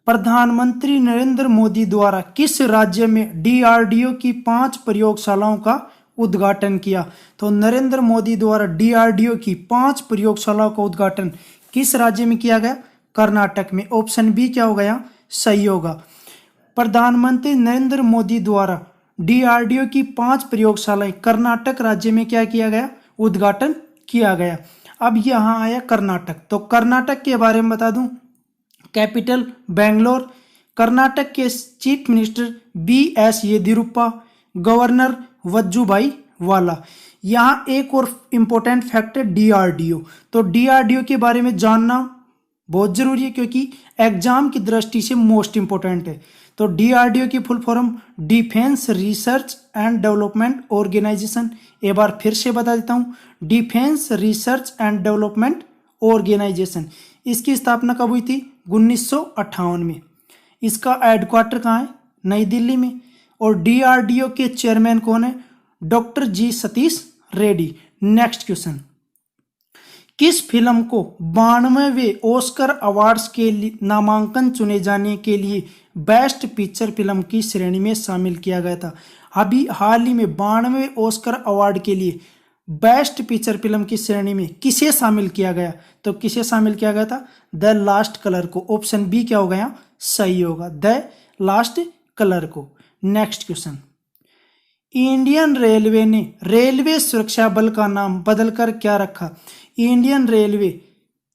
प्रधानमंत्री नरेंद्र मोदी द्वारा किस राज्य में डीआरडीओ की 5 प्रयोगशालाओं का उद्घाटन किया? तो नरेंद्र मोदी द्वारा डीआरडीओ की 5 प्रयोगशालाओं का उद्घाटन किस राज्य में किया गया? कर्नाटक में। ऑप्शन बी क्या होगा यहाँ? सही होगा। प्रधानमंत्री नरेंद्र मोदी द्वारा डीआरडीओ की 5 प्रयोगशालाएं कर्नाटक राज्य में क्या किया गया? उद्घाटन किया गया। अब यहाँ आया कर्नाटक, तो कर्नाटक के बारे में बता दूं, कैपिटल बेंगलोर, कर्नाटक के chief minister BS Yediyurappa, governor Vajubhai वाला। यहाँ एक और इम्पोर्टेंट फैक्ट है डीआरडीओ, तो डीआरडीओ के बारे में जानना बहुत जरूरी है क्योंकि एग्जाम की दृष्टि से मोस्ट इंपोर्टेंट है। तो डीआरडीओ की full form defence research and development organisation. एक बार फिर से बता देता हूँ, defence research and development organisation. इसकी स्थापना कब हुई थी? 1958 में। इसका हेडक्वार्टर कहाँ है? नई दिल्ली में। और डीआरडीओ के चेयरमैन कौन है? डॉक्टर जी सतीश रेड्डी। नेक्स्ट क्वेश्चन, किस फिल्म को 92वें ऑस्कर अवार्ड्स के लिए नामांकन चुने जाने के लिए बेस्ट पिक्चर फिल्म की श्रेणी में शामिल किया गया था? अभी हाल ही में 92वें ऑस्कर अवार्ड के लिए बेस्ट पिक्चर फिल्म की श्रेणी में किसे शामिल किया गया? तो किसे शामिल किया गया था? द लास्ट कलर को। ऑप्शन बी क्या होगा यहाँ? सही होगा, द लास्ट कलर को। नेक्स्ट क्वेश्चन, इंडियन रेलवे ने रेलवे सुरक्षा बल का नाम बदलकर क्या रखा? इंडियन रेलवे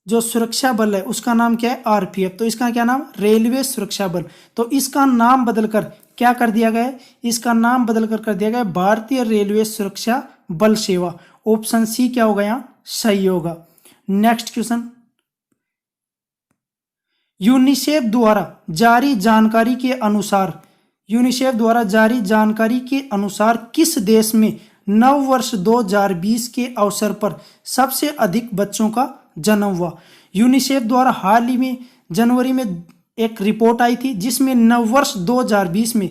जो सुरक्षा बल है उसका नाम क्या है? आरपीएफ। तो इसका क्या नाम? रेलवे सुरक्षा बल। तो इसका नाम बदलकर क्या कर दिया गया है? इसका नाम बदलकर कर दिया गया है भारतीय रेलवे सुरक्षा बल सेवा। ऑप्शन सी क्या होगा यहाँ? सही होगा। नेक्स्ट क्वेश्चन, यूनिसेफ द्वारा जारी जानकारी के अनुसार किस देश में नव वर्ष 2020 के अवसर पर सबसे अधिक बच्चों का जन्म हुआ? यूनिसेफ द्वारा हाल ही में जनवरी में एक रिपोर्ट आई थी जिसमें नव वर्ष 2020 में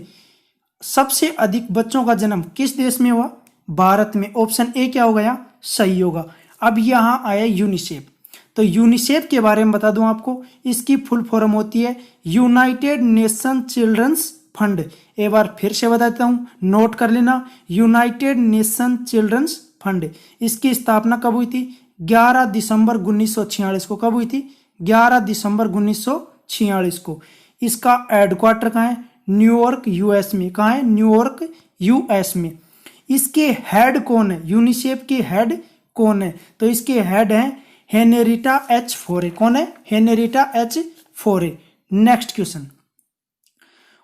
सबसे अधिक बच्चों का जन्म किस देश में हुआ? भारत में। ऑप्शन ए क्या होगा यहाँ? सही होगा। अब यहाँ आया यूनिसेफ, तो यूनिसेफ के बारे में बता दूं आपको, इसकी फुल फॉर्म होती है यूनाइटेड नेशन चिल्ड्रंस फंड। एक बार फिर से बता देता हूं, नोट कर लेना, यूनाइटेड नेशन चिल्ड्रंस फंड। इसकी स्थापना कब हुई थी? 11 दिसंबर 1946 को। कब हुई थी? 11 दिसंबर 1946 को। इसका हेडक्वार्टर कहाँ है? न्यूयॉर्क यूएस में। कहाँ है? न्यूयॉर्क यूएस में। इसके हेड कौन है? यूनिसेफ के हेड कौन है? तो इसके हेड हैं हेनरिटा एच फोरे। कौन है? हेनरिटा एच फोरे। नेक्स्ट क्वेश्चन,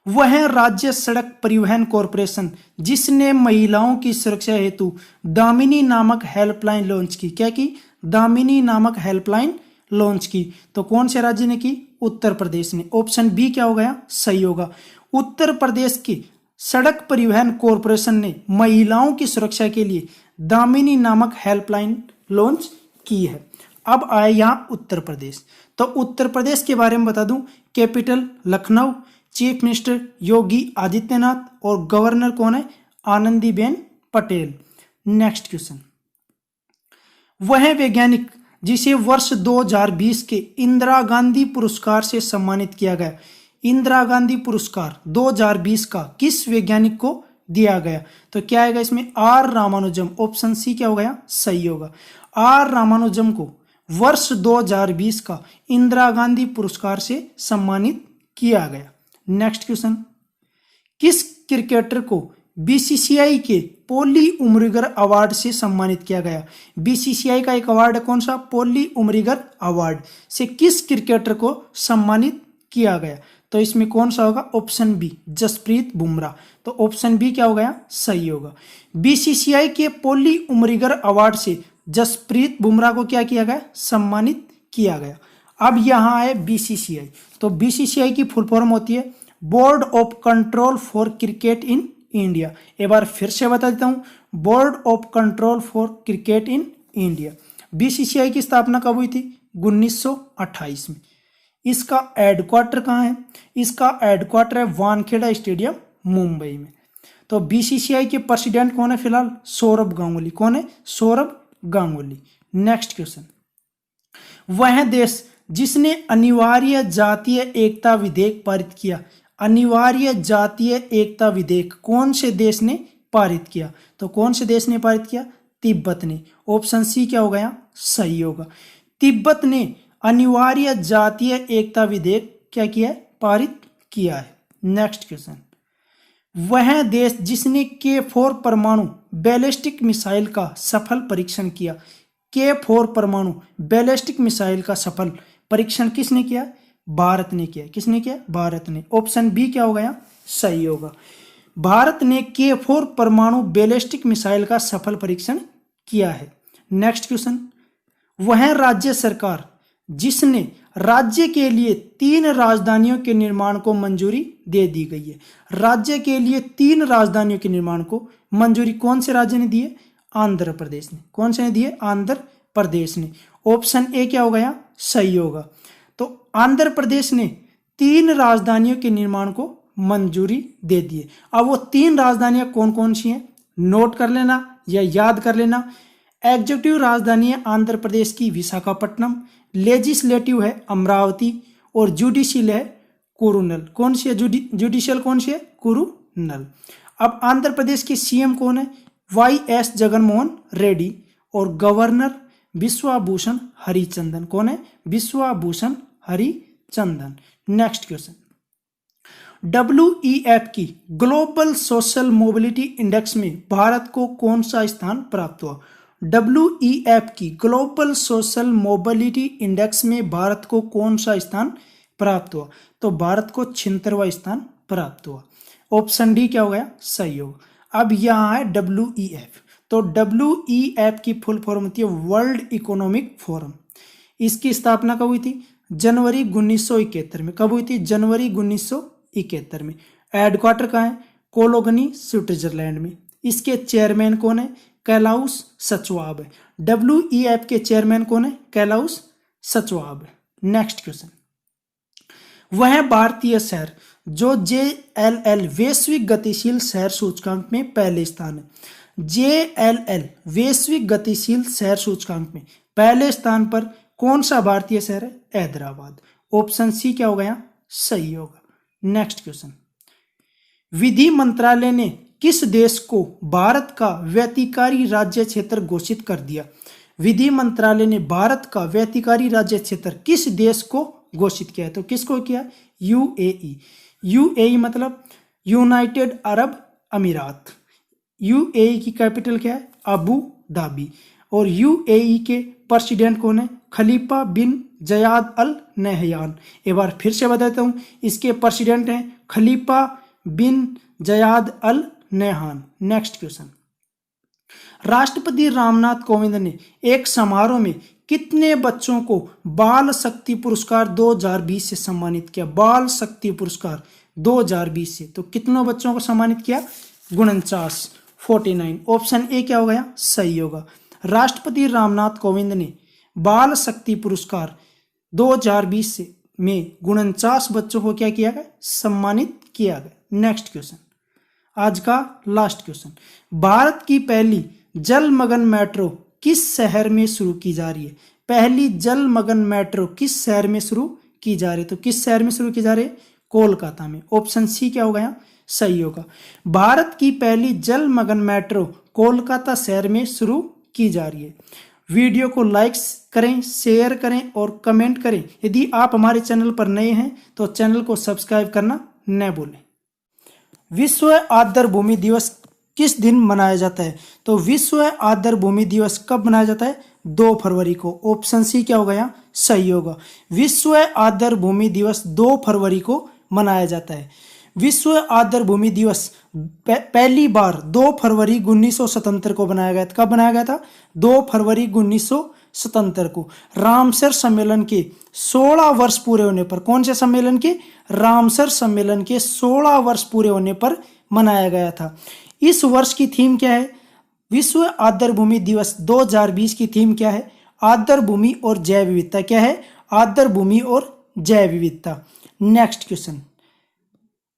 वह राज्य सड़क परिवहन कॉरपोरेशन जिसने महिलाओं की सुरक्षा हेतु दामिनी नामक हेल्पलाइन लॉन्च की। क्या की? दामिनी नामक हेल्पलाइन लॉन्च की। तो कौन से राज्य ने की? उत्तर प्रदेश ने। ऑप्शन बी क्या होगा? सही होगा। उत्तर प्रदेश की सड़क परिवहन कॉरपोरेशन ने महिलाओं की सुरक्षा के लिए दामिनी नामक हेल्पलाइन लॉन्च की है। अब आए यहाँ उत्तर प्रदेश, तो उत्तर प्रदेश के बारे में बता दूं, capital Lucknow, chief minister Yogi Adityanath और गवर्नर कौन है? आनंदीबेन पटेल। नेक्स्ट क्वेश्चन, वह वैज्ञानिक जिसे वर्ष 2020 के इंदिरा गांधी पुरस्कार से सम्मानित किया गया, इंदिरा गांधी पुरस्कार 2020 का किस वैज्ञानिक को दिया गया? तो क्या आएगा इसमें? आर रामानुजम। ऑप्शन सी क्या होगा? सही होगा। आर रामानुजम को वर्ष 2020 का इंदिरा गांधी पुरस्कार से सम्मानित किया गया। नेक्स्ट क्वेश्चन, किस क्रिकेटर को बीसीसीआई के पोली उमरिगर अवार्ड से सम्मानित किया गया? बीसीसीआई का एक अवार्ड है, कौन सा? पोली उमरिगर अवार्ड से किस क्रिकेटर को सम्मानित किया गया? तो इसमें कौन सा होगा? Option B, Jasprit Bumrah. तो ऑप्शन बी क्या होगा? सही होगा। बीसीसीआई के पोली उमरिगर अवार्ड से जसप्रीत बुमराह को क्या किया गया? सम्मानित किया गया। अब यहाँ है बीसीसीआई, तो बीसीसीआई की फुल फॉर्म होती है board of control for cricket in India. एक बार फिर से बता देता हूँ, board of control for cricket in India. BCCI की स्थापना कब हुई थी? 1928 में। इसका हेडक्वार्टर कहाँ है? इसका हेडक्वार्टर है वानखेड़ा स्टेडियम, मुंबई में। तो बीसीसीआई के प्रेसिडेंट कौन है फिलहाल? सौरभ गांगुली। कौन है? सौरभ गांगुली। नेक्स्ट क्वेश्चन, वह देश जिसने अनिवार्य जातीय एकता विधेयक पारित किया? अनिवार्य जातीय एकता विधेयक कौन से देश ने पारित किया? तो कौन से देश ने पारित किया? तिब्बत ने। ऑप्शन सी क्या होगा यहाँ? सही होगा। तिब्बत ने अनिवार्य जातीय एकता विधेयक क्या किया है? पारित किया है। नेक्स्ट क्वेश्चन, वह देश जिसने K4 परमाणु बैलिस्टिक मिसाइल का सफल परीक्षण किया। K4 परमाणु बैलिस्टिक मिसाइल का सफल परीक्षण किसने किया? भारत ने किया। किसने किया? भारत ने। ऑप्शन बी क्या होगा यहाँ? सही होगा। भारत ने K4 परमाणु बैलिस्टिक मिसाइल का सफल परीक्षण किया है। नेक्स्ट क्वेश्चन, वह राज्य सरकार जिसने राज्य के लिए 3 राजधानियों के निर्माण को मंजूरी दे दी गई है। राज्य के लिए 3 राजधानियों के निर्माण को मंजूरी कौन से राज्य ने दी है? आंध्र प्रदेश ने। कौन से ने दी है? आंध्र प्रदेश ने। ऑप्शन ए क्या होगा यहाँ? सही होगा। तो आंध्र प्रदेश ने 3 राजधानियों के निर्माण को मंजूरी दे दी है। अब वो 3 राजधानियां कौन कौन सी हैं नोट कर लेना या याद कर लेना। एग्जीक्यूटिव राजधानी है आंध्र प्रदेश की विशाखापट्टनम, लेजिस्लेटिव है अमरावती और जुडिशियल है कुरुनल। कौन सी है जुडिशियल? कौन सी है? कुरुनल। अब आंध्र प्रदेश के सीएम कौन है? YS जगनमोहन रेड्डी और गवर्नर विश्वभूषण हरिचंदन। कौन है? Vishwabhushan Harichandan. Next question, WEF की ग्लोबल सोशल मोबिलिटी इंडेक्स में भारत को कौन सा स्थान प्राप्त हुआ? WEF की ग्लोबल सोशल मोबिलिटी इंडेक्स में भारत को कौन सा स्थान प्राप्त हुआ? तो भारत को 76वां स्थान प्राप्त हुआ। ऑप्शन डी क्या होगा? सही होगा। अब यहाँ है WEF। तो WEF की फुल फॉर्म होती है वर्ल्ड इकोनॉमिक फोरम। इसकी स्थापना कब हुई थी? जनवरी 1971 में। कब हुई थी? जनवरी 1971 में। हेडक्वार्टर कहाँ है? कोलोगनी स्विट्जरलैंड में। इसके चेयरमैन कौन है? कैलाउस सचवाब है। WEF के चेयरमैन कौन है? कैलाउस सचवाब है। नेक्स्ट क्वेश्चन, वह भारतीय शहर जो JLL वैश्विक गतिशील शहर सूचकांक में पहले स्थान है। JLL वैश्विक गतिशील शहर सूचकांक में पहले स्थान पर कौन सा भारतीय शहर है? हैदराबाद। ऑप्शन सी क्या होगा यहाँ? सही होगा। नेक्स्ट क्वेश्चन, विधि मंत्रालय ने किस देश को भारत का व्यतिकारी राज्य क्षेत्र घोषित कर दिया? विधि मंत्रालय ने भारत का व्यतिकारी राज्य क्षेत्र किस देश को घोषित किया है? तो किसको किया? UAE। UAE मतलब यूनाइटेड अरब अमीरात। UAE की कैपिटल क्या है? Abu Dhabi. और UAE के प्रेसिडेंट कौन है? खलीफा बिन जयाद अल नहयान। एक बार फिर से बताता हूं, इसके प्रेसिडेंट हैं खलीफा बिन जयाद अल नहयान। नेक्स्ट क्वेश्चन, राष्ट्रपति रामनाथ कोविंद ने एक समारोह में कितने बच्चों को बाल शक्ति पुरस्कार 2020 से सम्मानित किया? बाल शक्ति पुरस्कार 2020 से। तो कितनों बच्चों को सम्मानित किया? 49, 49। ऑप्शन ए क्या होगा? सही होगा। राष्ट्रपति रामनाथ कोविंद ने बाल शक्ति पुरस्कार 2020 से में 49 बच्चों को क्या किया गया? सम्मानित किया गया। नेक्स्ट क्वेश्चन, आज का लास्ट क्वेश्चन, भारत की पहली जलमग्न मेट्रो किस शहर में शुरू की जा रही है? पहली जलमग्न मेट्रो किस शहर में शुरू की जा रही है? तो किस शहर में शुरू की जा रही है? कोलकाता में। ऑप्शन सी क्या होगा यहाँ? सही होगा। भारत की पहली जलमग्न मेट्रो कोलकाता शहर में शुरू की जा रही है। वीडियो को लाइक करें, शेयर करें और कमेंट करें। यदि आप हमारे चैनल पर नए हैं तो चैनल को सब्सक्राइब करना न भूलें। विश्व आर्द्र भूमि दिवस किस दिन मनाया जाता है? तो विश्व आर्द्र भूमि दिवस कब मनाया जाता है? 2 फरवरी को। ऑप्शन सी क्या होगा यहाँ? सही होगा। विश्व आर्द्र भूमि दिवस 2 फरवरी को मनाया जाता है। विश्व आर्द्र भूमि दिवस पहली बार 2 फरवरी 1977 को बनाया गया था। कब बनाया गया था? 2 फरवरी 1977 को। रामसर सम्मेलन के 16 वर्ष पूरे होने पर, कौन से सम्मेलन के? रामसर सम्मेलन के 16 वर्ष पूरे होने पर मनाया गया था। इस वर्ष की थीम क्या है? विश्व आर्द्र भूमि दिवस 2020 की थीम क्या है? आर्द्र भूमि और जैव विविधता। क्या है? आर्द्र भूमि और जैव विविधता। नेक्स्ट क्वेश्चन,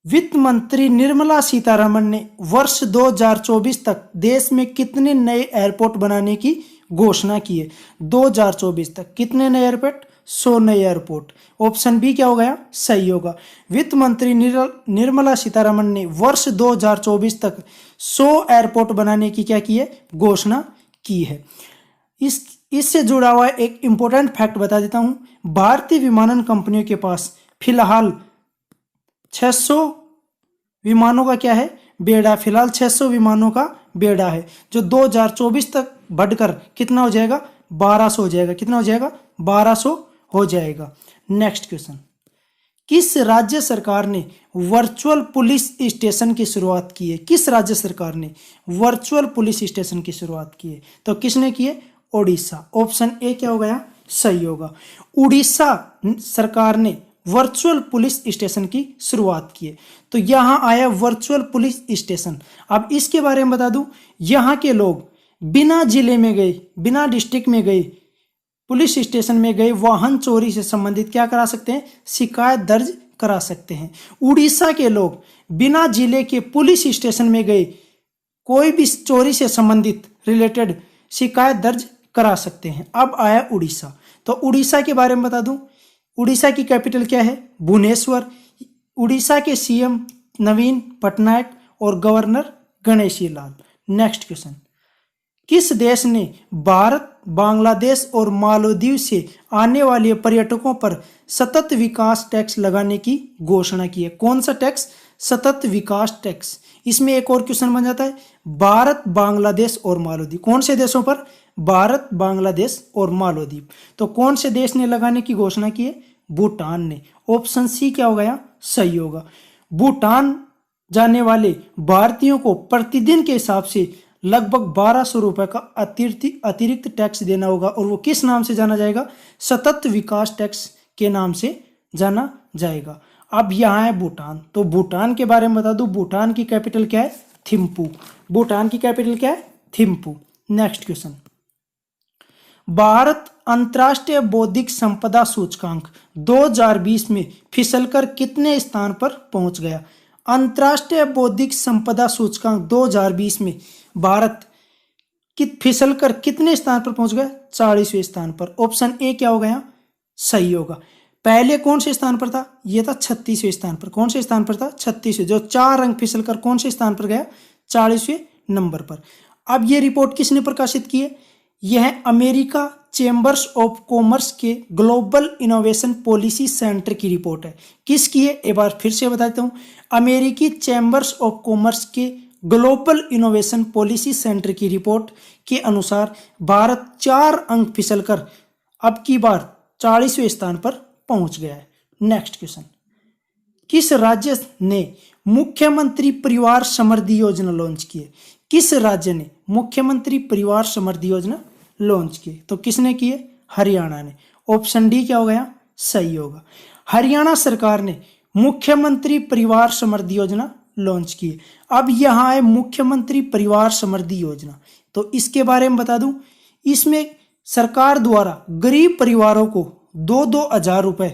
वित्त मंत्री निर्मला सीतारमण ने वर्ष 2024 तक देश में कितने नए एयरपोर्ट बनाने की घोषणा की है? 2024 तक कितने नए एयरपोर्ट? 100 नए एयरपोर्ट। ऑप्शन बी क्या हो गया, सही होगा। वित्त मंत्री निर्मला सीतारमण ने वर्ष 2024 तक 100 एयरपोर्ट बनाने की क्या की है, घोषणा की है। इससे जुड़ा हुआ एक इंपॉर्टेंट फैक्ट बता देता हूं। भारतीय विमानन कंपनियों के पास फिलहाल 600 विमानों का क्या है, बेड़ा। फिलहाल 600 विमानों का बेड़ा है, जो 2024 तक बढ़कर कितना हो जाएगा, 1200 हो जाएगा। कितना हो जाएगा, 1200 हो जाएगा। नेक्स्ट क्वेश्चन, किस राज्य सरकार ने वर्चुअल पुलिस स्टेशन की शुरुआत की है? किस राज्य सरकार ने वर्चुअल पुलिस स्टेशन की शुरुआत की है? तो किसने की है, ओडिशा। ऑप्शन ए क्या हो गया, सही होगा। उड़ीसा सरकार ने वर्चुअल पुलिस स्टेशन की शुरुआत की है। तो यहां आया वर्चुअल पुलिस स्टेशन। अब इसके बारे में बता दूं, यहां के लोग बिना जिले में गए, बिना डिस्ट्रिक्ट में गए, पुलिस स्टेशन में गए वाहन चोरी से संबंधित क्या करा सकते हैं, शिकायत दर्ज करा सकते हैं। उड़ीसा के लोग बिना जिले के पुलिस स्टेशन में गए कोई भी चोरी से संबंधित रिलेटेड शिकायत दर्ज करा सकते हैं। अब आया उड़ीसा। तो उड़ीसा के बारे में बता दूं, उड़ीसा की कैपिटल क्या है, भुवनेश्वर। उड़ीसा के सीएम नवीन पटनायक और governor Ganeshi Lal. Next question, किस देश ने भारत, बांग्लादेश और मालदीव से आने वाले पर्यटकों पर सतत विकास टैक्स लगाने की घोषणा की है? कौन सा टैक्स, सतत विकास टैक्स। इसमें एक और क्वेश्चन बन जाता है, भारत, बांग्लादेश और मालदीव, कौन से देशों पर, भारत, बांग्लादेश और मालदीव। तो कौन से देश ने लगाने की घोषणा की है, भूटान ने। ऑप्शन सी क्या हो गया, सही होगा। भूटान जाने वाले भारतीयों को प्रतिदिन के हिसाब से लगभग 1200 रुपए का अतिरिक्त टैक्स देना होगा, और वो किस नाम से जाना जाएगा, सतत विकास टैक्स के नाम से जाना जाएगा। अब यहाँ है भूटान। तो भूटान के बारे में बता दूं, भूटान की कैपिटल क्या है, थिम्पू। भूटान की कैपिटल क्या है, थिम्पू। नेक्स्ट क्वेश्चन, भारत अंतर्राष्ट्रीय बौद्धिक संपदा सूचकांक 2020 में फिसलकर कितने स्थान पर पहुंच गया? अंतर्राष्ट्रीय बौद्धिक संपदा सूचकांक 2020 में भारत फिसलकर कितने स्थान पर पहुंच गया, 40वें स्थान पर। ऑप्शन ए क्या हो गया, सही होगा। पहले कौन से स्थान पर था, यह था 36वें स्थान पर। कौन से स्थान पर था, 36वें। जो 4 अंक फिसलकर कौन से स्थान पर गया, 40वें नंबर पर। अब यह रिपोर्ट किसने प्रकाशित की है, यह अमेरिका चेंबर्स ऑफ कॉमर्स के ग्लोबल इनोवेशन पॉलिसी सेंटर की रिपोर्ट है। किसकी है, एक बार फिर से बता देता हूं, अमेरिकी चेंबर्स ऑफ कॉमर्स के ग्लोबल इनोवेशन पॉलिसी सेंटर की रिपोर्ट के अनुसार भारत 4 अंक फिसलकर अब की बार 40वें स्थान पर पहुंच गया है। नेक्स्ट क्वेश्चन, किस राज्य ने मुख्यमंत्री परिवार समृद्धि योजना लॉन्च की है? किस राज्य ने मुख्यमंत्री परिवार समृद्धि योजना लॉन्च की? तो किसने की है, हरियाणा ने। ऑप्शन डी क्या हो गया, सही होगा। हरियाणा सरकार ने मुख्यमंत्री परिवार समृद्धि योजना लॉन्च की है। अब यहाँ है मुख्यमंत्री परिवार समृद्धि योजना। तो इसके बारे में बता दूं, इसमें सरकार द्वारा गरीब परिवारों को 2-2 हजार रुपए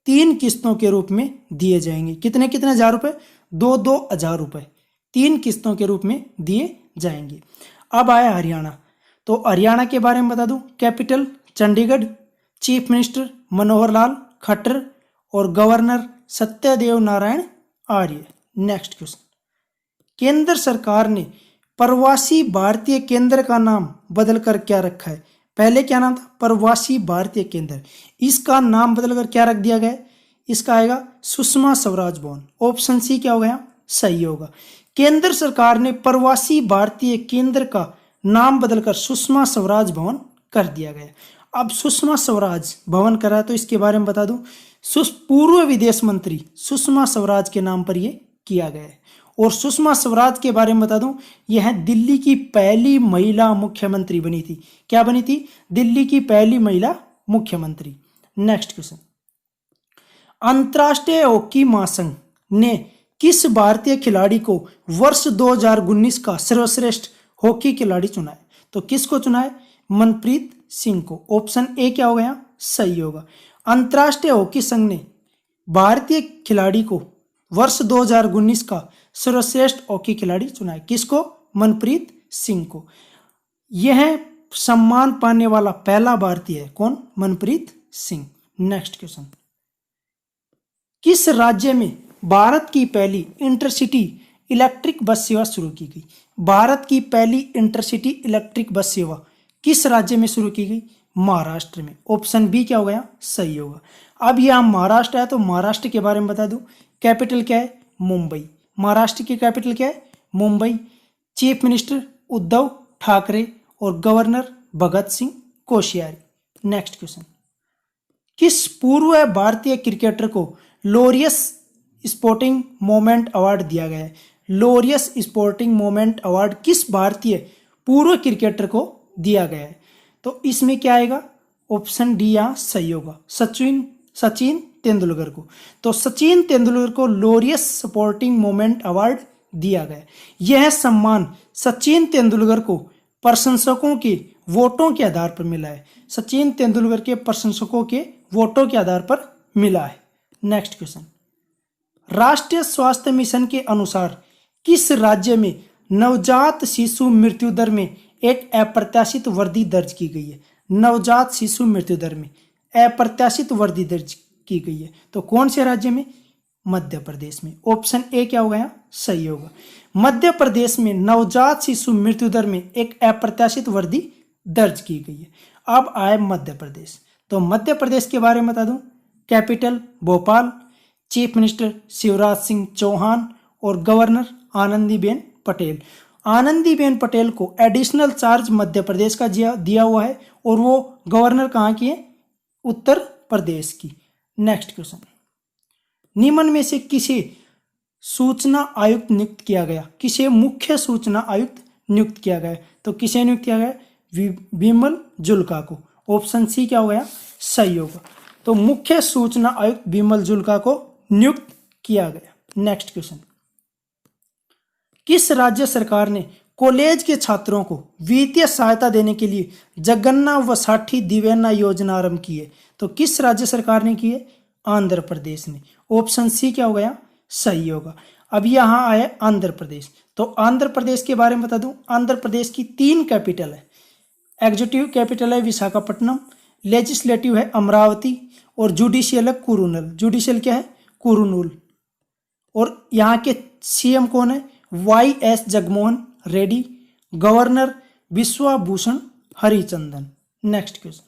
3 किस्तों के रूप में दिए जाएंगे। कितने कितने हजार रुपए, 2-2 हजार रुपए 3 किस्तों के रूप में दिए जाएंगे। अब आया हरियाणा। तो हरियाणा के बारे में बता दूं, capital Chandigarh, chief minister Manohar Lal Khattar और governor Satyadev Narayan Arya. Next question, केंद्र सरकार ने प्रवासी भारतीय केंद्र का नाम बदलकर क्या रखा है? पहले क्या नाम था, प्रवासी भारतीय केंद्र। इसका नाम बदलकर क्या रख दिया गया, इसका आएगा सुषमा स्वराज भवन। ऑप्शन सी क्या हो गया, सही होगा। केंद्र सरकार ने प्रवासी भारतीय केंद्र का नाम बदलकर सुषमा स्वराज भवन कर दिया गया। अब सुषमा स्वराज भवन करा, तो इसके बारे में बता दूं, पूर्व विदेश मंत्री सुषमा स्वराज के नाम पर यह किया गया है। और सुषमा स्वराज के बारे में बता दूं, यह दिल्ली की पहली महिला मुख्यमंत्री बनी थी। क्या बनी थी, दिल्ली की पहली महिला मुख्यमंत्री। नेक्स्ट क्वेश्चन, अंतर्राष्ट्रीय हॉकी महासंघ ने किस भारतीय खिलाड़ी को वर्ष 2019 का सर्वश्रेष्ठ हॉकी खिलाड़ी चुना है? तो किसको चुना है, मनप्रीत सिंह को। ऑप्शन ए क्या हो गया, सही होगा। अंतर्राष्ट्रीय हॉकी संघ ने भारतीय खिलाड़ी को वर्ष 2019 का सर्वश्रेष्ठ हॉकी खिलाड़ी चुना है। किसको, मनप्रीत सिंह को। यह सम्मान पाने वाला पहला भारतीय है, कौन, मनप्रीत सिंह। नेक्स्ट क्वेश्चन, किस राज्य में भारत की पहली इंटरसिटी इलेक्ट्रिक बस सेवा शुरू की गई? भारत की पहली इंटरसिटी इलेक्ट्रिक बस सेवा किस राज्य में शुरू की गई? महाराष्ट्र में। ऑप्शन बी क्या हो गया? सही होगा। अब यहाँ महाराष्ट्र है तो महाराष्ट्र के बारे में बता दूं, कैपिटल क्या है? मुंबई। महाराष्ट्र की कैपिटल क्या है? मुंबई। चीफ मिनिस्टर उद्धव ठाकरे और governor Bhagat Singh Koshyari. Next question, किस पूर्व भारतीय क्रिकेटर को लोरियस स्पोर्टिंग मोमेंट अवार्ड दिया गया है? लोरियस स्पोर्टिंग मोमेंट अवार्ड किस भारतीय पूर्व क्रिकेटर को दिया गया है? तो इसमें क्या आएगा? ऑप्शन डी यहाँ सही होगा, सचिन तेंदुलकर को। तो सचिन तेंदुलकर को लोरियस स्पोर्टिंग मोमेंट अवार्ड दिया गया। यह सम्मान सचिन तेंदुलकर को प्रशंसकों के वोटों के आधार पर मिला है। सचिन तेंदुलकर के प्रशंसकों के वोटों के आधार पर मिला है। नेक्स्ट क्वेश्चन, राष्ट्रीय स्वास्थ्य मिशन के अनुसार किस राज्य में नवजात शिशु मृत्यु दर में एक अप्रत्याशित वृद्धि दर्ज की गई है? नवजात शिशु मृत्यु दर में अप्रत्याशित वृद्धि दर्ज की गई है, तो कौन से राज्य में? मध्य प्रदेश में। ऑप्शन ए क्या होगा? सही होगा। मध्य प्रदेश में नवजात शिशु मृत्यु दर में एक अप्रत्याशित वृद्धि दर्ज की गई है। अब आए मध्य प्रदेश, तो मध्य प्रदेश के बारे में बता दूं, capital Bhopal, chief minister Shivraj Singh Chouhan और गवर्नर आनंदीबेन पटेल। आनंदीबेन पटेल को एडिशनल चार्ज मध्य प्रदेश का दिया हुआ है और वो गवर्नर कहाँ की है? उत्तर प्रदेश की। नेक्स्ट क्वेश्चन, निम्न में से किसे सूचना आयुक्त नियुक्त किया गया? किसे मुख्य सूचना आयुक्त नियुक्त किया गया? तो किसे नियुक्त किया गया? विमल जुल्का को। ऑप्शन सी क्या हो गया? सही होगा। तो मुख्य सूचना आयुक्त विमल जुल्का को नियुक्त किया गया। नेक्स्ट क्वेश्चन, किस राज्य सरकार ने कॉलेज के छात्रों को वित्तीय सहायता देने के लिए जगन्ना वसाठी दिवेना योजना आरंभ की है? तो किस राज्य सरकार ने की है? आंध्र प्रदेश ने। ऑप्शन सी क्या हो गया? सही होगा। अब यहाँ आया आंध्र प्रदेश, तो आंध्र प्रदेश के बारे में बता दूं, आंध्र प्रदेश की 3 कैपिटल है। एग्जीक्यूटिव कैपिटल है विशाखापट्टनम, लेजिस्लेटिव है अमरावती और जुडिशियल है कुरुनल। जुडिशियल क्या है? कुरुनूल। और यहाँ के सीएम कौन है? YS Jaganmohan Reddy, governor Vishwabhushan Harichandan. Next question,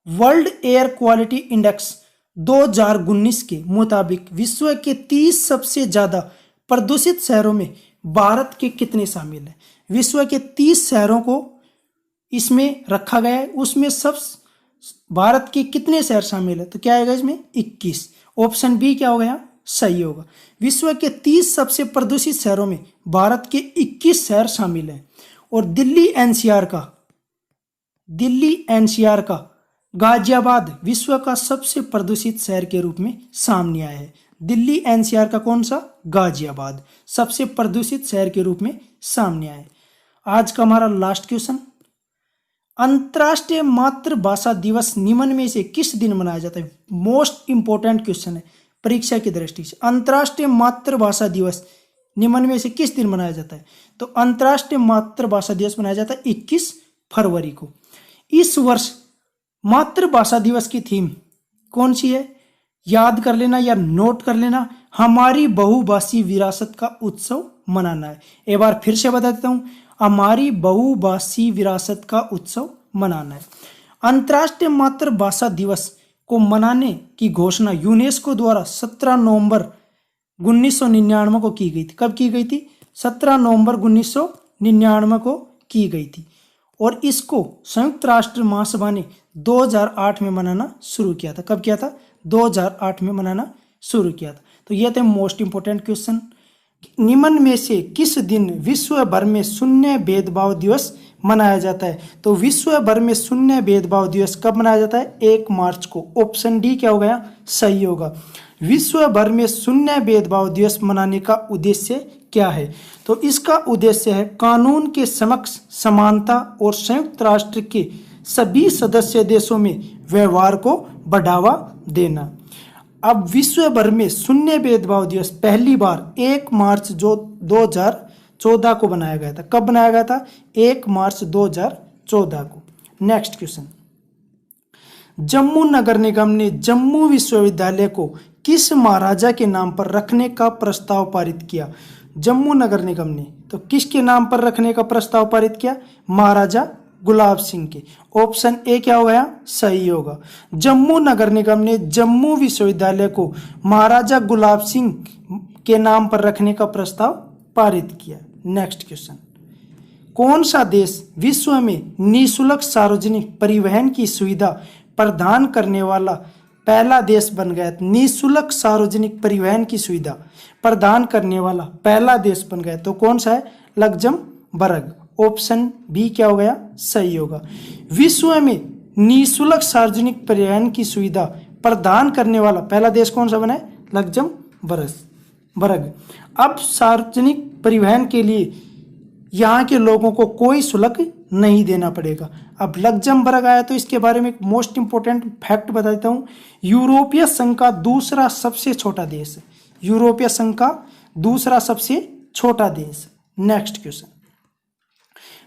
world air quality index 2019 के मुताबिक विश्व के 30 सबसे ज्यादा प्रदूषित शहरों में भारत के कितने शामिल हैं? विश्व के 30 शहरों को इसमें रखा गया है, उसमें सब भारत के कितने शहर शामिल है? तो क्या आएगा इसमें? 21। ऑप्शन बी क्या हो गया? सही होगा। विश्व के 30 सबसे प्रदूषित शहरों में भारत के 21 शहर शामिल हैं और दिल्ली एनसीआर का गाजियाबाद विश्व का सबसे प्रदूषित शहर के रूप में सामने आया है। दिल्ली एनसीआर का कौन सा? गाजियाबाद सबसे प्रदूषित शहर के रूप में सामने आया है। आज का हमारा लास्ट क्वेश्चन, अंतर्राष्ट्रीय मातृभाषा दिवस निम्न में से किस दिन मनाया जाता है? मोस्ट इंपोर्टेंट क्वेश्चन है परीक्षा की दृष्टि से। अंतर्राष्ट्रीय मातृभाषा दिवस निम्न में से किस दिन मनाया जाता है? तो अंतर्राष्ट्रीय मातृभाषा दिवस मनाया जाता है 21 फरवरी को। इस वर्ष मातृभाषा दिवस की थीम कौन सी है? याद कर लेना या नोट कर लेना, हमारी बहुभाषी विरासत का उत्सव मनाना है। एक बार फिर से बता देता हूं, हमारी बहुभाषी विरासत का उत्सव मनाना है। अंतर्राष्ट्रीय मातृभाषा दिवस को मनाने की घोषणा यूनेस्को द्वारा 17 नवंबर 1999 को की गई थी। कब की गई थी? 17 नवंबर 1999 को की गई थी और इसको संयुक्त राष्ट्र महासभा ने 2008 में मनाना शुरू किया था। कब किया था? 2008 में मनाना शुरू किया था। तो ये थे मोस्ट इंपोर्टेंट क्वेश्चन। निम्न में से किस दिन विश्व भर में शून्य भेदभाव दिवस मनाया जाता है? तो विश्व भर में शून्य भेदभाव दिवस कब मनाया जाता है? 1 मार्च को। ऑप्शन डी क्या हो गया? सही होगा। विश्व भर में शून्य भेदभाव दिवस मनाने का उद्देश्य क्या है? तो इसका उद्देश्य है कानून के समक्ष समानता और संयुक्त राष्ट्र के सभी सदस्य देशों में व्यवहार को बढ़ावा देना। अब विश्व भर में शून्य भेदभाव दिवस पहली बार 1 मार्च 2014 को बनाया गया था। कब बनाया गया था? 1 मार्च 2014 को। नेक्स्ट क्वेश्चन, जम्मू नगर निगम ने जम्मू विश्वविद्यालय को किस महाराजा के नाम पर रखने का प्रस्ताव पारित किया? जम्मू नगर निगम ने तो किसके नाम पर रखने का प्रस्ताव पारित किया? महाराजा गुलाब सिंह के। ऑप्शन ए क्या हो गया? सही होगा। जम्मू नगर निगम ने जम्मू विश्वविद्यालय को महाराजा गुलाब सिंह के नाम पर रखने का प्रस्ताव पारित किया। नेक्स्ट क्वेश्चन, कौन सा देश विश्व में निःशुल्क सार्वजनिक परिवहन की सुविधा प्रदान करने वाला पहला देश बन गया? निःशुल्क सार्वजनिक परिवहन की सुविधा प्रदान करने वाला पहला देश बन गया, तो कौन सा है? लग्जमबर्ग। ऑप्शन बी क्या हो गया? सही होगा। विश्व में निःशुल्क सार्वजनिक परिवहन की सुविधा प्रदान करने वाला पहला देश कौन सा बना है? लग्जमबर्ग। अब सार्वजनिक परिवहन के लिए यहाँ के लोगों को कोई शुल्क नहीं देना पड़ेगा। अब लग्जमबर्ग आया तो इसके बारे में एक मोस्ट इंपोर्टेंट फैक्ट बता देता हूँ। यूरोपीय संघ का दूसरा सबसे छोटा देश है। यूरोपीय संघ का दूसरा सबसे छोटा देश। नेक्स्ट क्वेश्चन,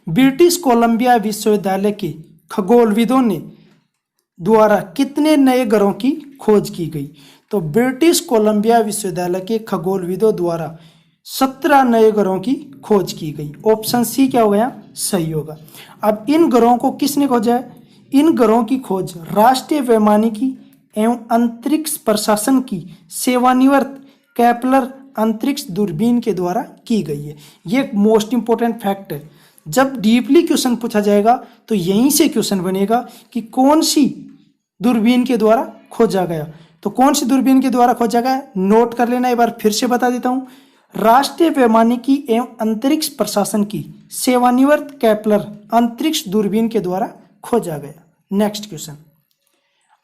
ब्रिटिश कोलंबिया विश्वविद्यालय के खगोलविदों ने द्वारा कितने नए ग्रहों की खोज की गई? तो ब्रिटिश कोलंबिया विश्वविद्यालय के खगोलविदों द्वारा 17 नए ग्रहों की खोज की गई। ऑप्शन सी क्या हो गया? सही होगा। अब इन ग्रहों को किसने खोजा है? इन ग्रहों की खोज राष्ट्रीय वैमानिकी एवं अंतरिक्ष प्रशासन की सेवानिवृत्त केपलर अंतरिक्ष दूरबीन के द्वारा की गई है। ये एक मोस्ट इंपोर्टेंट फैक्ट है। जब डीपली क्वेश्चन पूछा जाएगा तो यहीं से क्वेश्चन बनेगा कि कौन सी दूरबीन के द्वारा खोजा गया। तो कौन सी दूरबीन के द्वारा खोजा गया? नोट कर लेना, एक बार फिर से बता देता हूं। राष्ट्रीय वैमानिकी एवं अंतरिक्ष प्रशासन की सेवानिवृत्त केपलर अंतरिक्ष दूरबीन के द्वारा खोजा गया। नेक्स्ट क्वेश्चन,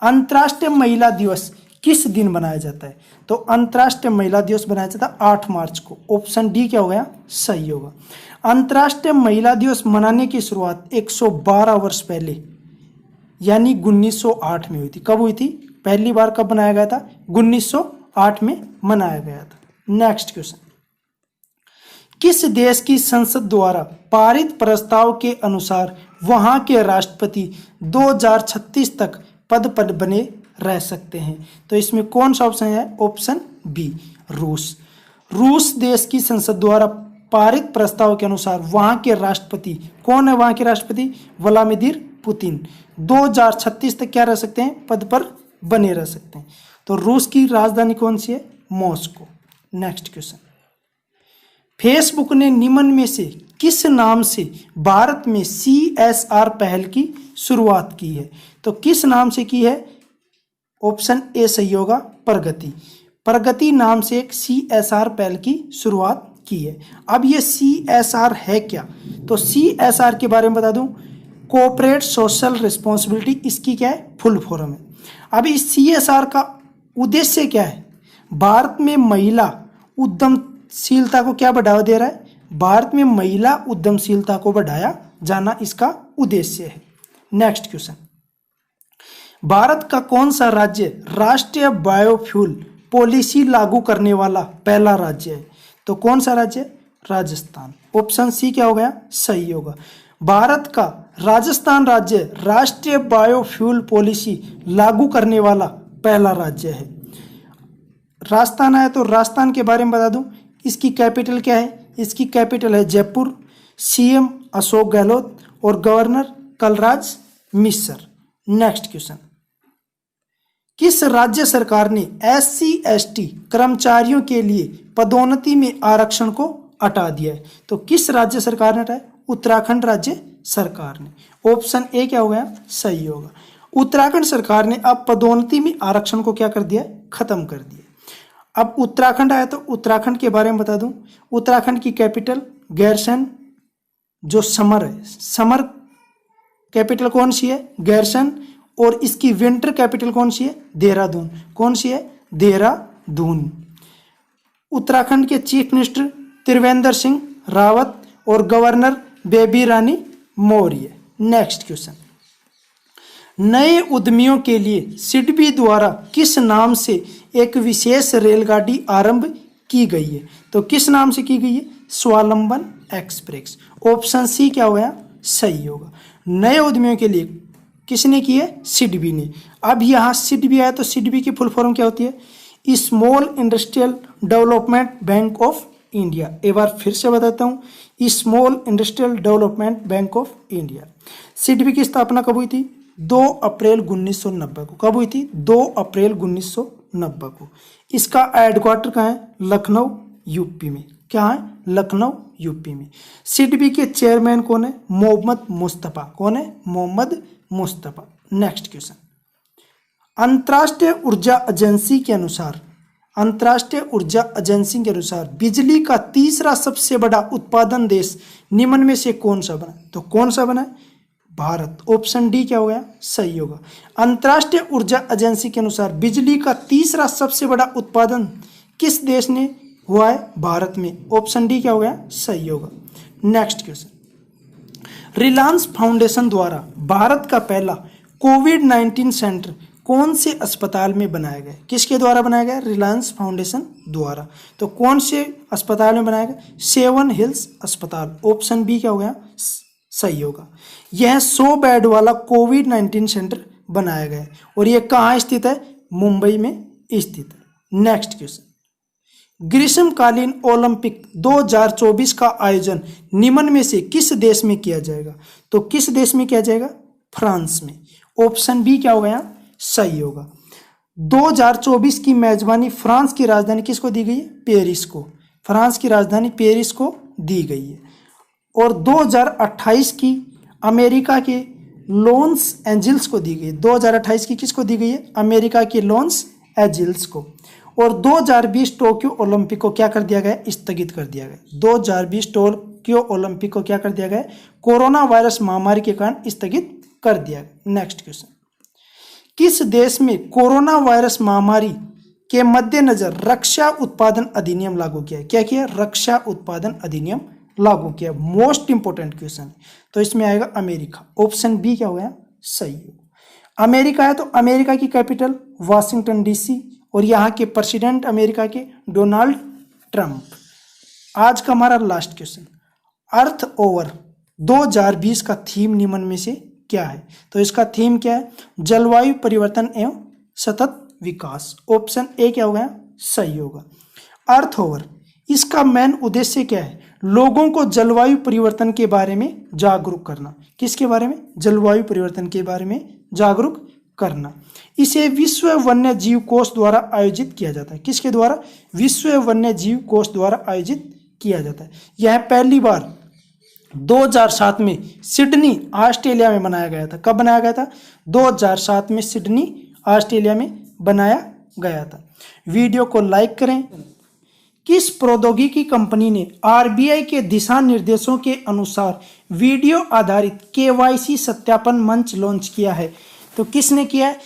अंतर्राष्ट्रीय महिला दिवस किस दिन मनाया जाता है? तो अंतर्राष्ट्रीय महिला दिवस मनाया जाता है 8 मार्च को। ऑप्शन डी क्या हो गया? सही होगा। अंतर्राष्ट्रीय महिला दिवस मनाने की शुरुआत 112 वर्ष पहले यानी 1908 में हुई थी। कब हुई थी? पहली बार कब बनाया गया था? 1908 में मनाया गया था। नेक्स्ट क्वेश्चन, किस देश की संसद द्वारा पारित प्रस्ताव के अनुसार वहां के राष्ट्रपति 2036 तक पद पर बने रह सकते हैं? तो इसमें कौन सा ऑप्शन है? ऑप्शन बी, रूस। रूस देश की संसद द्वारा पारित प्रस्ताव के अनुसार वहां के राष्ट्रपति कौन है? वहां के राष्ट्रपति व्लादिमीर पुतिन 2036 तक क्या रह सकते हैं? पद पर बने रह सकते हैं। तो रूस की राजधानी कौन सी है? मॉस्को। नेक्स्ट क्वेश्चन, फेसबुक ने निम्न में से किस नाम से भारत में CSR पहल की शुरुआत की है? तो किस नाम से की है? ऑप्शन ए सही होगा, प्रगति। प्रगति नाम से एक CSR पहल की शुरुआत की है। अब ये CSR है क्या? तो CSR के बारे में बता दूं, कोऑपरेट सोशल रिस्पॉन्सिबिलिटी, इसकी क्या है? फुल फॉर्म है। अब इस CSR का उद्देश्य क्या है? भारत में महिला उद्यमशीलता को क्या बढ़ावा दे रहा है? भारत में महिला उद्यमशीलता को बढ़ाया जाना इसका उद्देश्य है। नेक्स्ट क्वेश्चन, भारत का कौन सा राज्य राष्ट्रीय बायोफ्यूल पॉलिसी लागू करने वाला पहला राज्य है? तो कौन सा राज्य? राजस्थान। ऑप्शन सी क्या हो गया? सही होगा। भारत का राजस्थान राज्य राष्ट्रीय बायोफ्यूल पॉलिसी लागू करने वाला पहला राज्य है। राजस्थान आया तो राजस्थान के बारे में बता दूं, इसकी कैपिटल क्या है? इसकी कैपिटल है जयपुर। CM अशोक गहलोत और governor Kalraj Mishra. Next question, किस राज्य सरकार ने SC/ST कर्मचारियों के लिए पदोन्नति में आरक्षण को हटा दिया है? तो किस राज्य सरकार ने हटाया? उत्तराखंड राज्य सरकार ने। ऑप्शन ए क्या हो गया? सही होगा। उत्तराखंड सरकार ने अब पदोन्नति में आरक्षण को क्या कर दिया? खत्म कर दिया। अब उत्तराखंड आया तो उत्तराखंड के बारे में बता दूं, उत्तराखंड की कैपिटल गैरसैंण, जो समर है। समर कैपिटल कौन सी है? गैरसैंण। और इसकी विंटर कैपिटल कौन सी है? देहरादून। कौन सी है? देहरादून। उत्तराखंड के चीफ मिनिस्टर त्रिवेंद्र सिंह रावत और governor Baby Rani Maurya. Next question, नए उद्यमियों के लिए सिडबी द्वारा किस नाम से एक विशेष रेलगाड़ी आरंभ की गई है? तो किस नाम से की गई है? स्वावलंबन एक्सप्रेस। ऑप्शन सी क्या हो गया? सही होगा। नए उद्यमियों के लिए किसने की है? सिडबी ने। अब यहाँ सिडबी आया तो सिडबी की फुल फॉर्म क्या होती है? Small industrial development bank of India. एक बार फिर से बताता हूँ, small industrial development bank of India. SIDBI की स्थापना कब हुई थी? 2 अप्रैल 1990 को। कब हुई थी? 2 अप्रैल 1990 को। इसका हेडक्वार्टर कहाँ है? लखनऊ यूपी में। क्या है? लखनऊ यूपी में। सिडबी के चेयरमैन कौन है? मोहम्मद मुस्तफा। कौन है? मोहम्मद मुस्तफा। नेक्स्ट क्वेश्चन, अंतर्राष्ट्रीय ऊर्जा एजेंसी के अनुसार, अंतर्राष्ट्रीय ऊर्जा एजेंसी के अनुसार बिजली का तीसरा सबसे बड़ा उत्पादन देश निम्न में से कौन सा बना? तो कौन सा बना? भारत। ऑप्शन डी क्या हो गया? सही होगा। अंतर्राष्ट्रीय ऊर्जा एजेंसी के अनुसार बिजली का तीसरा सबसे बड़ा उत्पादन किस देश ने हुआ है? भारत में। ऑप्शन डी क्या हो गया? सही होगा। नेक्स्ट क्वेश्चन, रिलायंस फाउंडेशन द्वारा भारत का पहला कोविड-19 सेंटर कौन से अस्पताल में बनाया गया? किसके द्वारा बनाया गया? रिलायंस फाउंडेशन द्वारा। तो कौन से अस्पताल में बनाया गया? सेवन हिल्स अस्पताल। ऑप्शन बी क्या हो गया? सही होगा। यह 100 बेड वाला कोविड-19 सेंटर बनाया गया है और यह कहाँ स्थित है? मुंबई में स्थित है। नेक्स्ट क्वेश्चन, ग्रीष्मकालीन ओलंपिक 2024 का आयोजन निम्न में से किस देश में किया जाएगा? तो किस देश में किया जाएगा? फ्रांस में। ऑप्शन बी क्या हो गया? सही होगा। 2024 की मेजबानी फ्रांस की राजधानी किसको दी गई है? पेरिस को। फ्रांस की राजधानी पेरिस को दी गई है। और 2028 की अमेरिका के लॉस एंजल्स को दी गई है। 2028 की किसको दी गई है? अमेरिका के लॉस एंजल्स को। और 2020 टोक्यो ओलंपिक को क्या कर दिया गया? स्थगित कर दिया गया। 2020 टोक्यो ओलंपिक को क्या कर दिया गया? कोरोना वायरस महामारी के कारण स्थगित कर दिया गया। नेक्स्ट क्वेश्चन, किस देश में कोरोना वायरस महामारी के मद्देनजर रक्षा उत्पादन अधिनियम लागू किया? क्या किया? रक्षा उत्पादन अधिनियम लागू किया। मोस्ट इंपोर्टेंट क्वेश्चन है, तो इसमें आएगा अमेरिका। ऑप्शन बी क्या हो गया? सही है। अमेरिका है तो अमेरिका की कैपिटल वाशिंगटन डीसी और यहाँ के प्रेसिडेंट अमेरिका के डोनाल्ड ट्रंप। आज का हमारा लास्ट क्वेश्चन, अर्थ ओवर 2020 का थीम निम्न में से क्या है? तो इसका थीम क्या है? जलवायु परिवर्तन एवं सतत विकास। ऑप्शन ए क्या हो गया? सही होगा। अर्थ ओवर, इसका मेन उद्देश्य क्या है? लोगों को जलवायु परिवर्तन के बारे में जागरूक करना। किसके बारे में? जलवायु परिवर्तन के बारे में जागरूक करना। इसे विश्व वन्य जीव कोष द्वारा आयोजित किया जाता है। किसके द्वारा? विश्व वन्य जीव कोष द्वारा आयोजित किया जाता है। यह पहली बार 2007 में सिडनी ऑस्ट्रेलिया में बनाया गया था। कब बनाया गया था? 2007 में सिडनी ऑस्ट्रेलिया में बनाया गया था। वीडियो को लाइक करें। किस प्रौद्योगिकी कंपनी ने आरबीआई के दिशा निर्देशों के अनुसार वीडियो आधारित केवाईसी सत्यापन मंच लॉन्च किया है? तो किसने किया है?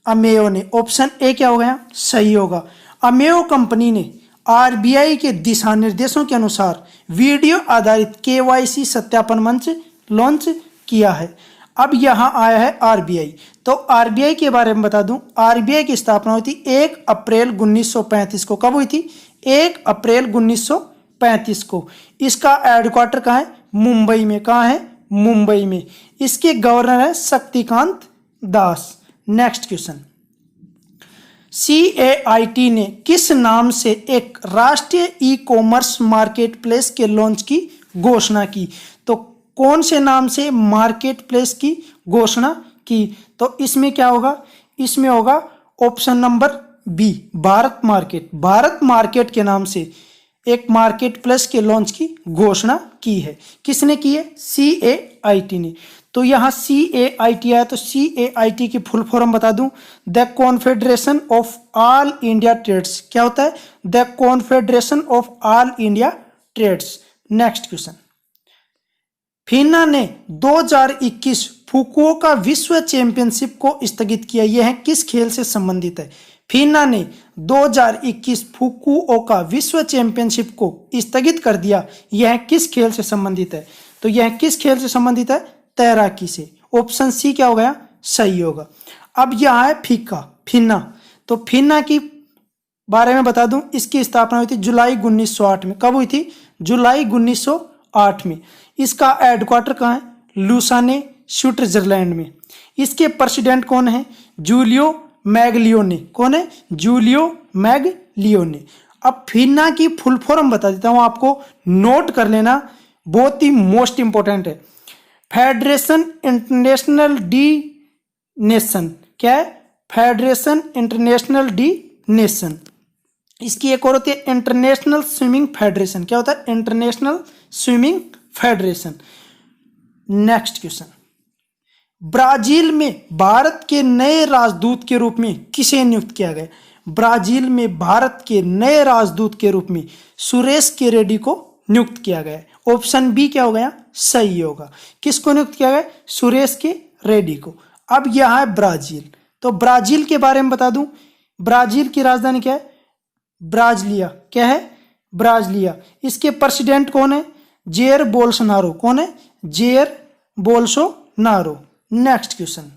अमेयो ने। ऑप्शन ए क्या हो गया? सही होगा। अमेयो कंपनी ने आरबीआई के दिशा निर्देशों के अनुसार वीडियो आधारित केवाईसी सत्यापन मंच लॉन्च किया है। अब यहाँ आया है आरबीआई। तो आरबीआई के बारे में बता दूं, आरबीआई की स्थापना हुई थी 1 अप्रैल 1935 को। कब हुई थी? 1 अप्रैल 1935 को। इसका हेडक्वार्टर कहाँ है? मुंबई में। कहाँ है? मुंबई में। इसके गवर्नर है Shaktikanta Das. Next question, CAIT ने किस नाम से एक राष्ट्रीय ई कॉमर्स मार्केट प्लेस के लॉन्च की घोषणा की? तो कौन से नाम से मार्केट प्लेस की घोषणा की? तो इसमें क्या होगा? इसमें होगा option number B, Bharat market. Bharat market के नाम से एक मार्केट प्लेस के लॉन्च की घोषणा की है। किसने की है? CAIT ने। तो यहाँ CAIT आया तो CAIT की फुल फॉर्म बता दूं, the confederation of all India trades. क्या होता है? The confederation of all India trades. Next question, FINA ने 2021 फुकुओका विश्व चैंपियनशिप को स्थगित किया। यह किस खेल से संबंधित है? फीना ने 2021 फुकुओका विश्व चैंपियनशिप को स्थगित कर दिया। यह किस खेल से संबंधित है? तो यह किस खेल से संबंधित है? तैराकी से। ऑप्शन सी क्या हो गया? सही होगा। अब यह है फीना। तो फीना की बारे में बता दूं, इसकी स्थापना हुई थी जुलाई 1908 में। कब हुई थी? जुलाई 1908 में। इसका हेडक्वार्टर कहाँ है? लुसाने, स्विट्जरलैंड में। इसके प्रेसिडेंट कौन है? जूलियो मैगलियोने। कौन है? जूलियो मैगलियोने। अब फिना की फुल फॉर्म बता देता हूं आपको, नोट कर लेना, बहुत ही मोस्ट इंपॉर्टेंट है। Federation international D nation. क्या है? Federation international D nation. इसकी एक और होती है इंटरनेशनल स्विमिंग फेडरेशन। क्या होता है? International swimming federation. Next question, Brazil में भारत के नए राजदूत के रूप में किसे नियुक्त किया गया? ब्राजील में भारत के नए राजदूत के रूप में सुरेश केरेडी को नियुक्त किया गया। ऑप्शन बी क्या हो गया? सही होगा। किसको नियुक्त किया गया? सुरेश के रेड्डी को। अब यह है ब्राजील, तो ब्राजील के बारे में बता दूं, ब्राजील की राजधानी क्या है? ब्राजिलिया। क्या है? ब्राजिलिया। इसके प्रेसिडेंट कौन है? Jair Bolsonaro. कौन है? Jair Bolsonaro. Next question,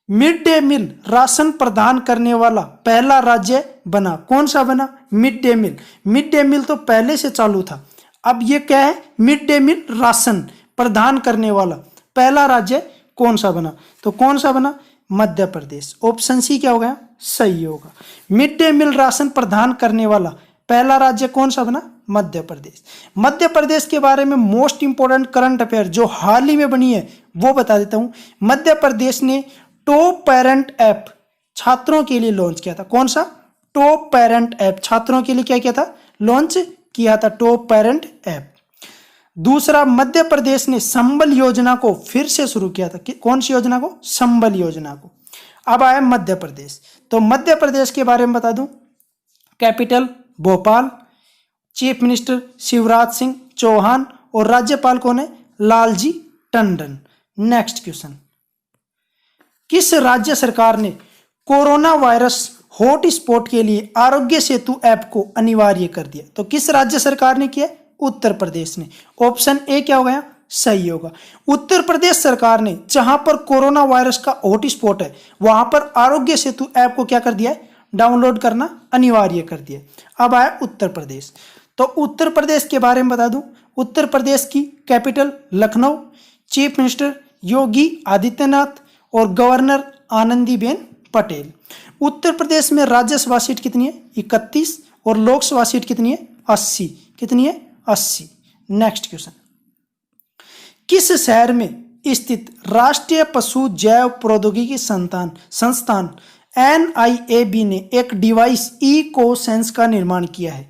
mid day meal ration प्रदान करने वाला पहला राज्य बना। कौन सा बना? Mid day meal. Mid day meal तो पहले से चालू था, अब ये क्या है? मिड डे मील राशन प्रदान करने वाला पहला राज्य कौन सा बना? तो कौन सा बना? मध्य प्रदेश। ऑप्शन सी क्या हो गया? सही होगा। मिड डे मील राशन प्रदान करने वाला पहला राज्य कौन सा बना? मध्य प्रदेश। मध्य प्रदेश के बारे में मोस्ट इंपोर्टेंट करंट अफेयर जो हाल ही में बनी है वो बता देता हूं। मध्य प्रदेश ने टॉप पेरेंट ऐप छात्रों के लिए लॉन्च किया था। कौन सा? टॉप पेरेंट ऐप छात्रों के लिए क्या किया था? लॉन्च किया था, टॉप पेरेंट ऐप। दूसरा, मध्य प्रदेश ने संबल योजना को फिर से शुरू किया था। कौन सी योजना को? संबल योजना को। अब आया मध्य प्रदेश, तो मध्य प्रदेश के बारे में बता दूं, capital Bhopal, chief minister Shivraj Singh Chouhan और राज्यपाल कौन है? लालजी टंडन। नेक्स्ट क्वेश्चन, किस राज्य सरकार ने कोरोना वायरस हॉटस्पॉट के लिए आरोग्य सेतु ऐप को अनिवार्य कर दिया? तो किस राज्य सरकार ने किया? उत्तर प्रदेश ने। ऑप्शन ए क्या हो गया? सही होगा। उत्तर प्रदेश सरकार ने जहां पर कोरोना वायरस का हॉटस्पॉट है वहां पर आरोग्य सेतु ऐप को क्या कर दिया है? डाउनलोड करना अनिवार्य कर दिया। अब आया उत्तर प्रदेश, तो उत्तर प्रदेश के बारे में बता दूं, उत्तर प्रदेश की capital Lucknow, chief minister Yogi Adityanath और गवर्नर आनंदीबेन पटेल। उत्तर प्रदेश में राज्यसभा सीट कितनी है? 31 और लोकसभा सीट कितनी है? 80। कितनी है? 80। नेक्स्ट क्वेश्चन, किस शहर में स्थित राष्ट्रीय पशु जैव प्रौद्योगिकी संस्थान NIAB ने एक डिवाइस इकोसेंस का निर्माण किया है?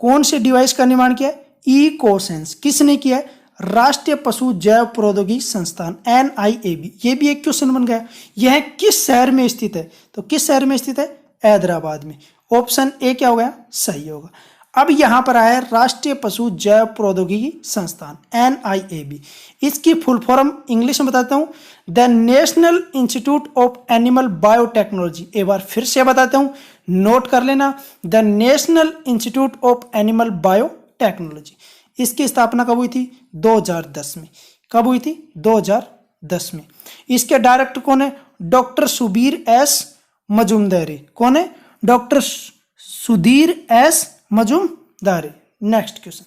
कौन से डिवाइस का निर्माण किया है? इकोसेंस। किसने किया है? राष्ट्रीय पशु जैव प्रौद्योगिकी संस्थान NIAB। ये भी एक क्वेश्चन बन गया। यह किस शहर में स्थित है? तो किस शहर में स्थित है? हैदराबाद में। ऑप्शन ए क्या हो गया? सही होगा। अब यहां पर आया राष्ट्रीय पशु जैव प्रौद्योगिकी संस्थान NIAB। इसकी फुल फॉर्म इंग्लिश में बताता हूं, the national institute of animal biotechnology. एक बार फिर से बताता हूं, नोट कर लेना, the national institute of animal biotechnology. इसकी स्थापना कब हुई थी? 2010 में। कब हुई थी? 2010 में। इसके डायरेक्टर कौन है? Doctor Sudhir S Majumdare. कौन है? Doctor Sudhir S Majumdare. Next question,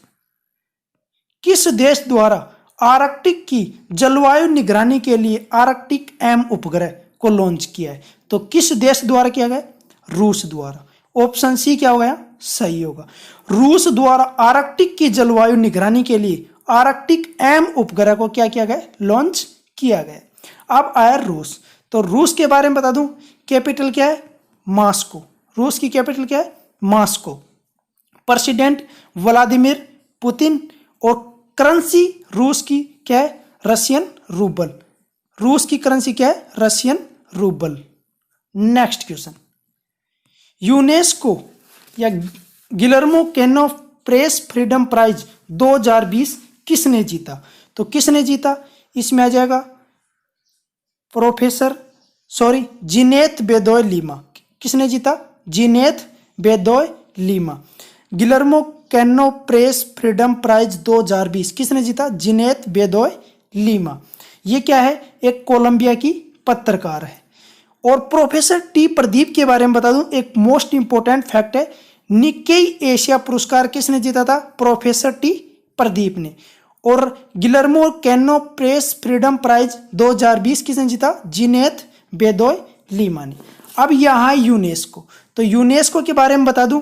किस देश द्वारा आर्कटिक की जलवायु निगरानी के लिए आर्कटिक एम उपग्रह को लॉन्च किया है? तो किस देश द्वारा किया गया? रूस द्वारा। ऑप्शन सी क्या हो गया? सही होगा। रूस द्वारा आर्कटिक की जलवायु निगरानी के लिए आर्कटिक एम उपग्रह को क्या किया गया? लॉन्च किया गया। अब आया रूस, तो रूस के बारे में बता दूं, कैपिटल क्या है? मॉस्को। रूस की कैपिटल क्या है? मॉस्को। प्रेसिडेंट व्लादिमीर पुतिन और करेंसी रूस की क्या है? Russian ruble. रूस की करेंसी क्या है? Russian ruble. Next question, UNESCO या Guillermo Cano press freedom prize 2020 किसने जीता? तो किसने जीता? इसमें आ जाएगा जीनेत बेदोय लीमा। किसने जीता? Jineth Bedoya Lima. Guillermo Cano press freedom prize 2020 किसने जीता? Jineth Bedoya Lima. ये क्या है? एक कोलंबिया की पत्रकार है। और प्रोफेसर टी प्रदीप के बारे में बता दूं, एक मोस्ट इंपोर्टेंट फैक्ट है, निक्केई एशिया पुरस्कार किसने जीता था? प्रोफेसर टी प्रदीप ने। और Guillermo Cano press freedom prize 2020 किसने जीता? जीनेथ बेदोय लीमा ने। अब यहाँ यूनेस्को, तो यूनेस्को के बारे में बता दूं,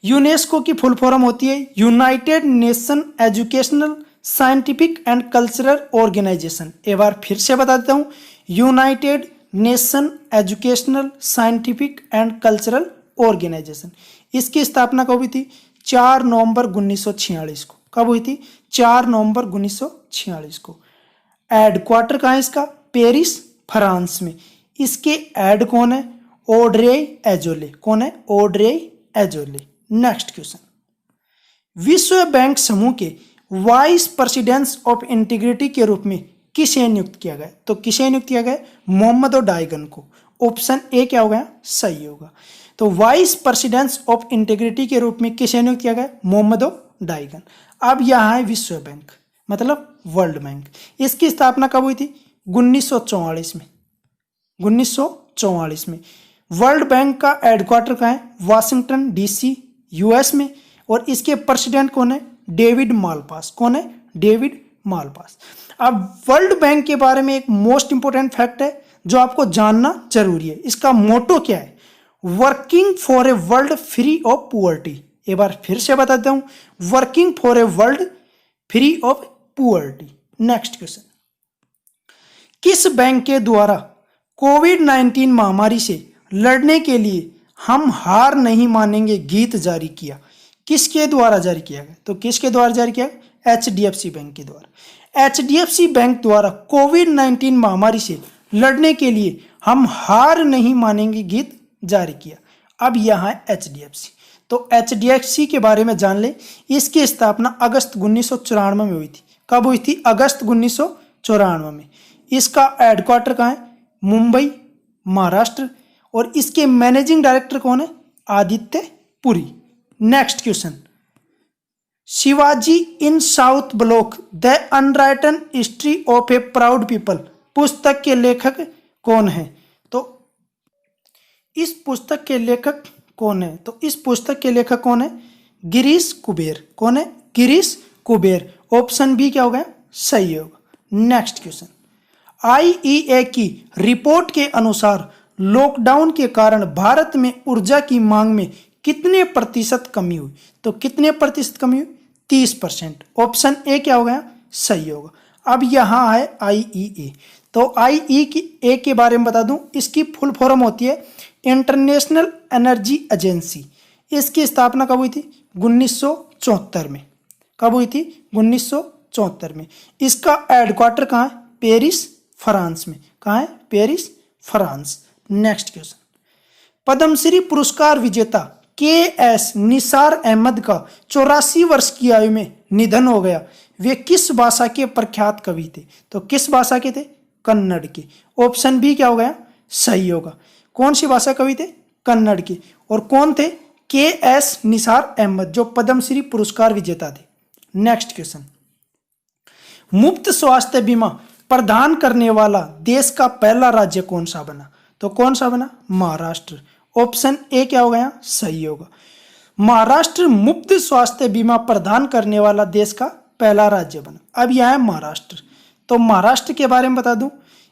यूनेस्को की फुल फॉर्म होती है united nation educational scientific and cultural organisation. एक बार फिर से बता देता हूं, united nation educational scientific and cultural organisation. इसकी स्थापना कब हुई थी? 4 नवंबर 1946 को। कब हुई थी? 4 नवंबर 1946 को। हेडक्वार्टर कहाँ है इसका? पेरिस, फ्रांस में। इसके हेड कौन है? Audrey Azoulay. कौन है? Audrey Azoulay. नेक्स्ट क्वेश्चन, विश्व बैंक समूह के वाइस प्रेसिडेंट ऑफ इंटीग्रिटी के रूप में किसे नियुक्त किया गया? तो किसे नियुक्त किया गया? मोहम्मद डाइगन को। ऑप्शन ए क्या हो गया? सही होगा। तो वाइस प्रेसिडेंट ऑफ इंटीग्रिटी के रूप में किसे नियुक्त किया गया? मोहम्मद डाइगन। अब यहाँ है विश्व बैंक, मतलब वर्ल्ड बैंक। इसकी स्थापना कब हुई थी? 1944 में। 1944 में। वर्ल्ड बैंक का हेडक्वार्टर कहाँ है? वाशिंगटन डीसी, यूएस में। और इसके प्रेसिडेंट कौन है? David Malpass. कौन है? David Malpass. अब वर्ल्ड बैंक के बारे में एक मोस्ट इंपोर्टेंट फैक्ट है जो आपको जानना जरूरी है। इसका मोटो क्या है? Working for a world free of poverty. एक बार फिर से बता देता हूं, working for a world free of poverty. Next question, किस बैंक के द्वारा कोविड-19 महामारी से लड़ने के लिए हम हार नहीं मानेंगे गीत जारी किया? किसके द्वारा जारी किया गया? तो किसके द्वारा जारी किया? HDFC बैंक के द्वारा। HDFC बैंक द्वारा कोविड-19 महामारी से लड़ने के लिए हम हार नहीं मानेंगे गीत जारी किया। अब यहाँ है HDFC, तो HDFC के बारे में जान ले। इसकी स्थापना अगस्त 1994 में हुई थी। कब हुई थी? अगस्त 1994 में। इसका हेडक्वार्टर कहाँ है? मुंबई, महाराष्ट्र। और इसके मैनेजिंग डायरेक्टर कौन है? Aditya Puri. Next question, Shivaji in South Block the unwritten history of a proud people पुस्तक के लेखक कौन है? तो इस पुस्तक के लेखक कौन है? तो इस पुस्तक के लेखक कौन है? गिरीश कुबेर। कौन है? गिरीश कुबेर। ऑप्शन बी क्या होगा? सही होगा। नेक्स्ट क्वेश्चन, IEA की रिपोर्ट के अनुसार लॉकडाउन के कारण भारत में ऊर्जा की मांग में कितने प्रतिशत कमी हुई? तो कितने प्रतिशत कमी हुई? 30%। ऑप्शन ए क्या हो गया? सही होगा। अब यहाँ है IEA, तो IEA के बारे में बता दूं, इसकी फुल फॉर्म होती है इंटरनेशनल एनर्जी एजेंसी। इसकी स्थापना कब हुई थी? 1974 में। कब हुई थी? 1974 में। इसका हेडक्वार्टर कहाँ है? पेरिस, फ्रांस में। कहाँ है? Paris, France. Next question, Padma Shri पुरस्कार विजेता KS निसार अहमद का 84 वर्ष की आयु में निधन हो गया। वे किस भाषा के प्रख्यात कवि थे? तो किस भाषा के थे? कन्नड़ के। ऑप्शन बी क्या हो गया? सही होगा। कौन सी भाषा कवि थे? कन्नड़ के। और कौन थे? KS निसार अहमद, जो पद्मश्री पुरस्कार विजेता थे। नेक्स्ट क्वेश्चन, मुफ्त स्वास्थ्य बीमा प्रदान करने वाला देश का पहला राज्य कौन सा बना? तो कौन सा बना? महाराष्ट्र। ऑप्शन ए क्या हो गया? सही होगा। महाराष्ट्र मुफ्त स्वास्थ्य बीमा प्रदान करने वाला देश का पहला राज्य बना। अब यह है महाराष्ट्र। तो महाराष्ट्र के बारे में बता दूं,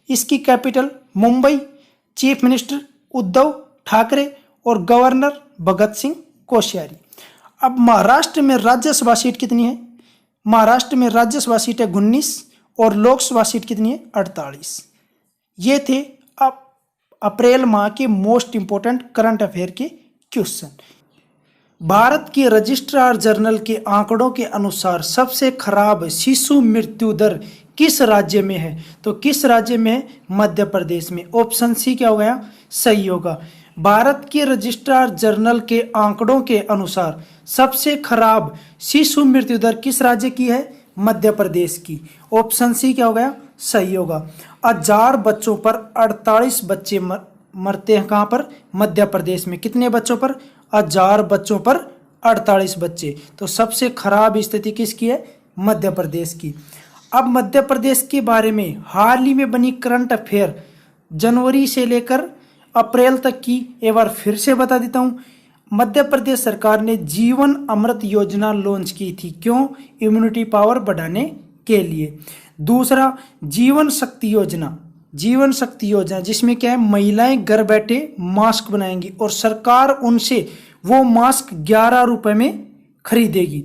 इसकी capital Mumbai, chief minister Uddhav Thackeray और गवर्नर भगत सिंह कोश्यारी। अब महाराष्ट्र में राज्यसभा सीट कितनी है? महाराष्ट्र में राज्यसभा सीट है 19 और लोकसभा सीट कितनी है? 48। ये थे अब अप्रैल माह के मोस्ट इंपोर्टेंट करंट अफेयर के क्वेश्चन। भारत की रजिस्ट्रार जनरल के आंकड़ों के अनुसार सबसे खराब शिशु मृत्यु दर किस राज्य में है? तो किस राज्य में है? मध्य प्रदेश में। ऑप्शन सी क्या हो गया? सही होगा। भारत के रजिस्ट्रार जनरल के आंकड़ों के अनुसार सबसे खराब शिशु मृत्यु दर किस राज्य की है? मध्य प्रदेश की। ऑप्शन सी क्या हो गया? सही होगा। 1000 बच्चों पर 48 बच्चे मरते हैं। कहाँ पर? मध्य प्रदेश में। कितने बच्चों पर? 1000 बच्चों पर 48 बच्चे। तो सबसे खराब स्थिति किसकी है? मध्य प्रदेश की। अब मध्य प्रदेश के बारे में हाल ही में बनी करंट अफेयर जनवरी से लेकर अप्रैल तक की एक बार फिर से बता देता हूँ। मध्य प्रदेश सरकार ने जीवन अमृत योजना लॉन्च की थी। क्यों? इम्यूनिटी पावर बढ़ाने के लिए। दूसरा, जीवन शक्ति योजना। जीवन शक्ति योजना जिसमें क्या है, महिलाएं घर बैठे मास्क बनाएंगी और सरकार उनसे वो मास्क 11 रुपए में खरीदेगी।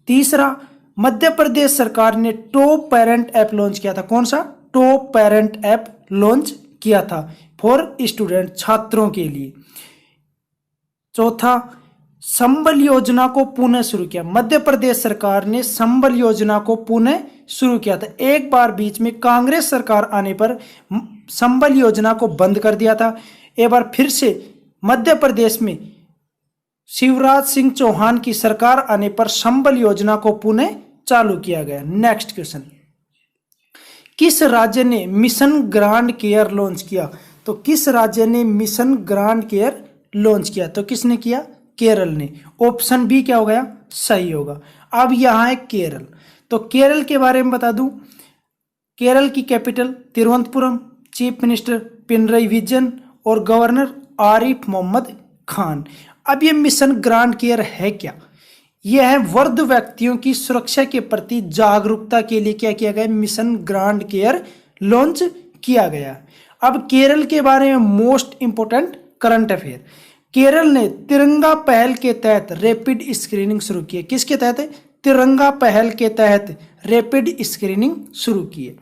तीसरा, मध्य प्रदेश सरकार ने टॉप पेरेंट ऐप लॉन्च किया था। कौन सा? टॉप पेरेंट ऐप लॉन्च किया था फॉर स्टूडेंट, छात्रों के लिए। चौथा, संबल योजना को पुनः शुरू किया। मध्य प्रदेश सरकार ने संबल योजना को पुनः शुरू किया था। एक बार बीच में कांग्रेस सरकार आने पर संबल योजना को बंद कर दिया था। एक बार फिर से मध्य प्रदेश में शिवराज सिंह चौहान की सरकार आने पर संबल योजना को पुनः चालू किया गया। नेक्स्ट क्वेश्चन, किस राज्य ने मिशन ग्रांड केयर लॉन्च किया? तो किस राज्य ने मिशन ग्रांड केयर लॉन्च किया? तो किसने किया? केरल ने। ऑप्शन बी क्या हो गया? सही होगा। अब यहां है केरल, तो केरल के बारे में बता दूं। केरल की capital Thiruvananthapuram, chief minister Pinarayi Vijayan और गवर्नर आरिफ मोहम्मद खान। अब ये मिशन ग्रांड केयर है क्या? यह है वृद्ध व्यक्तियों की सुरक्षा के प्रति जागरूकता के लिए क्या किया गया? मिशन ग्रांड केयर लॉन्च किया गया। अब केरल के बारे में most important current affair. Kerala ने तिरंगा पहल के तहत रैपिड स्क्रीनिंग शुरू की है। किसके तहत? तिरंगा पहल के तहत रैपिड स्क्रीनिंग शुरू की है।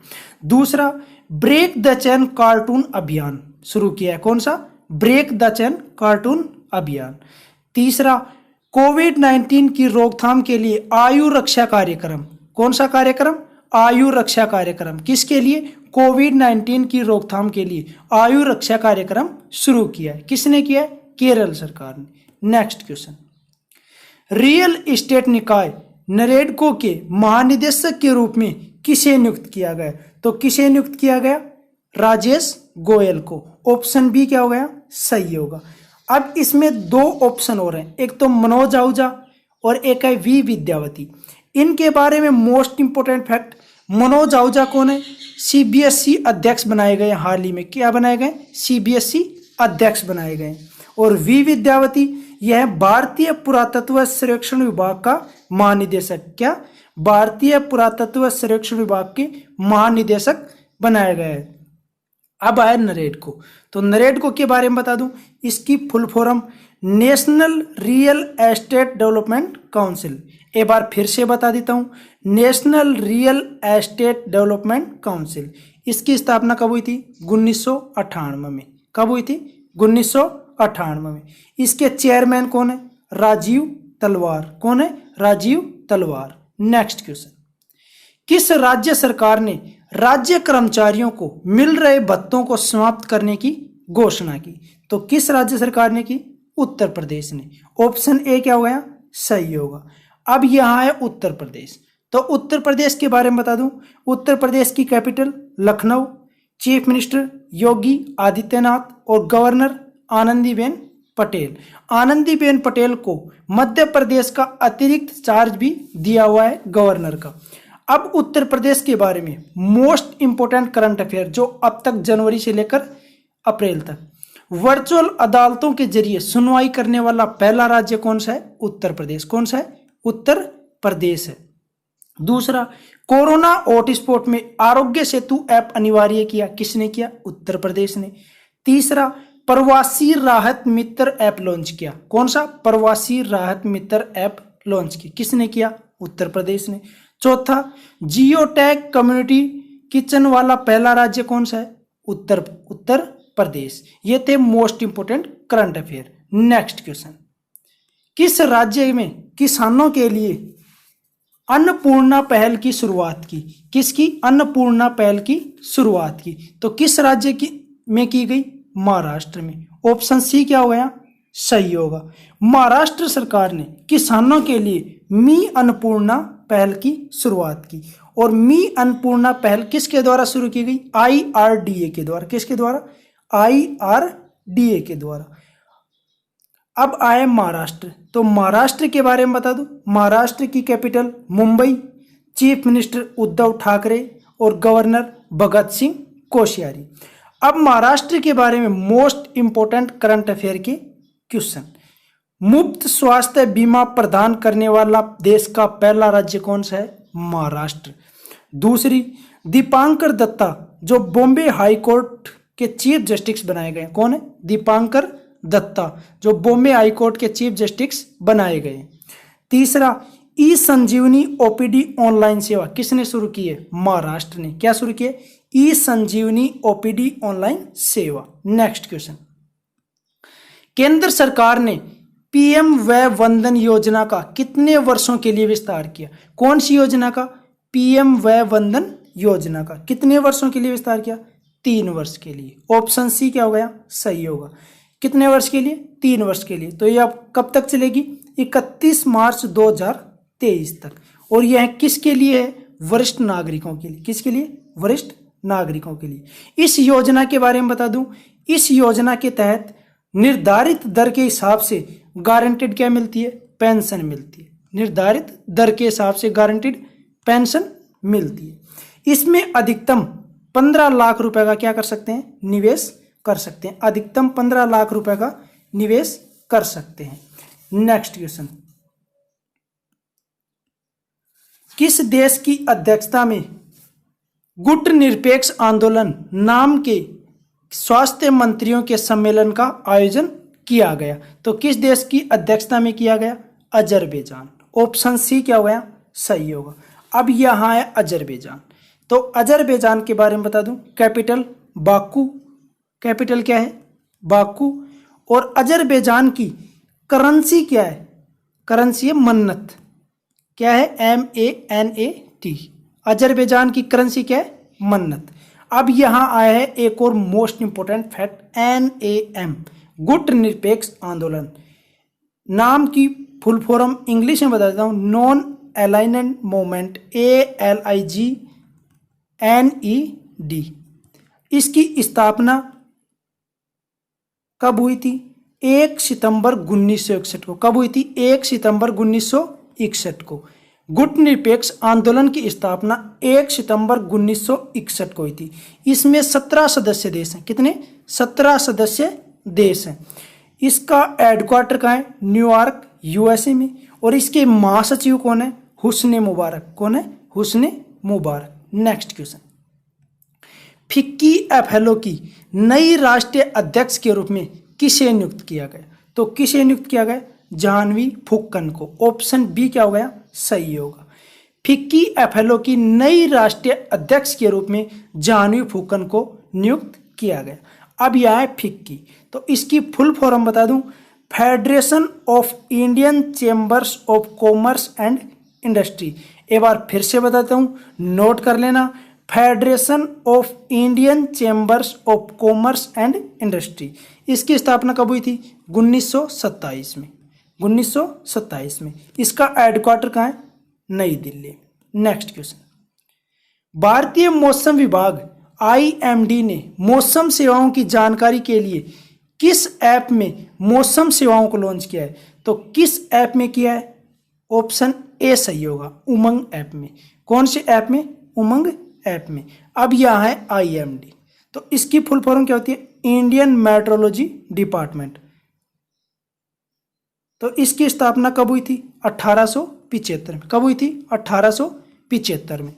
दूसरा, ब्रेक द चेन कार्टून अभियान शुरू किया है। कौन सा? ब्रेक द चेन कार्टून अभियान। तीसरा, कोविड-19 की रोकथाम के लिए आयु रक्षा कार्यक्रम। कौन सा कार्यक्रम? आयु रक्षा कार्यक्रम। किसके लिए? कोविड-19 की रोकथाम के लिए आयु रक्षा कार्यक्रम शुरू किया है। किसने किया है? केरल सरकार ने। नेक्स्ट क्वेश्चन, रियल एस्टेट निकाय नरेडको के महानिदेशक के रूप में किसे नियुक्त किया गया? तो किसे नियुक्त किया गया? राजेश गोयल को। ऑप्शन बी क्या हो गया? सही होगा। अब इसमें दो ऑप्शन हो रहे हैं, एक तो मनोज आहूजा और एक है वी विद्यावती। इनके बारे में most important fact, Manoj Ahuja कौन है? सीबीएसई अध्यक्ष बनाए गए हाल ही में। क्या बनाए गए? सीबीएसई अध्यक्ष बनाए गए। और वी विद्यावती यह भारतीय पुरातत्व सर्वेक्षण विभाग का महानिदेशक। क्या? भारतीय पुरातत्व सर्वेक्षण विभाग के महानिदेशक बनाया गया है। अब आया नरेडको, तो नरेडको के बारे में बता दूं, इसकी full form national real estate development council. एक बार फिर से बता देता हूं, national real estate development council. इसकी स्थापना कब हुई थी? 1998 में। कब हुई थी? 1998 में। इसके चेयरमैन कौन है? राजीव तलवार। कौन है? राजीव तलवार। नेक्स्ट क्वेश्चन, किस राज्य सरकार ने राज्य कर्मचारियों को मिल रहे भत्तों को समाप्त करने की घोषणा की? तो किस राज्य सरकार ने की? उत्तर प्रदेश ने। ऑप्शन ए क्या हो गया? सही होगा। अब यहां है उत्तर प्रदेश, तो उत्तर प्रदेश के बारे में बता दूं, उत्तर प्रदेश की capital Lucknow, chief minister Yogi Adityanath और गवर्नर आनंदीबेन पटेल। आनंदीबेन पटेल को मध्य प्रदेश का अतिरिक्त चार्ज भी दिया हुआ है गवर्नर का। अब उत्तर प्रदेश के बारे में मोस्ट इंपोर्टेंट करंट अफेयर जो अब तक जनवरी से लेकर अप्रैल तक, वर्चुअल अदालतों के जरिए सुनवाई करने वाला पहला राज्य कौन सा है? उत्तर प्रदेश। कौन सा है? उत्तर प्रदेश है। दूसरा, कोरोना हॉटस्पॉट में आरोग्य सेतु ऐप अनिवार्य किया। किसने किया? उत्तर प्रदेश ने। तीसरा, प्रवासी राहत मित्र ऐप लॉन्च किया। कौन सा? प्रवासी राहत मित्र ऐप लॉन्च किया। किसने किया? उत्तर प्रदेश ने। चौथा, जियो टैग कम्युनिटी किचन वाला पहला राज्य कौन सा है? उत्तर प्रदेश। ये थे most important current affair. Next question, किस राज्य में किसानों के लिए अन्नपूर्णा पहल की शुरुआत की? किसकी? अन्नपूर्णा पहल की शुरुआत की। तो किस राज्य में की गई? महाराष्ट्र में। ऑप्शन सी क्या हो गया? सही होगा। महाराष्ट्र सरकार ने किसानों के लिए मी अन्नपूर्णा पहल की शुरुआत की। और मी अन्नपूर्णा पहल किसके द्वारा शुरू की गई? IRDA के द्वारा। किसके द्वारा? IRDA के द्वारा। अब आए महाराष्ट्र, तो महाराष्ट्र के बारे में बता दूं, महाराष्ट्र की capital Mumbai, chief minister Uddhav Thackeray और गवर्नर भगत सिंह कोश्यारी। अब महाराष्ट्र के बारे में मोस्ट इंपोर्टेंट करंट अफेयर के क्वेश्चन, मुफ्त स्वास्थ्य बीमा प्रदान करने वाला देश का पहला राज्य कौन सा है? महाराष्ट्र। दूसरी, दीपांकर दत्ता जो बॉम्बे हाई कोर्ट के चीफ जस्टिस बनाए गए, कौन है? दीपांकर दत्ता जो बॉम्बे हाई कोर्ट के चीफ जस्टिस बनाए गए। तीसरा, ई संजीवनी ओपीडी ऑनलाइन सेवा किसने शुरू की है? महाराष्ट्र ने। क्या शुरू की है? ई संजीवनी ओपीडी ऑनलाइन सेवा। नेक्स्ट क्वेश्चन, केंद्र सरकार ने पीएम वय वंदन योजना का कितने वर्षों के लिए विस्तार किया? कौन सी योजना का? पीएम वय वंदन योजना का कितने वर्षों के लिए विस्तार किया? 3 वर्ष के लिए। ऑप्शन सी क्या हो गया? सही होगा। कितने वर्ष के लिए? 3 वर्ष के लिए। तो ये अब कब तक चलेगी? 31 मार्च 2023 तक। और यह किसके लिए है? वरिष्ठ नागरिकों के लिए। किसके लिए? वरिष्ठ नागरिकों के लिए। इस योजना के बारे में बता दूं, इस योजना के तहत निर्धारित दर के हिसाब से गारंटेड क्या मिलती है? पेंशन मिलती है। निर्धारित दर के हिसाब से गारंटेड पेंशन मिलती है। इसमें अधिकतम 15 लाख रुपए का क्या कर सकते हैं? निवेश कर सकते हैं। अधिकतम 15 लाख रुपए का निवेश कर सकते हैं। नेक्स्ट क्वेश्चन, किस देश की अध्यक्षता में गुट निरपेक्ष आंदोलन नाम के स्वास्थ्य मंत्रियों के सम्मेलन का आयोजन किया गया? तो किस देश की अध्यक्षता में किया गया? अजरबैजान। ऑप्शन सी क्या हो गया? सही होगा। अब यहां है अजरबैजान। तो अजरबैजान के बारे में बता दूं, कैपिटल बाकू। कैपिटल क्या है? बाकू। और अजरबैजान की करेंसी क्या है? करेंसी है मन्नत। क्या है? MANAT। अजरबैजान की करेंसी क्या है? मन्नत। अब यहां आया है एक और मोस्ट इंपोर्टेंट फैक्ट, NAM गुट निरपेक्ष आंदोलन नाम की फुल फॉर्म इंग्लिश में बता देता हूं, नॉन अलाइनमेंट मूवमेंट, ALIGNED। इसकी स्थापना कब हुई थी? 1 सितंबर 1961 को। कब हुई थी? 1 सितंबर 1961 को। गुट निरपेक्ष आंदोलन की स्थापना 1 सितंबर 1961 को हुई थी। इसमें 17 सदस्य देश हैं। कितने? 17 सदस्य देश हैं। इसका हेडक्वार्टर कहाँ है? न्यूयॉर्क, USA में। और इसके महासचिव कौन है? हुस्ने मुबारक। कौन है? हुस्ने मुबारक। नेक्स्ट क्वेश्चन, फिक्की एफएलओ की नई राष्ट्रीय अध्यक्ष के रूप में किसे नियुक्त किया गया? तो किसे नियुक्त किया गया? जाह्नवी फुक्कन को। ऑप्शन बी क्या हो गया? सही होगा। फिक्की एफएलओ की नई राष्ट्रीय अध्यक्ष के रूप में जाह्नवी फुक्कन को नियुक्त किया गया। अब यह है फिक्की। तो इसकी फुल फॉर्म बता दूं, federation of Indian chambers of commerce and industry. एक बार फिर से बताता हूं, नोट कर लेना, federation of Indian chambers of commerce and industry. इसकी स्थापना कब हुई थी? 1927 में। 1927 में। इसका हेडक्वार्टर कहाँ है? नई दिल्ली। नेक्स्ट क्वेश्चन, भारतीय मौसम विभाग IMD ने मौसम सेवाओं की जानकारी के लिए किस ऐप में मौसम सेवाओं को लॉन्च किया है? तो किस ऐप में किया है? ऑप्शन ए सही होगा, उमंग ऐप में। कौन से ऐप में? उमंग ऐप में। अब यह है IMD। तो इसकी फुल फॉर्म क्या होती है? Indian metrology department. तो इसकी स्थापना कब हुई थी? 1875 में। कब हुई थी? 1875 में।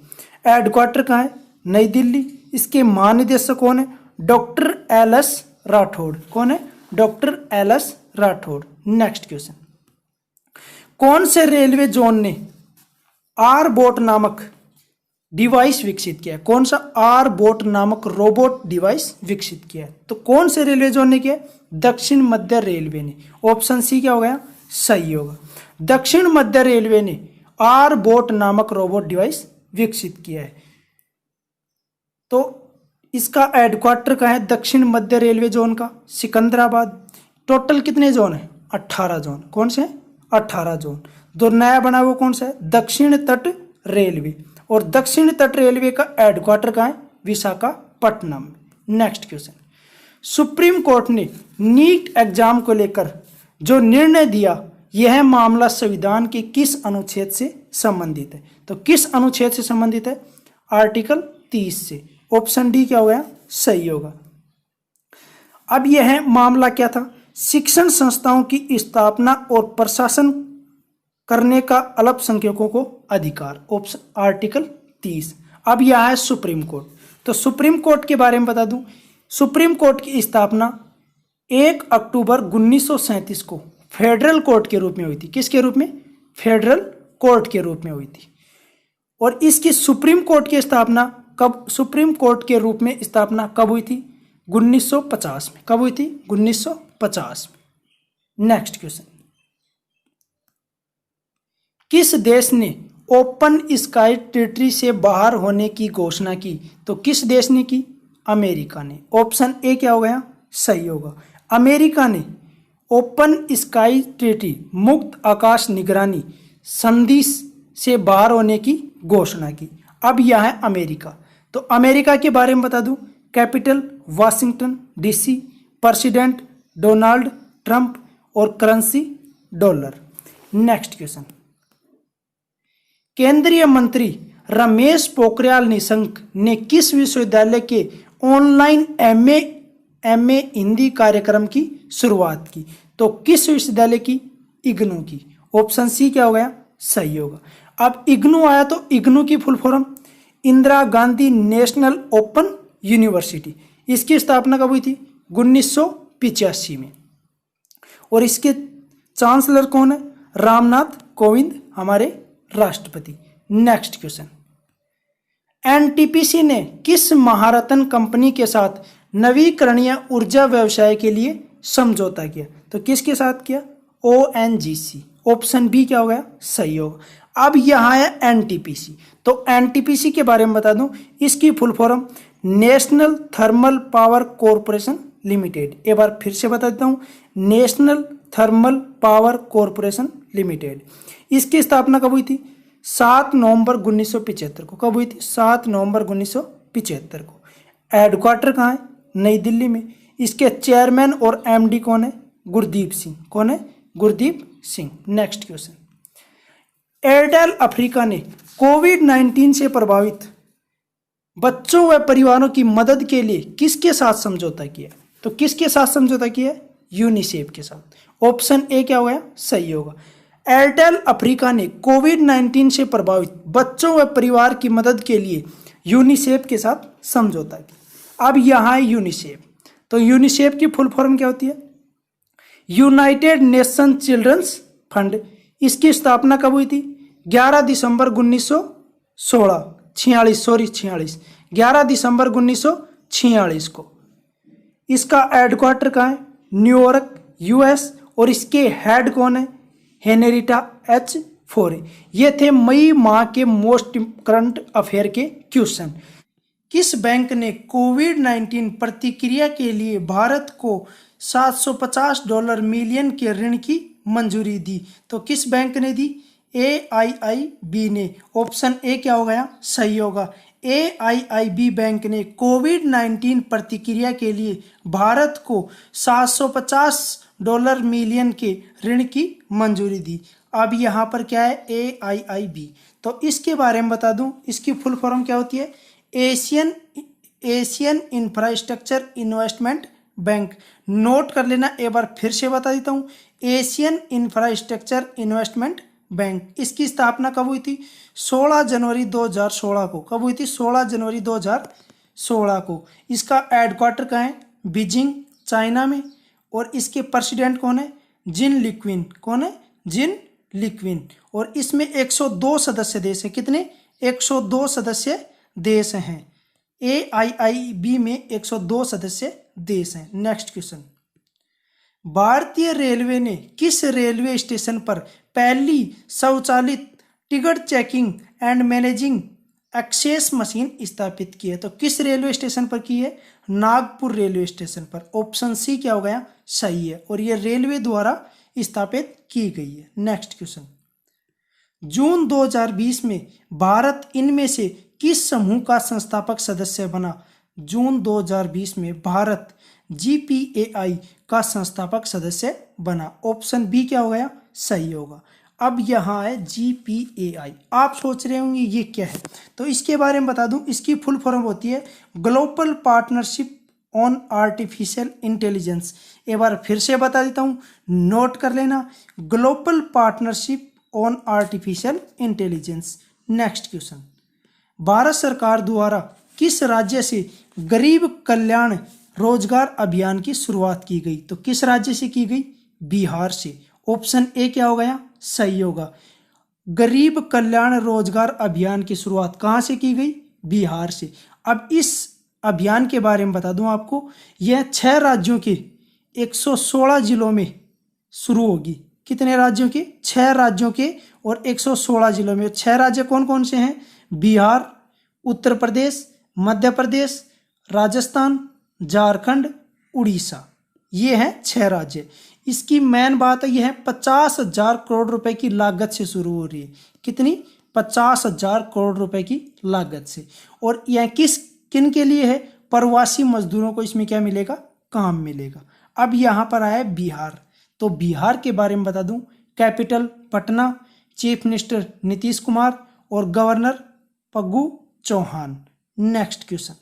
हेडक्वार्टर कहाँ है? नई दिल्ली। इसके महानिदेशक कौन है? Doctor LS Rathore. कौन है? Doctor LS Rathore. Next question, कौन से रेलवे जोन ने R-बोट नामक डिवाइस विकसित किया है? कौन सा? R-बोट नामक रोबोट डिवाइस विकसित किया है। तो कौन से रेलवे जोन ने किया? दक्षिण मध्य रेलवे ने। ऑप्शन सी क्या हो गया? सही होगा। दक्षिण मध्य रेलवे ने R-बोट नामक रोबोट डिवाइस विकसित किया है। तो इसका हेडक्वार्टर कहाँ है? दक्षिण मध्य रेलवे जोन का सिकंदराबाद। टोटल कितने जोन है? 18 जोन। कौन से? 18 जोन। जो नया बना वो कौन सा है? दक्षिण तट रेलवे। और दक्षिण तट रेलवे का हेडक्वार्टर कहाँ है? Visakhapatnam. Next question, supreme court ने नीट एग्जाम को लेकर जो निर्णय दिया, यह मामला संविधान के किस अनुच्छेद से संबंधित है? तो किस अनुच्छेद से संबंधित है? आर्टिकल 30 से। ऑप्शन डी क्या हो गया? सही होगा। अब यह मामला क्या था? शिक्षण संस्थाओं की स्थापना और प्रशासन करने का अल्पसंख्यकों को अधिकार। Option article 30। अब यह है सुप्रीम कोर्ट। तो सुप्रीम कोर्ट के बारे में बता दूं, सुप्रीम कोर्ट की स्थापना 1 अक्टूबर 1937 को फेडरल कोर्ट के रूप में हुई थी। किसके रूप में? फेडरल कोर्ट के रूप में हुई थी। और इसकी सुप्रीम कोर्ट की स्थापना कब, सुप्रीम कोर्ट के रूप में स्थापना कब हुई थी? 1950 में। कब हुई थी? 1950 में। नेक्स्ट क्वेश्चन, किस देश ने ओपन स्काई ट्रीटी से बाहर होने की घोषणा की? तो किस देश ने की? अमेरिका ने। ऑप्शन ए क्या हो गया? सही होगा। अमेरिका ने ओपन स्काई ट्रीटी, मुक्त आकाश निगरानी संधि से बाहर होने की घोषणा की। अब यह है अमेरिका। तो अमेरिका के बारे में बता दूं, capital Washington DC, president Donald Trump और करेंसी डॉलर। नेक्स्ट क्वेश्चन, केंद्रीय मंत्री रमेश पोखरियाल निशंक ने किस विश्वविद्यालय के ऑनलाइन एमए हिंदी कार्यक्रम की शुरुआत की? तो किस विश्वविद्यालय की? इग्नू की। ऑप्शन सी क्या हो गया? सही होगा। अब इग्नू आया तो इग्नू की full form Indira Gandhi national open university. इसकी स्थापना कब हुई थी? 1985 में। और इसके चांसलर कौन है? रामनाथ कोविंद, हमारे राष्ट्रपति। नेक्स्ट क्वेश्चन, एनटीपीसी ने किस महारत्न कंपनी के साथ नवीकरणीय ऊर्जा व्यवसाय के लिए समझौता किया? तो किसके साथ किया? ओएनजीसी। ऑप्शन बी क्या हो गया? सही होगा। अब यहाँ है एनटीपीसी। तो एनटीपीसी के बारे में बता दूं, इसकी full form national thermal power corporation limited. एक बार फिर से बता देता हूं, national thermal power corporation limited. इसकी स्थापना कब हुई थी? 7 नवंबर 1975 को। कब हुई थी? 7 नवंबर 1975 को। हेडक्वार्टर कहाँ है? नई दिल्ली में। इसके चेयरमैन और एमडी कौन है? गुरदीप सिंह। कौन है? Gurdeep Singh. Next question, Airtel Africa ने कोविड-19 से प्रभावित बच्चों व परिवारों की मदद के लिए किसके साथ समझौता किया? तो किसके साथ समझौता किया? यूनिसेफ के साथ। ऑप्शन ए क्या हो गया? सही होगा। एयरटेल अफ्रीका ने कोविड-19 से प्रभावित बच्चों व परिवार की मदद के लिए यूनिसेफ के साथ समझौता किया। अब यहाँ है यूनिसेफ। तो यूनिसेफ की फुल फॉर्म क्या होती है? United nation children's fund. इसकी स्थापना कब हुई थी? 11 दिसंबर 1946 11 दिसंबर 1946 को। इसका हेडक्वार्टर कहाँ है? New York, US. और इसके हेड कौन है? हेनरिटा एच फोरे। ये थे मई माह के मोस्ट करंट अफेयर के क्वेश्चन। किस बैंक ने कोविड-19 प्रतिक्रिया के लिए भारत को $750 मिलियन के ऋण की मंजूरी दी? तो किस बैंक ने दी? AIIB ने। ऑप्शन ए क्या हो गया? सही होगा। AIIB बैंक ने कोविड-19 प्रतिक्रिया के लिए भारत को $750 मिलियन के ऋण की मंजूरी दी। अब यहाँ पर क्या है? AIIB। तो इसके बारे में बता दूं, इसकी फुल फॉर्म क्या होती है? Asian infrastructure investment bank. Note कर लेना, एक बार फिर से बता देता हूँ, एशियन इंफ्रास्ट्रक्चर इन्वेस्टमेंट बैंक। इसकी स्थापना कब हुई थी? 16 जनवरी 2016 को। कब हुई थी? 16 जनवरी 2016 को। इसका हेडक्वार्टर कहाँ है? बीजिंग, चाइना में। और इसके प्रेसिडेंट कौन है? जिन लिक्विन। कौन है? जिन लिक्विन। और इसमें 102 सदस्य देश है। कितने? 102 सदस्य देश हैं। AIIB में 102 सदस्य देश हैं। नेक्स्ट क्वेश्चन, भारतीय रेलवे ने किस रेलवे स्टेशन पर पहली स्वचालित ticket checking and managing access machine स्थापित की है? तो किस रेलवे स्टेशन पर की है? नागपुर रेलवे स्टेशन पर। ऑप्शन सी क्या हो गया? सही है। और यह रेलवे द्वारा स्थापित की गई है। नेक्स्ट क्वेश्चन, जून 2020 में भारत इनमें से किस समूह का संस्थापक सदस्य बना? जून 2020 में भारत GPAI का संस्थापक सदस्य बना। ऑप्शन बी क्या हो गया? सही होगा। अब यहाँ है GPAI। आप सोच रहे होंगे ये क्या है? तो इसके बारे में बता दूं, इसकी फुल फॉर्म होती है global partnership on artificial intelligence. एक बार फिर से बता देता हूँ, नोट कर लेना, global partnership on artificial intelligence. Next question, Bharat सरकार द्वारा किस राज्य से गरीब कल्याण रोजगार अभियान की शुरुआत की गई? तो किस राज्य से की गई? बिहार से। ऑप्शन ए क्या हो गया? सही होगा। गरीब कल्याण रोजगार अभियान की शुरुआत कहाँ से की गई? बिहार से। अब इस अभियान के बारे में बता दूं आपको, यह 6 राज्यों के 116 जिलों में शुरू होगी। कितने राज्यों के? 6 राज्यों के और 116 जिलों में। 6 राज्य कौन कौन से हैं? बिहार, उत्तर प्रदेश, मध्य प्रदेश, राजस्थान, झारखंड, उड़ीसा। ये हैं 6 राज्य। इसकी मेन बात है, यह 50,000 करोड़ रुपए की लागत से शुरू हो रही है। कितनी? 50,000 करोड़ रुपए की लागत से। और यह किन के लिए है? प्रवासी मजदूरों को इसमें क्या मिलेगा? काम मिलेगा। अब यहाँ पर आया बिहार, तो बिहार के बारे में बता दूं, capital Patna, chief minister Nitish Kumar और गवर्नर पग्गू चौहान। नेक्स्ट क्वेश्चन,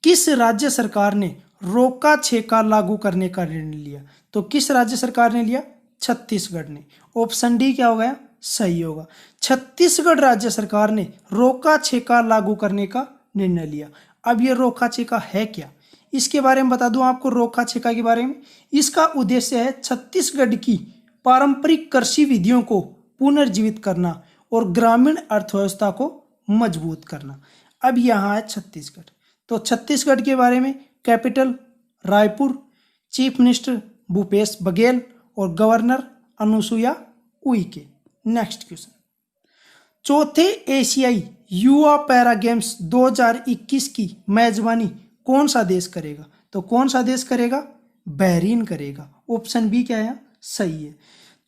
किस राज्य सरकार ने रोका छेका लागू करने का निर्णय लिया? तो किस राज्य सरकार ने लिया? छत्तीसगढ़ ने। ऑप्शन डी क्या हो गया? सही होगा। छत्तीसगढ़ राज्य सरकार ने रोका छेका लागू करने का निर्णय लिया। अब ये रोका छेका है क्या, इसके बारे में बता दूं आपको। रोका छेका के बारे में, इसका उद्देश्य है छत्तीसगढ़ की पारंपरिक कृषि विधियों को पुनर्जीवित करना और ग्रामीण अर्थव्यवस्था को मजबूत करना। अब यहाँ है छत्तीसगढ़, तो छत्तीसगढ़ के बारे में, capital Raipur, chief minister Bhupesh Baghel और governor Anusuiya Uikey. Next question, चौथे एशियाई युवा पैरा गेम्स 2021 की मेजबानी कौन सा देश करेगा? तो कौन सा देश करेगा? बहरीन करेगा। ऑप्शन बी क्या है? सही है।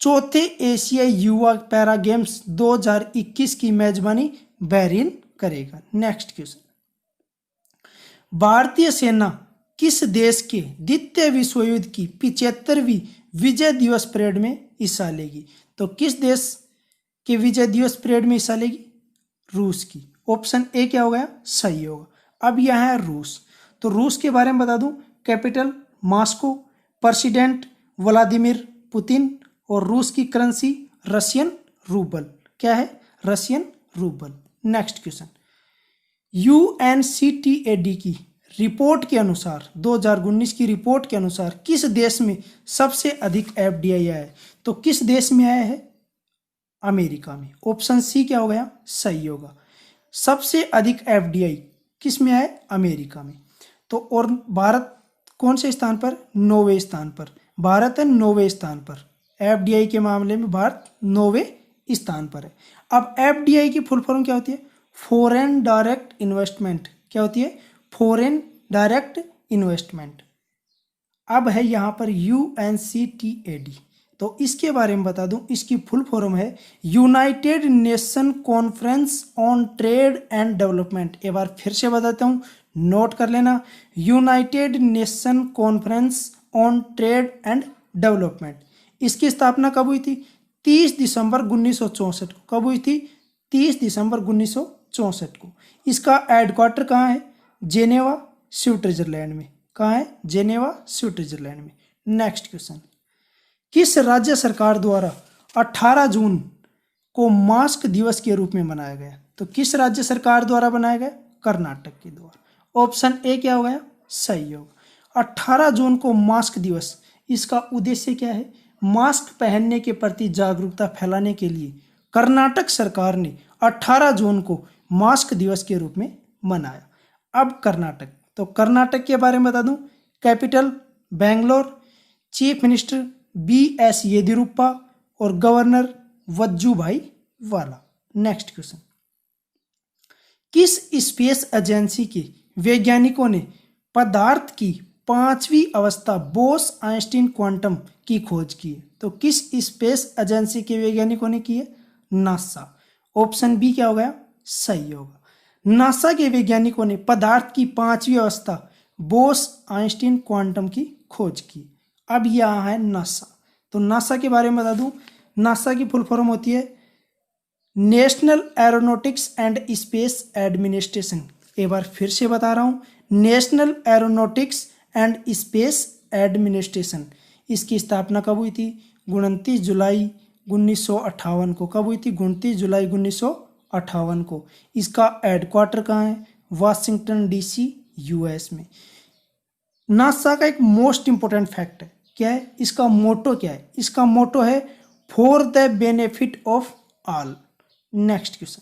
चौथे एशियाई युवा पैरा गेम्स 2021 की मेजबानी बहरीन करेगा। नेक्स्ट क्वेश्चन, भारतीय सेना किस देश के द्वितीय विश्व युद्ध की 75वीं विजय दिवस परेड में हिस्सा लेगी? तो किस देश के विजय दिवस परेड में हिस्सा लेगी? रूस की। ऑप्शन ए क्या हो गया? सही होगा। अब यह है रूस, तो रूस के बारे में बता दूं, capital Moscow, president Vladimir Putin और रूस की करेंसी रशियन रूबल। क्या है? Russian ruble. Next question, UNCTAD की रिपोर्ट के अनुसार, 2019 की रिपोर्ट के अनुसार किस देश में सबसे अधिक FDI आया है? तो किस देश में आया है? अमेरिका में। ऑप्शन सी क्या हो गया? सही होगा। सबसे अधिक FDI किस में आया? अमेरिका में। तो और भारत कौन से स्थान पर? 9वें स्थान पर। भारत है 9वें स्थान पर। FDI के मामले में भारत 9वें स्थान पर है। अब FDI की फुल फॉर्म क्या होती है? Foreign direct investment. क्या होती है? Foreign direct investment. अब है यहाँ पर UNCTAD, तो इसके बारे में बता दूं, इसकी फुल फॉर्म है united nation conference on trade and development. एक बार फिर से बताता हूं, नोट कर लेना, United nation conference on trade and development. इसकी स्थापना कब हुई थी? 30 दिसंबर 1964 को। कब हुई थी? 30 दिसंबर 1964 को। इसका हेडक्वार्टर कहाँ है? जेनेवा, स्विट्जरलैंड में। कहाँ है? जेनेवा, स्विट्जरलैंड में। नेक्स्ट क्वेश्चन, किस राज्य सरकार द्वारा 18 जून को मास्क दिवस के रूप में मनाया गया? तो किस राज्य सरकार द्वारा बनाया गया? कर्नाटक के द्वारा। ऑप्शन ए क्या हो गया? सही होगा। 18 जून को मास्क दिवस, इसका उद्देश्य क्या है? मास्क पहनने के प्रति जागरूकता फैलाने के लिए कर्नाटक सरकार ने 18 जून को मास्क दिवस के रूप में मनाया। अब कर्नाटक, तो कर्नाटक के बारे में बता दूं, capital Bangalore, chief minister BS Yediyurappa और गवर्नर वजुभाई वाला। नेक्स्ट क्वेश्चन, किस स्पेस एजेंसी के वैज्ञानिकों ने पदार्थ की 5वीं अवस्था बोस आइंस्टीन क्वांटम की खोज की है? तो किस स्पेस एजेंसी के वैज्ञानिकों ने की है? नासा। ऑप्शन बी क्या हो गया? सही होगा। नासा के वैज्ञानिकों ने पदार्थ की 5वीं अवस्था बोस आइंस्टीन क्वांटम की खोज की। अब यहाँ है नासा, तो नासा के बारे में बता दूं, नासा की फुल फॉर्म होती है national aeronautics and space administration. एक बार फिर से बता रहा हूँ, national aeronautics and space administration. इसकी स्थापना कब हुई थी? 29 जुलाई 1958 को। कब हुई थी? 29 जुलाई 1958 को। इसका हेडक्वार्टर कहाँ है? वाशिंगटन डीसी, यूएस में। नासा का एक मोस्ट इंपोर्टेंट फैक्ट है, क्या है इसका मोटो? क्या है इसका मोटो? है for the benefit of all. Next question,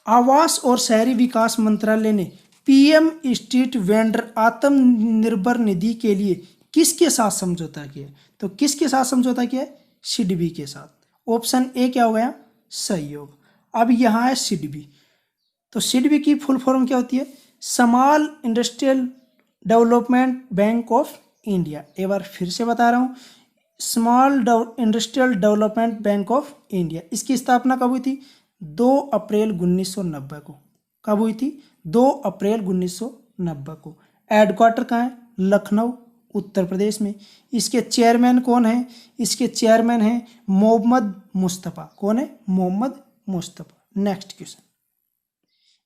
आवास और शहरी विकास मंत्रालय ने PM street vendor Atmanirbhar Nidhi के लिए किसके साथ समझौता किया? तो किसके साथ समझौता किया? सिडबी के साथ। ऑप्शन ए क्या हो गया? सही होगा। अब यहाँ है सिडबी। तो सिडबी की फुल फॉर्म क्या होती है? Small industrial development bank of India. एक बार फिर से बता रहा हूँ, small industrial development bank of India. इसकी स्थापना कब हुई थी? 2 अप्रैल 1990 को। कब हुई थी? 2 अप्रैल 1990 को। हेडक्वार्टर कहाँ है? लखनऊ, उत्तर प्रदेश में। इसके चेयरमैन कौन है? इसके चेयरमैन हैं मोहम्मद मुस्तफ़ा। कौन है? मोहम्मद मुस्तफ़ा। नेक्स्ट क्वेश्चन,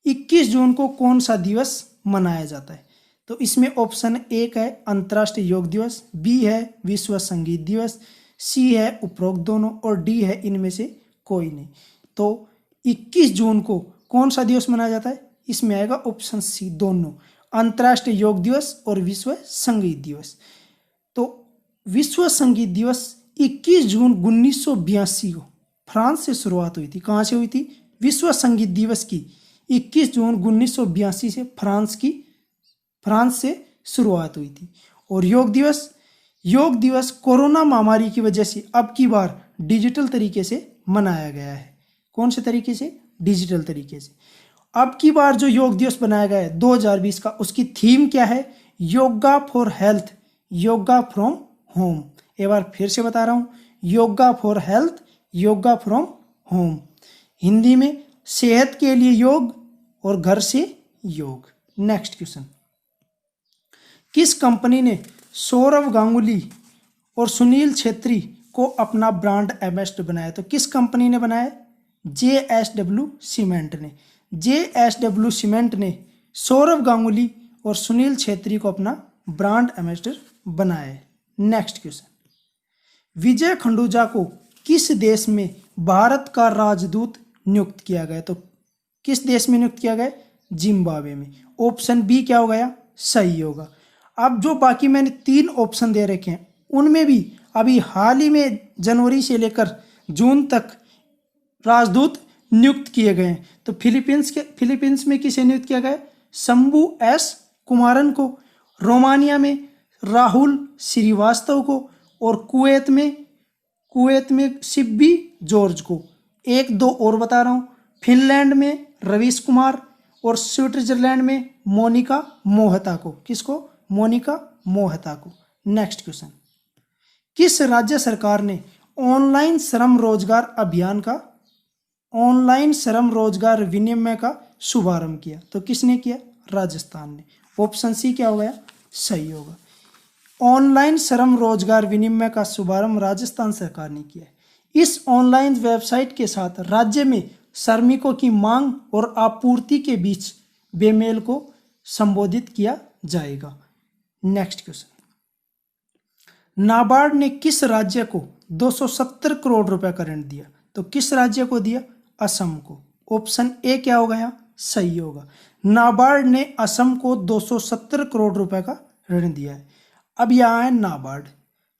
21 जून को कौन सा दिवस मनाया जाता है? तो इसमें ऑप्शन एक है अंतर्राष्ट्रीय योग दिवस, बी है विश्व संगीत दिवस, सी है उपरोक्त दोनों, और डी है इनमें से कोई नहीं। तो 21 जून को कौन सा दिवस मनाया जाता है? इसमें आएगा ऑप्शन सी, दोनों, अंतर्राष्ट्रीय योग दिवस और विश्व संगीत दिवस। तो विश्व संगीत दिवस 21 जून 1982 को फ्रांस से शुरुआत हुई थी। कहाँ से हुई थी? विश्व संगीत दिवस की 21 जून 1982 से फ्रांस से शुरुआत हुई थी। और योग दिवस कोरोना महामारी की वजह से अब की बार डिजिटल तरीके से मनाया गया है। कौन से तरीके से? डिजिटल तरीके से। अब की बार जो योग दिवस बनाया गया है 2020 का, उसकी थीम क्या है? Yoga for health, yoga from home. एक बार फिर से बता रहा हूँ, yoga for health, yoga from home. Hindi में सेहत के लिए योग और घर से योग। नेक्स्ट क्वेश्चन, किस कंपनी ने सौरव गांगुली और सुनील छेत्री को अपना ब्रांड एम्बेसडर बनाया? तो किस कंपनी ने बनाया? जेएसडब्ल्यू सीमेंट ने। जेएसडब्ल्यू सीमेंट ने सौरव गांगुली और सुनील छेत्री को अपना ब्रांड एम्बेसडर बनाया है। नेक्स्ट क्वेश्चन, विजय खंडूजा को किस देश में भारत का राजदूत नियुक्त किया गया? तो किस देश में नियुक्त किया गया? जिम्बाब्वे में। ऑप्शन बी क्या हो गया? सही होगा। अब जो बाकी मैंने 3 ऑप्शन दे रखे हैं उनमें भी अभी हाल ही में जनवरी से लेकर जून तक राजदूत नियुक्त किए गए हैं। तो फिलीपींस में किसे नियुक्त किया गया? शंभू एस कुमारन को। रोमानिया में राहुल श्रीवास्तव को। और कुवैत में सिब्बी जॉर्ज को। 1-2 और बता रहा हूँ, फिनलैंड में रवीश कुमार और स्विट्जरलैंड में मोनिका मोहता को। किसको? मोनिका मोहता को। नेक्स्ट क्वेश्चन, किस राज्य सरकार ने ऑनलाइन श्रम रोजगार विनिमय का शुभारंभ किया? तो किसने किया? राजस्थान ने। ऑप्शन सी क्या हो गया? सही होगा। ऑनलाइन श्रम रोजगार विनिमय का शुभारंभ राजस्थान सरकार ने किया है। इस ऑनलाइन वेबसाइट के साथ राज्य में श्रमिकों की मांग और आपूर्ति के बीच बेमेल को संबोधित किया जाएगा। नेक्स्ट क्वेश्चन, नाबार्ड ने किस राज्य को 270 करोड़ रुपए का ऋण दिया? तो किस राज्य को दिया? असम को। ऑप्शन ए क्या हो गया? सही होगा। नाबार्ड ने असम को 270 करोड़ रुपए का ऋण दिया है। अब यहाँ है नाबार्ड।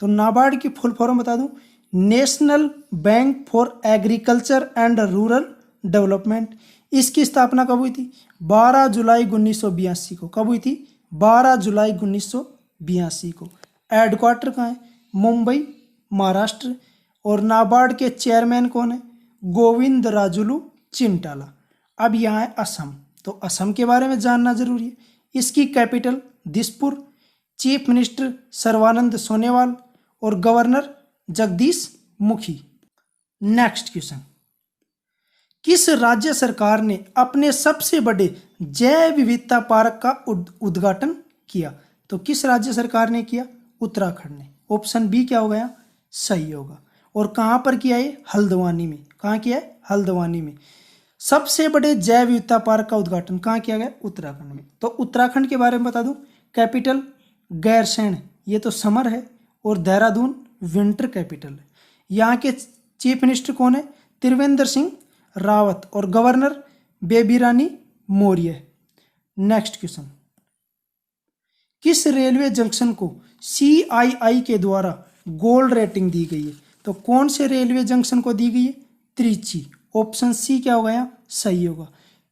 तो नाबार्ड की फुल फॉर्म बता दूं, national bank for agriculture and rural development. इसकी स्थापना कब हुई थी? 12 जुलाई 1982 को। कब हुई थी? 12 जुलाई 1982 को। हेडक्वार्टर कहाँ है? मुंबई, महाराष्ट्र। और नाबार्ड के चेयरमैन कौन है? गोविंद राजुलू चिंटाला। अब यहाँ है असम। तो असम के बारे में जानना जरूरी है। इसकी capital Dispur, chief minister Sarbananda Sonowal और governor Jagdish Mukhi. Next question, किस राज्य सरकार ने अपने सबसे बड़े जैव विविधता पार्क का उद्घाटन किया? तो किस राज्य सरकार ने किया? उत्तराखंड ने। ऑप्शन बी क्या हो गया? सही होगा। और कहाँ पर किया है? हल्द्वानी में। कहाँ किया है? हल्द्वानी में। सबसे बड़े जैव विविधता पार्क का उद्घाटन कहाँ किया गया? उत्तराखंड में। तो उत्तराखंड के बारे में बता दूं, कैपिटल गैरसैंण, ये तो समर है, और देहरादून विंटर कैपिटल है। यहाँ के चीफ मिनिस्टर कौन है? त्रिवेंद्र सिंह रावत, और governor Baby Rani Maurya. Next question, किस रेलवे जंक्शन को CII के द्वारा गोल्ड रेटिंग दी गई है? तो कौन से रेलवे जंक्शन को दी गई है? त्रिची। ऑप्शन सी क्या होगा यहाँ? सही होगा।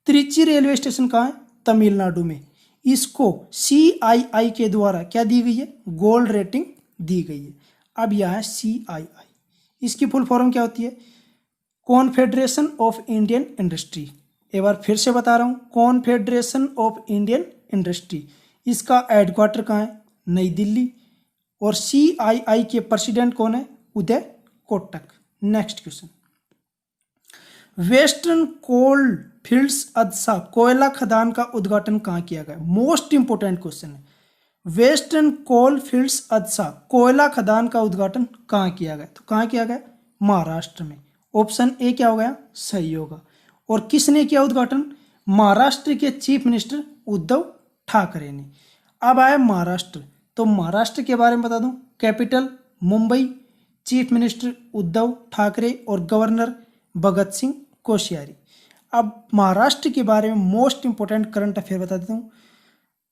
त्रिची रेलवे स्टेशन कहाँ है? तमिलनाडु में। इसको CII के द्वारा क्या दी गई है? गोल्ड रेटिंग दी गई है। अब यह है CII, इसकी फुल फॉर्म क्या होती है? Confederation of Indian industry. एक बार फिर से बता रहा हूँ, कॉन्फेडरेशन ऑफ इंडियन इंडस्ट्री। इसका हेडक्वार्टर कहाँ है? नई दिल्ली। और CII के प्रेसिडेंट कौन है? Uday Kotak. Next question, western कोल फील्ड्स अदसा कोयला खदान का उद्घाटन कहाँ किया गया? मोस्ट इंपोर्टेंट क्वेश्चन है। वेस्टर्न कोल फील्ड्स अदसा कोयला खदान का उद्घाटन कहाँ किया गया? तो कहाँ किया गया? महाराष्ट्र में। ऑप्शन ए क्या हो गया? सही होगा। और किसने किया उद्घाटन? महाराष्ट्र के चीफ मिनिस्टर उद्धव ठाकरे ने। अब आया महाराष्ट्र, तो महाराष्ट्र के बारे में बता दूं, capital Mumbai, chief minister Uddhav Thackeray और गवर्नर भगत सिंह कोश्यारी। अब महाराष्ट्र के बारे में मोस्ट इंपोर्टेंट करंट अफेयर बता देता हूँ।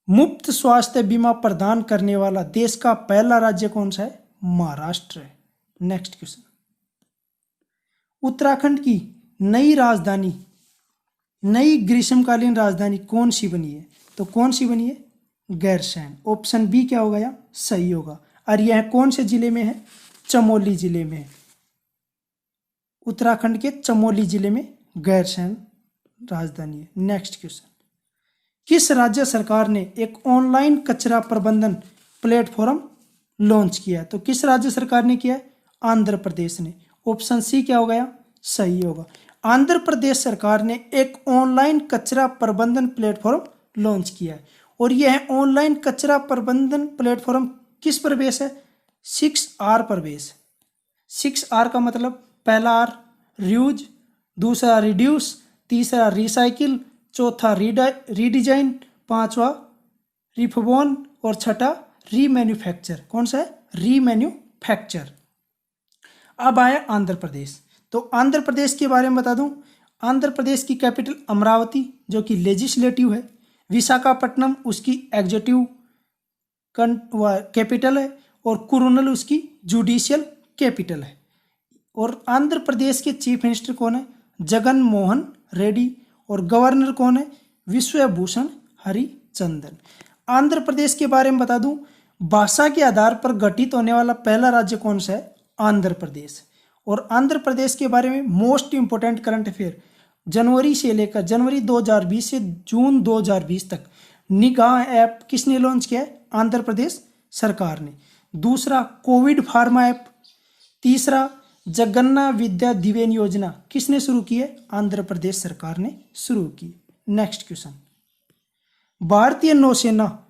मुफ्त स्वास्थ्य बीमा प्रदान करने वाला देश का पहला राज्य कौन सा है? महाराष्ट्र है। नेक्स्ट क्वेश्चन, उत्तराखंड की नई राजधानी, नई ग्रीष्मकालीन राजधानी कौन सी बनी है? तो कौन सी बनी है? गैरसैंण। ऑप्शन बी क्या होगा यहाँ? सही होगा। और यह कौन से जिले में है? चमोली जिले में है। उत्तराखंड के चमोली जिले में गैरसैंण राजधानी है। नेक्स्ट क्वेश्चन, किस राज्य सरकार ने एक ऑनलाइन कचरा प्रबंधन प्लेटफॉर्म लॉन्च किया? तो किस राज्य सरकार ने किया? आंध्र प्रदेश ने। ऑप्शन सी क्या हो गया? सही होगा। आंध्र प्रदेश सरकार ने एक ऑनलाइन कचरा प्रबंधन प्लेटफॉर्म लॉन्च किया है, और यह ऑनलाइन कचरा प्रबंधन प्लेटफॉर्म किस पर बेस है? 6R पर बेस। 6R का मतलब, पहला R रीयूज, दूसरा रिड्यूस, तीसरा रिसाइकिल, चौथा रीडिजाइन, पांचवा रिफबॉन और छठा रीमैन्युफैक्चर। कौन सा है? रीमैन्युफैक्चर। अब आया आंध्र प्रदेश, तो आंध्र प्रदेश के बारे में बता दूं, आंध्र प्रदेश की कैपिटल अमरावती जो कि लेजिस्लेटिव है, विशाखापट्टनम उसकी एग्जीक्यूटिव कैपिटल है, और कुरुनल उसकी जुडिशियल कैपिटल है। और आंध्र प्रदेश के चीफ मिनिस्टर कौन है? जगन मोहन रेड्डी, और गवर्नर कौन है? विश्वभूषण हरिचंदन। आंध्र प्रदेश के बारे में बता दूं, भाषा के आधार पर गठित होने वाला पहला राज्य कौन सा है? आंध्र प्रदेश। और आंध्र प्रदेश के बारे में मोस्ट इंपोर्टेंट करंट अफेयर, जनवरी से लेकर जनवरी 2020 से जून 2020 तक निगाह ऐप किसने लॉन्च किया है? आंध्र प्रदेश सरकार ने। दूसरा कोविड फार्मा ऐप। तीसरा जगन्ना विद्या दिवेन योजना किसने शुरू की है? आंध्र प्रदेश सरकार ने शुरू की। नेक्स्ट क्वेश्चन, भारतीय नौसेना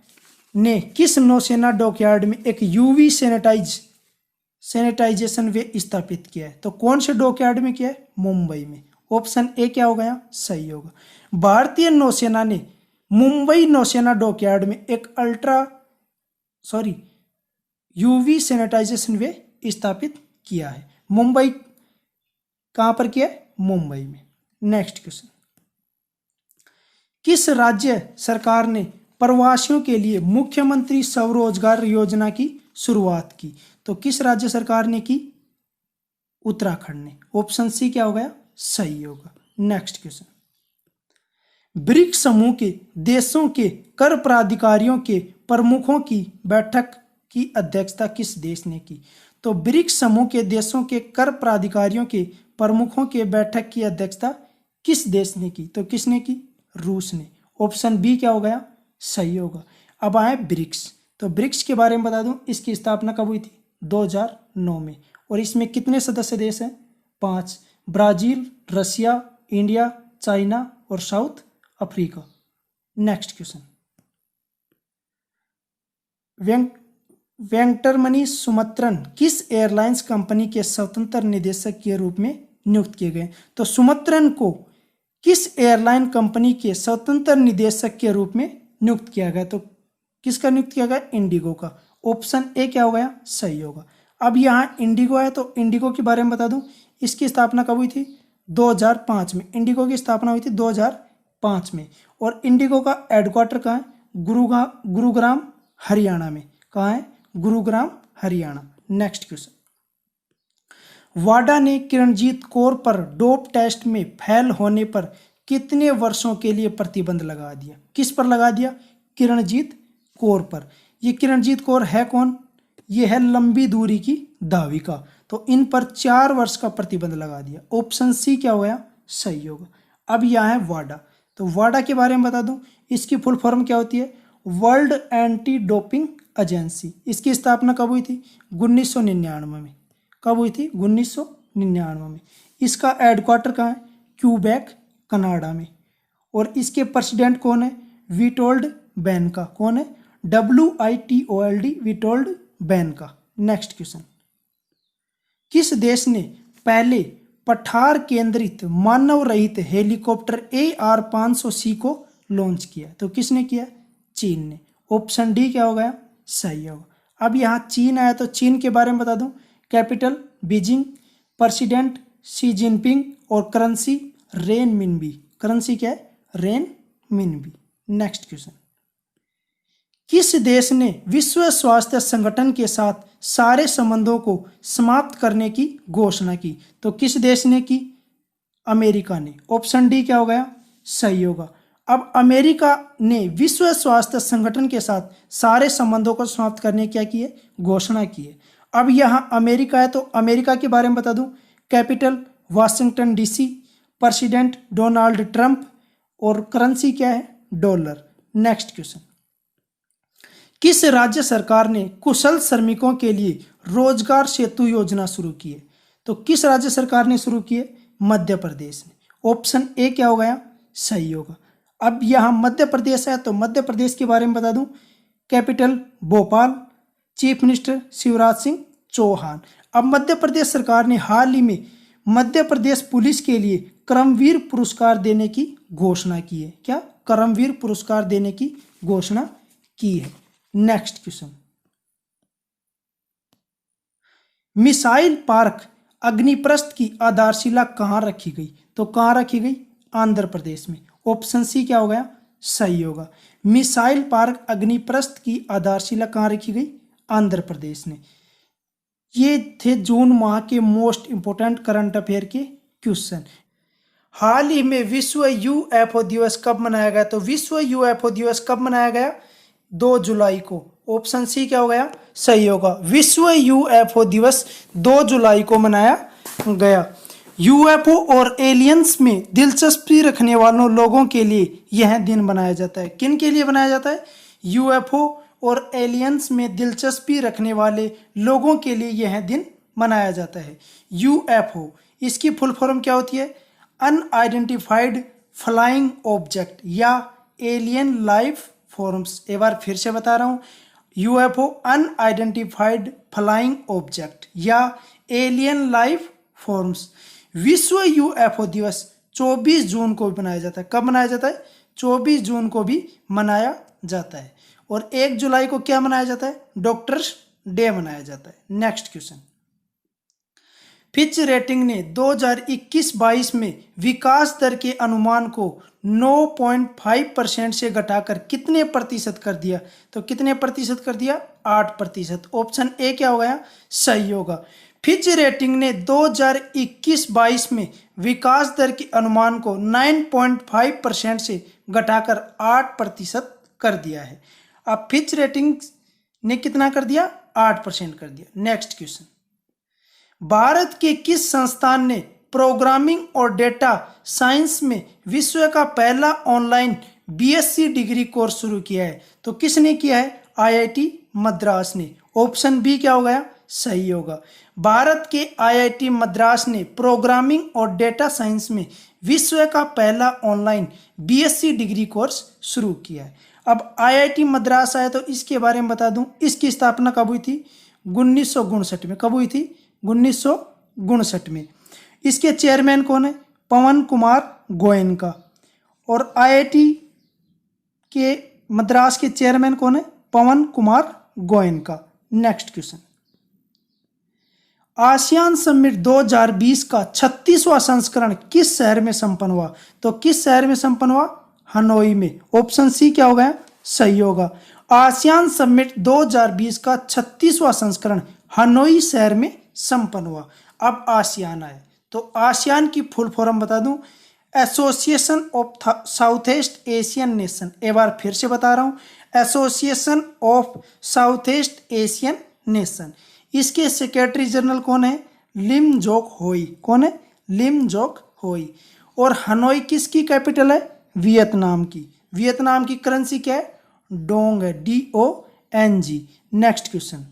ने किस नौसेना डॉकयार्ड में एक UV सैनिटाइजेशन वे स्थापित किया है? तो कौन से डॉकयार्ड में किया है? मुंबई में। ऑप्शन ए क्या होगा यहाँ? सही होगा। भारतीय नौसेना ने मुंबई नौसेना डॉकयार्ड में एक UV सैनिटाइजेशन वे स्थापित किया है। मुंबई कहां पर किया है? मुंबई में। नेक्स्ट क्वेश्चन, किस राज्य सरकार ने प्रवासियों के लिए मुख्यमंत्री स्वरोजगार योजना की शुरुआत की? तो किस राज्य सरकार ने की? उत्तराखंड ने। ऑप्शन सी क्या हो गया? सही होगा। नेक्स्ट क्वेश्चन, ब्रिक्स समूह के देशों के कर प्राधिकारियों के प्रमुखों की बैठक की अध्यक्षता किस देश ने की? तो ब्रिक्स समूह के देशों के कर प्राधिकारियों के प्रमुखों के बैठक की अध्यक्षता किस देश ने की? तो किसने की? रूस ने। ऑप्शन बी क्या हो गया? सही होगा। अब आए ब्रिक्स, तो ब्रिक्स के बारे में बता दूं, इसकी स्थापना कब हुई थी? 2009 में। और इसमें कितने सदस्य देश हैं? 5। ब्राजील, रसिया, इंडिया, चाइना और South Africa. Next question, Venkatramani Sumantran किस एयरलाइंस कंपनी के स्वतंत्र निदेशक के रूप में नियुक्त किए गए? तो सुमंत्रन को किस एयरलाइन कंपनी के स्वतंत्र निदेशक के रूप में नियुक्त किया गया? तो किसका नियुक्त किया गया? इंडिगो का। ऑप्शन ए क्या हो गया? सही होगा। अब यहाँ इंडिगो है तो इंडिगो के बारे में बता दूं, इसकी स्थापना कब हुई थी? 2005 में। इंडिगो की स्थापना हुई थी 2005 में। और इंडिगो का हेडक्वार्टर कहाँ है? गुरुग्राम हरियाणा में। कहाँ है? गुरुग्राम हरियाणा। नेक्स्ट क्वेश्चन, वाडा ने किरणजीत कौर पर डोप टेस्ट में फेल होने पर कितने वर्षों के लिए प्रतिबंध लगा दिया? किस पर लगा दिया? किरणजीत कौर पर। ये किरणजीत कौर है कौन? ये है लंबी दूरी की धाविका। तो इन पर 4 वर्ष का प्रतिबंध लगा दिया। ऑप्शन सी क्या हो गया? सही होगा। अब यहाँ है वाडा। तो वाडा के बारे में बता दूं, इसकी फुल फॉर्म क्या होती है? World anti doping agency. इसकी स्थापना कब हुई थी? 1999 में। कब हुई थी? 1999 में। इसका हेडक्वार्टर कहाँ है? क्यूबेक कनाडा में। और इसके प्रेसिडेंट कौन है? विटोल्ड बैनका। कौन है? WITOLD, विटोल्ड बैनका। नेक्स्ट क्वेश्चन, किस देश ने पहले पठार केंद्रित मानव रहित हेलीकॉप्टर AR-500C को लॉन्च किया? तो किसने किया? चीन ने। ऑप्शन डी क्या हो गया? सही होगा। अब यहाँ चीन आया तो चीन के बारे में बता दूं, capital Beijing, president Xi Jinping और करेंसी रेन मिनबी। करेंसी क्या है? रेन मिनबी। नेक्स्ट क्वेश्चन, किस देश ने विश्व स्वास्थ्य संगठन के साथ सारे संबंधों को समाप्त करने की घोषणा की? तो किस देश ने की? अमेरिका ने। ऑप्शन डी क्या हो गया? सही होगा। अब अमेरिका ने विश्व स्वास्थ्य संगठन के साथ सारे संबंधों को समाप्त करने क्या की है? घोषणा की है। अब यहाँ अमेरिका है तो अमेरिका के बारे में बता दूं, capital Washington DC, president Donald Trump और करेंसी क्या है? डॉलर। नेक्स्ट क्वेश्चन, किस राज्य सरकार ने कुशल श्रमिकों के लिए रोजगार सेतु योजना शुरू की है? तो किस राज्य सरकार ने शुरू की है? मध्य प्रदेश ने। ऑप्शन ए क्या हो गया? सही होगा। अब यहाँ मध्य प्रदेश है तो मध्य प्रदेश के बारे में बता दूं, capital Bhopal, chief minister Shivraj Singh Chouhan. अब मध्य प्रदेश सरकार ने हाल ही में मध्य प्रदेश पुलिस के लिए कर्मवीर पुरस्कार देने की घोषणा की है। क्या? कर्मवीर पुरस्कार देने की घोषणा की है। नेक्स्ट क्वेश्चन, मिसाइल पार्क अग्निप्रस्थ की आधारशिला कहाँ रखी गई? तो कहाँ रखी गई? आंध्र प्रदेश में। ऑप्शन सी क्या हो गया? सही होगा। मिसाइल पार्क अग्निप्रस्थ की आधारशिला कहाँ रखी गई? आंध्र प्रदेश ने। ये थे जून माह के मोस्ट इंपोर्टेंट करंट अफेयर के क्वेश्चन। हाल ही में विश्व UFO दिवस कब मनाया गया? तो विश्व UFO दिवस कब मनाया गया? 2 जुलाई को। ऑप्शन सी क्या हो गया? सही होगा। विश्व UFO दिवस 2 जुलाई को मनाया गया। UFO और एलियंस में दिलचस्पी रखने वालों लोगों के लिए यह दिन मनाया जाता है। किन के लिए मनाया जाता है? UFO और एलियंस में दिलचस्पी रखने वाले लोगों के लिए यह दिन मनाया जाता है। UFO इसकी फुल फॉर्म क्या होती है? अनआइडेंटिफाइड फ्लाइंग ऑब्जेक्ट या एलियन लाइफ फॉर्म्स। एक बार फिर से बता रहा हूँ, UFO अनआइडेंटिफाइड फ्लाइंग ऑब्जेक्ट या एलियन लाइफ फॉर्म्स। विश्व UFO दिवस 24 जून को भी मनाया जाता है। कब मनाया जाता है? 24 जून को भी मनाया जाता है। और 1 जुलाई को क्या मनाया जाता है? डॉक्टर्स डे मनाया जाता है। नेक्स्ट क्वेश्चन, फिच रेटिंग ने 2021-22 में विकास दर के अनुमान को 9.5% से घटाकर कितने प्रतिशत कर दिया? तो कितने प्रतिशत कर दिया? 8%। ऑप्शन ए क्या हो गया? सही होगा। फिच रेटिंग ने 2021-22 में विकास दर के अनुमान को 9.5% से घटाकर 8% कर दिया है। अब फिच रेटिंग ने कितना कर दिया? 8% कर दिया। नेक्स्ट क्वेश्चन, भारत के किस संस्थान ने प्रोग्रामिंग और डेटा साइंस में विश्व का पहला ऑनलाइन BSc डिग्री कोर्स शुरू किया है? तो किसने किया है? IIT मद्रास ने। ऑप्शन बी क्या हो गया? सही होगा। भारत के IIT मद्रास ने प्रोग्रामिंग और डेटा साइंस में विश्व का पहला ऑनलाइन BSc डिग्री कोर्स शुरू किया है। अब IIT मद्रास आया तो इसके बारे में बता दूं, इसकी स्थापना कब हुई थी? 1959 में। कब हुई थी? 1959 में। इसके चेयरमैन कौन है? पवन कुमार गोयनका। और आईआईटी के मद्रास के चेयरमैन कौन है? Pawan Kumar Goenka. Next question, ASEAN summit 2020 का 36वां संस्करण किस शहर में संपन्न हुआ? तो किस शहर में संपन्न हुआ? हनोई में। ऑप्शन सी क्या होगा? सही होगा। आसियान समिट 2020 का 36वां संस्करण हनोई शहर में संपन्न हुआ। अब आसियान आए तो आसियान की फुल फॉर्म बता दूं, association of south east Asian nation. एक बार फिर से बता रहा हूं, association of south east Asian nation. इसके सेक्रेटरी जनरल कौन है? लिम जोक होई। कौन है? लिम जोक होई। और हनोई किसकी कैपिटल है? वियतनाम की। वियतनाम की करेंसी क्या है? डोंग है, DONG। नेक्स्ट क्वेश्चन,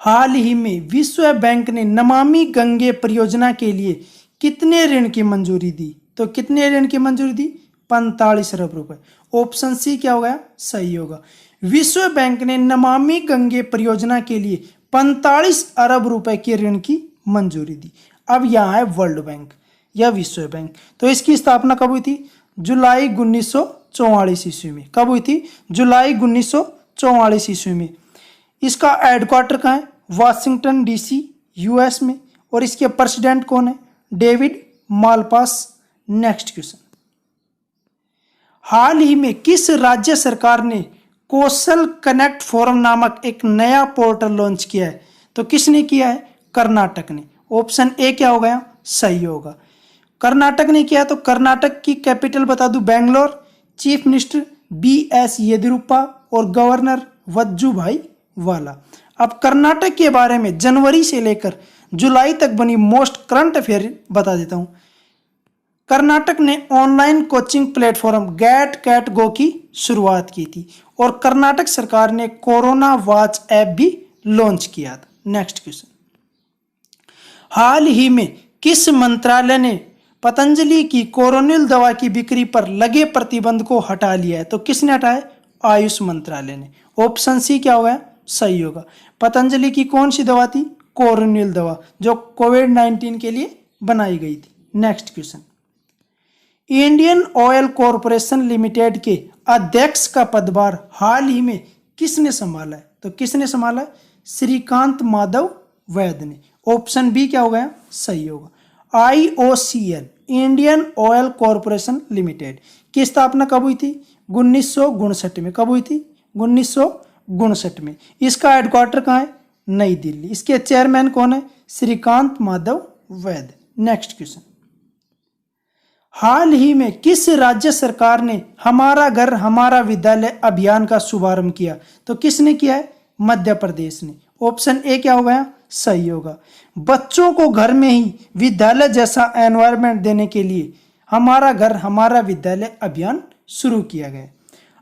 हाल ही में विश्व बैंक ने नमामि गंगे परियोजना के लिए कितने ऋण की मंजूरी दी? तो कितने ऋण की मंजूरी दी? 45 अरब रुपए। ऑप्शन सी क्या होगा? सही होगा। विश्व बैंक ने नमामि गंगे परियोजना के लिए 45 अरब रुपए के ऋण की मंजूरी दी। अब यहाँ है वर्ल्ड बैंक या विश्व बैंक। तो इसकी स्थापना कब हुई थी? जुलाई 1944 ईस्वी में। कब हुई थी? जुलाई 1944 ईस्वी में। इसका हेडक्वार्टर कहाँ है? वाशिंगटन DC US में। और इसके प्रेसिडेंट कौन है? David Malpass. नेक्स्ट क्वेश्चन, हाल ही में किस राज्य सरकार ने कौशल कनेक्ट फोरम नामक एक नया पोर्टल लॉन्च किया है? तो किसने किया है? कर्नाटक ने। ऑप्शन ए क्या हो गया? सही होगा। कर्नाटक ने किया। तो कर्नाटक की कैपिटल बता दूं, Bangalore. Chief minister BS Yediyurappa और गवर्नर वजुभाई वाला। अब कर्नाटक के बारे में जनवरी से लेकर जुलाई तक बनी मोस्ट करंट अफेयर बता देता हूं। कर्नाटक ने online coaching platform get CET go की शुरुआत की थी। और कर्नाटक सरकार ने कोरोना वॉच ऐप भी लॉन्च किया था। नेक्स्ट क्वेश्चन, हाल ही में किस मंत्रालय ने पतंजलि की कोरोनिल दवा की बिक्री पर लगे प्रतिबंध को हटा लिया है? तो किसने हटाया? आयुष मंत्रालय ने। ऑप्शन सी क्या होगा? सही होगा। पतंजलि की कौन सी दवा थी? कोरोनिल दवा, जो कोविड-19 के लिए बनाई गई थी। Next question, Indian oil corporation limited के अध्यक्ष का पदभार हाल ही में किसने संभाला है? तो किसने संभाला? श्रीकांत माधव वैद्य ने। ऑप्शन बी क्या होगा? सही होगा। IOCL Indian oil corporation limited की स्थापना कब हुई थी? 1959 में। कब हुई थी? 1959 में। इसका हेडक्वार्टर कहाँ है? नई दिल्ली। इसके चेयरमैन कौन है? श्रीकांत माधव वैद्य। नेक्स्ट क्वेश्चन, हाल ही में किस राज्य सरकार ने हमारा घर हमारा विद्यालय अभियान का शुभारंभ किया? तो किसने किया है? मध्य प्रदेश ने। ऑप्शन ए क्या होगा? सही होगा। बच्चों को घर में ही विद्यालय जैसा एनवायरनमेंट देने के लिए हमारा घर हमारा विद्यालय अभियान शुरू किया गया।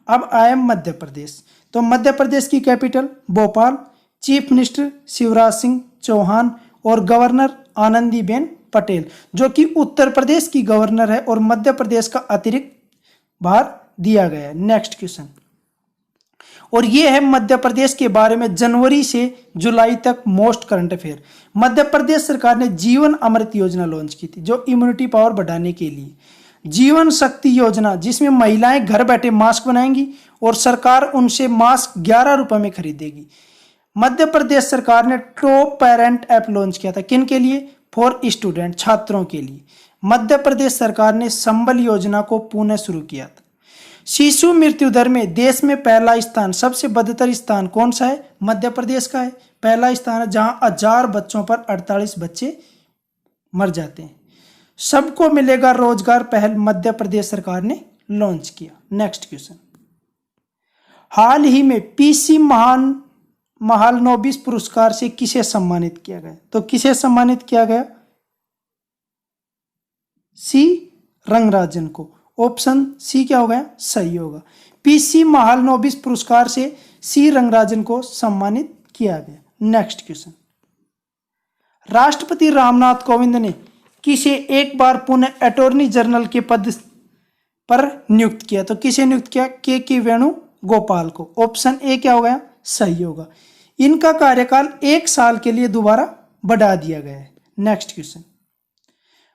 अब आए मध्य प्रदेश। तो मध्य प्रदेश की capital Bhopal. Chief minister Shivraj Singh Chouhan और गवर्नर आनंदीबेन पटेल, जो कि उत्तर प्रदेश की गवर्नर है और मध्य प्रदेश का अतिरिक्त भार दिया गया है। नेक्स्ट क्वेश्चन, और ये है मध्य प्रदेश के बारे में जनवरी से जुलाई तक most current affair. Madhya Pradesh सरकार ने जीवन अमृत योजना लॉन्च की थी, जो इम्यूनिटी पावर बढ़ाने के लिए। जीवन शक्ति योजना, जिसमें महिलाएं घर बैठे मास्क बनाएंगी और सरकार उनसे मास्क 11 रुपए में खरीदेगी। मध्य प्रदेश सरकार ने टॉप पेरेंट ऐप लॉन्च किया था। किन के लिए? फॉर स्टूडेंट, छात्रों के लिए। मध्य प्रदेश सरकार ने संबल योजना को पुनः शुरू किया था। शिशु मृत्यु दर में देश में पहला स्थान, सबसे बदतर स्थान कौन सा है? मध्य प्रदेश का है। पहला स्थान है, जहां 1000 बच्चों पर 48 बच्चे मर जाते हैं। सबको मिलेगा रोजगार पहल मध्य प्रदेश सरकार ने लॉन्च किया। नेक्स्ट क्वेश्चन, हाल ही में PC महालनोबिस पुरस्कार से किसे सम्मानित किया गया? तो किसे सम्मानित किया गया? C रंगराजन को। ऑप्शन सी क्या होगा? सही होगा। PC महालनोबिस पुरस्कार से C रंगराजन को सम्मानित किया गया। नेक्स्ट क्वेश्चन, राष्ट्रपति रामनाथ कोविंद ने किसे एक बार पुनः अटॉर्नी जनरल के पद पर नियुक्त किया? तो किसे नियुक्त किया? के वेणुगोपाल को। ऑप्शन ए क्या होगा? सही होगा। इनका कार्यकाल 1 साल के लिए दोबारा बढ़ा दिया गया है। नेक्स्ट क्वेश्चन,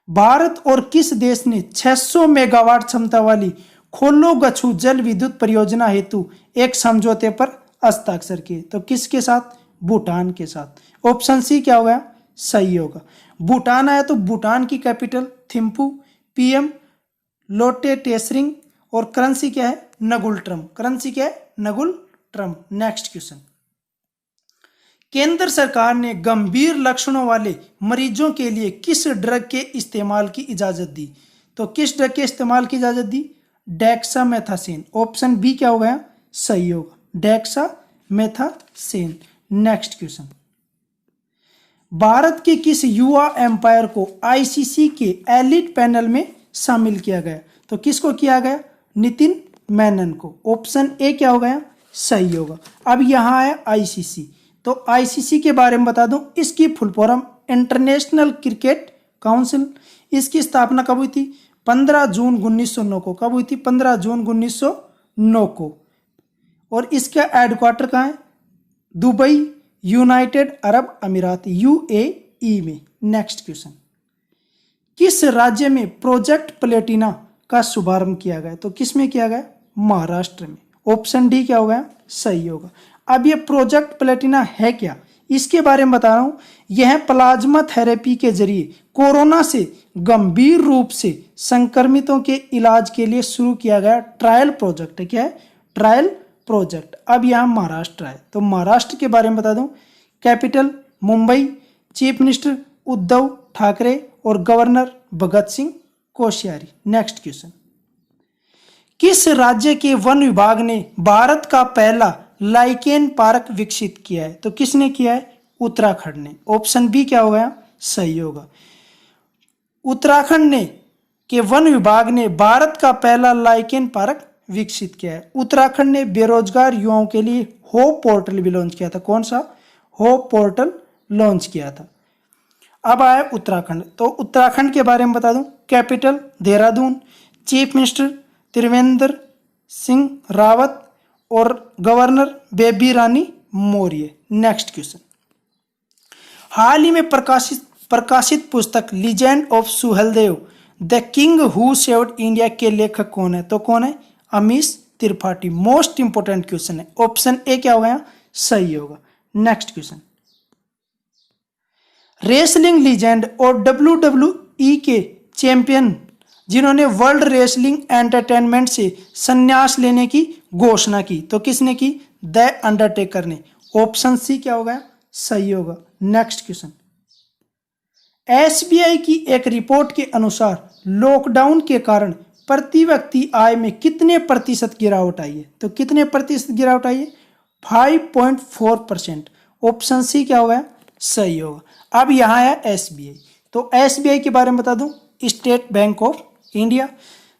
भारत और किस देश ने 600 मेगावाट क्षमता वाली खोलो गछु जल विद्युत परियोजना हेतु एक समझौते पर हस्ताक्षर किए? तो किसके साथ? भूटान के साथ। ऑप्शन सी क्या होगा? सही होगा। भूटान आया तो भूटान की कैपिटल थिम्पू, पीएम लोटे टेसरिंग और करेंसी क्या है? नगुल ट्रम। करेंसी क्या है? नगुल ट्रम। नेक्स्ट क्वेश्चन, केंद्र सरकार ने गंभीर लक्षणों वाले मरीजों के लिए किस ड्रग के इस्तेमाल की इजाजत दी? तो किस ड्रग के इस्तेमाल की इजाजत दी? डेक्सामेथासोन। ऑप्शन बी क्या होगा? सही होगा, डेक्सामेथासोन। नेक्स्ट क्वेश्चन, भारत के किस युवा एम्पायर को आईसीसी के एलिट पैनल में शामिल किया गया? तो किसको किया गया? नितिन मेनन को। ऑप्शन ए क्या होगा? सही होगा। अब यहां आया आईसीसी, तो आईसीसी के बारे में बता दूं, इसकी full form international cricket council. इसकी स्थापना कब हुई थी? 15 जून 1909 को। कब हुई थी? 15 जून 1909 को। और इसका हेडक्वार्टर कहाँ है? दुबई, यूनाइटेड अरब अमीरात, यूएई में। नेक्स्ट क्वेश्चन, किस राज्य में प्रोजेक्ट प्लेटिना का शुभारंभ किया गया? तो किस में किया गया? महाराष्ट्र में। ऑप्शन डी क्या होगा? सही होगा। अब ये प्रोजेक्ट प्लेटिना है क्या, इसके बारे में बता रहा हूं। यह प्लाज्मा थेरेपी के जरिए कोरोना से गंभीर रूप से संक्रमितों के इलाज के लिए शुरू किया गया ट्रायल प्रोजेक्ट है। क्या है? Trial project. अब यहाँ महाराष्ट्र है, तो महाराष्ट्र के बारे में बता दूं, capital Mumbai, chief minister Uddhav Thackeray और governor Bhagat Singh Koshyari. Next question, किस राज्य के वन विभाग ने भारत का पहला लाइकेन पार्क विकसित किया है? तो किसने किया है? उत्तराखंड ने। ऑप्शन बी क्या होगा? सही होगा। उत्तराखंड ने के वन विभाग ने भारत का पहला लाइकेन पार्क विकसित किया है। उत्तराखंड ने बेरोजगार युवाओं के लिए होप पोर्टल भी लॉन्च किया था। कौन सा? होप पोर्टल लॉन्च किया था। अब आया उत्तराखंड, तो उत्तराखंड के बारे में बता दूं, capital Dehradun, chief minister Trivendra Singh Rawat और governor Baby Rani Maurya. Next question, हाल ही में प्रकाशित पुस्तक legend of Suheldev the king who saved India के लेखक कौन है? तो कौन है? Amish Tripathi. Most important question है। ऑप्शन ए क्या होगा? सही होगा। नेक्स्ट क्वेश्चन, रेसलिंग लीजेंड और WWE के चैंपियन जिन्होंने वर्ल्ड रेसलिंग एंटरटेनमेंट से संन्यास लेने की घोषणा की, तो किसने की? द अंडरटेकर ने। ऑप्शन सी क्या होगा? सही होगा। नेक्स्ट क्वेश्चन, एसबीआई की एक रिपोर्ट के अनुसार लॉकडाउन के कारण प्रति व्यक्ति आय में कितने प्रतिशत गिरावट आई है? तो कितने प्रतिशत गिरावट आई है? 5.4%। ऑप्शन सी क्या होगा? सही होगा। अब यहाँ आया एसबीआई, तो एसबीआई के बारे में बता दूं, स्टेट बैंक ऑफ इंडिया।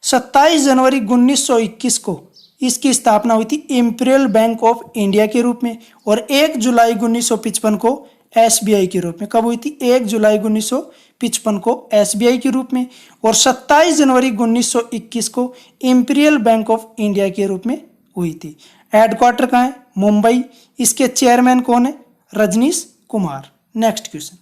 27 जनवरी 1921 को इसकी स्थापना हुई थी इंपीरियल बैंक ऑफ इंडिया के रूप में, और 1 जुलाई 1955 को एसबीआई के रूप में। कब हुई थी? 1 जुलाई 1955 को एसबीआई के रूप में, और 27 जनवरी 1921 को इंपीरियल बैंक ऑफ इंडिया के रूप में हुई थी। हेडक्वार्टर कहाँ है? मुंबई। इसके चेयरमैन कौन है? रजनीश कुमार। नेक्स्ट क्वेश्चन,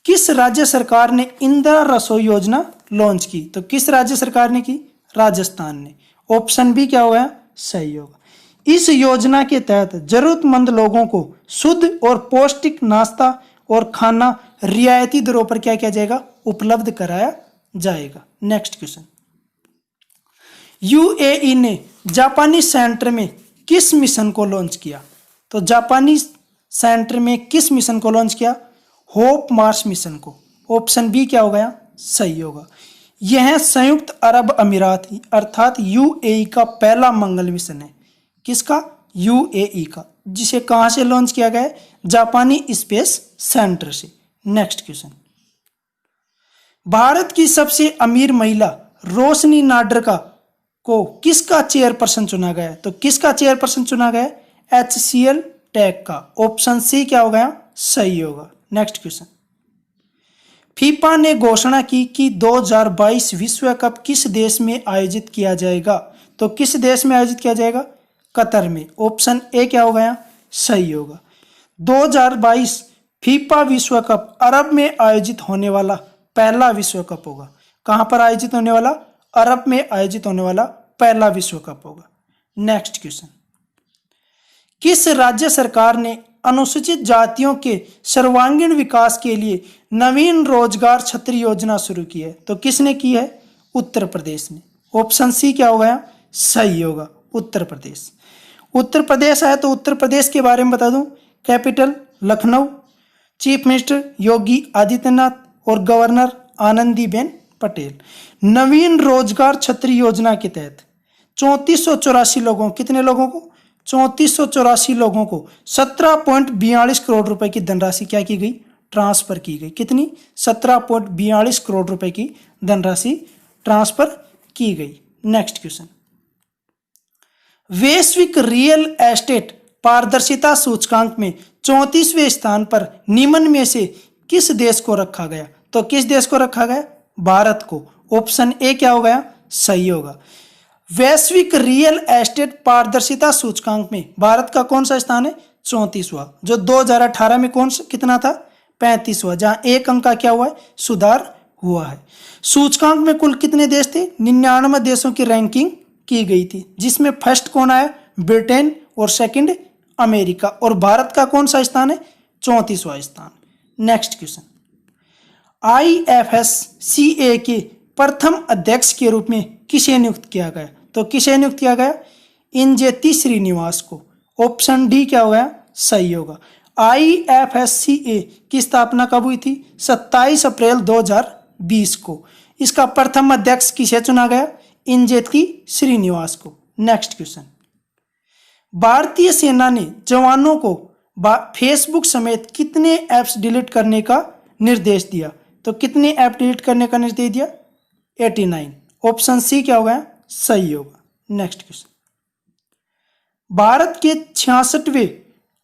किस राज्य सरकार ने इंदिरा रसोई योजना लॉन्च की? तो किस राज्य सरकार ने की? राजस्थान ने। ऑप्शन बी क्या होगा? सही होगा। इस योजना के तहत जरूरतमंद लोगों को शुद्ध और पौष्टिक नाश्ता और खाना रियायती दरों पर क्या किया जाएगा? उपलब्ध कराया जाएगा। नेक्स्ट क्वेश्चन, यूएई ने जापानी सेंटर में किस मिशन को लॉन्च किया? तो जापानी सेंटर में किस मिशन को लॉन्च किया? होप मार्स मिशन को। ऑप्शन बी क्या होगा? सही होगा। यह संयुक्त अरब अमीरात अर्थात यूएई का पहला मंगल मिशन है। किसका? यूएई का। जिसे कहां से लॉन्च किया गया है? जापानी स्पेस सेंटर से। नेक्स्ट क्वेश्चन, भारत की सबसे अमीर महिला रोशनी नाडर को किसका चेयरपर्सन चुना गया? तो किसका चेयरपर्सन चुना गया? HCL टैग का। ऑप्शन सी क्या होगा? सही होगा। नेक्स्ट क्वेश्चन, फीफा ने घोषणा की कि 2022 विश्व कप किस देश में आयोजित किया जाएगा? तो किस देश में आयोजित किया जाएगा? कतर में। ऑप्शन ए क्या होगा? सही होगा। 2022 फीफा विश्व कप अरब में आयोजित होने वाला पहला विश्व कप होगा। कहां पर आयोजित होने वाला? अरब में आयोजित होने वाला पहला विश्व कप होगा। नेक्स्ट क्वेश्चन, किस राज्य सरकार ने अनुसूचित जातियों के सर्वांगीण विकास के लिए नवीन रोजगार छतरी योजना शुरू की है? तो किसने की है? उत्तर प्रदेश ने। ऑप्शन सी क्या होगा? सही होगा, उत्तर प्रदेश। उत्तर प्रदेश है तो उत्तर प्रदेश के बारे में बता दूं, capital Lucknow, chief minister Yogi Adityanath और गवर्नर आनंदीबेन पटेल। नवीन रोजगार छतरी योजना के तहत 3484 लोगों, कितने लोगों को? 3484 लोगों को 17.42 करोड़ रुपए की धनराशि क्या की गई? ट्रांसफर की गई। कितनी? 17.42 करोड़ रुपए की धनराशि ट्रांसफर की गई। नेक्स्ट क्वेश्चन, वैश्विक रियल एस्टेट पारदर्शिता सूचकांक में 34वें स्थान पर निम्न में से किस देश को रखा गया? तो किस देश को रखा गया? भारत को। ऑप्शन ए क्या हो गया? सही होगा। वैश्विक रियल एस्टेट पारदर्शिता सूचकांक में भारत का कौन सा स्थान है? 34वां। जो 2018 में कौन सा कितना था? 35वां, जहां एक अंक का क्या हुआ है? सुधार हुआ है। सूचकांक में कुल कितने देश थे? 99 देशों की रैंकिंग की गई थी, जिसमें फर्स्ट कौन आया? ब्रिटेन और सेकंड अमेरिका। और भारत का कौन सा स्थान है? 34वां स्थान। नेक्स्ट क्वेश्चन, IFSCA के प्रथम अध्यक्ष के रूप में किसे नियुक्त किया गया? तो किसे नियुक्त किया गया? इंजेती श्रीनिवास को। ऑप्शन डी क्या होगा? सही होगा। IFSCA की स्थापना कब हुई थी? 27 अप्रैल 2020 को। इसका प्रथम अध्यक्ष किसे चुना गया? इंजेती श्रीनिवास को। नेक्स्ट क्वेश्चन, भारतीय सेना ने जवानों को फेसबुक समेत कितने ऐप्स डिलीट करने का निर्देश दिया? तो कितने ऐप डिलीट करने का निर्देश दिया? 89। ऑप्शन सी क्या होगा? सही होगा। नेक्स्ट क्वेश्चन, भारत के 66वें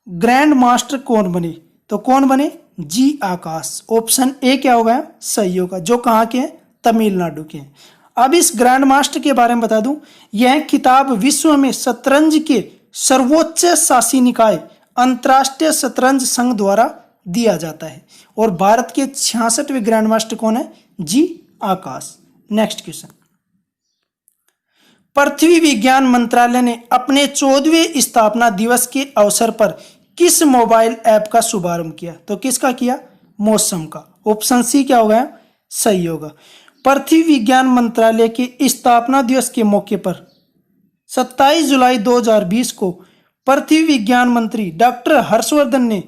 ग्रैंड मास्टर कौन बने? तो कौन बने? जी आकाश। ऑप्शन ए क्या होगा? सही होगा। जो कहाँ के हैं? तमिलनाडु के हैं। अब इस ग्रैंड मास्टर के बारे में बता दूं, यह खिताब विश्व में शतरंज के सर्वोच्च शासी निकाय अंतर्राष्ट्रीय शतरंज संघ द्वारा दिया जाता है। और भारत के 66वें ग्रैंड मास्टर कौन है? जी आकाश। नेक्स्ट क्वेश्चन, पृथ्वी विज्ञान मंत्रालय ने अपने 14वें स्थापना दिवस के अवसर पर किस मोबाइल ऐप का शुभारंभ किया? तो किसका किया? मौसम का। ऑप्शन सी क्या होगा? सही होगा। पृथ्वी विज्ञान मंत्रालय के स्थापना दिवस के मौके पर 27 जुलाई 2020 को पृथ्वी विज्ञान मंत्री डॉक्टर हर्षवर्धन ने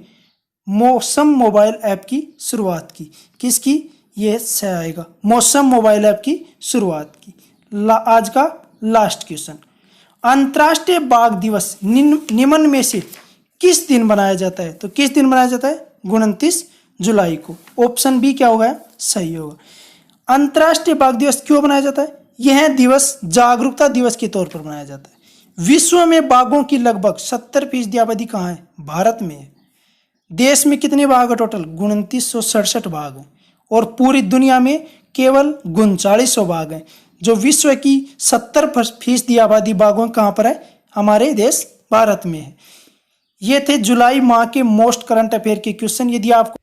मौसम मोबाइल ऐप की शुरुआत की। किसकी? ये से आएगा, मौसम मोबाइल ऐप की शुरुआत की। आज का लास्ट क्वेश्चन, अंतर्राष्ट्रीय बाघ दिवस निम्न में से किस दिन मनाया जाता है? तो किस दिन मनाया जाता है? 29 जुलाई को। ऑप्शन बी क्या होगा? सही होगा। अंतर्राष्ट्रीय बाघ दिवस क्यों मनाया जाता है? यह दिवस जागरूकता दिवस के तौर पर मनाया जाता है। विश्व में बाघों की लगभग 70% आबादी कहाँ है? भारत में है। देश में कितने बाघ है टोटल? 2967 बाघ हैं। और पूरी दुनिया में केवल 3900 बाघ हैं। जो विश्व की 70% आबादी बाघों कहाँ पर है? हमारे देश भारत में है। ये थे जुलाई माह के मोस्ट करंट अफेयर के क्वेश्चन। यदि आपको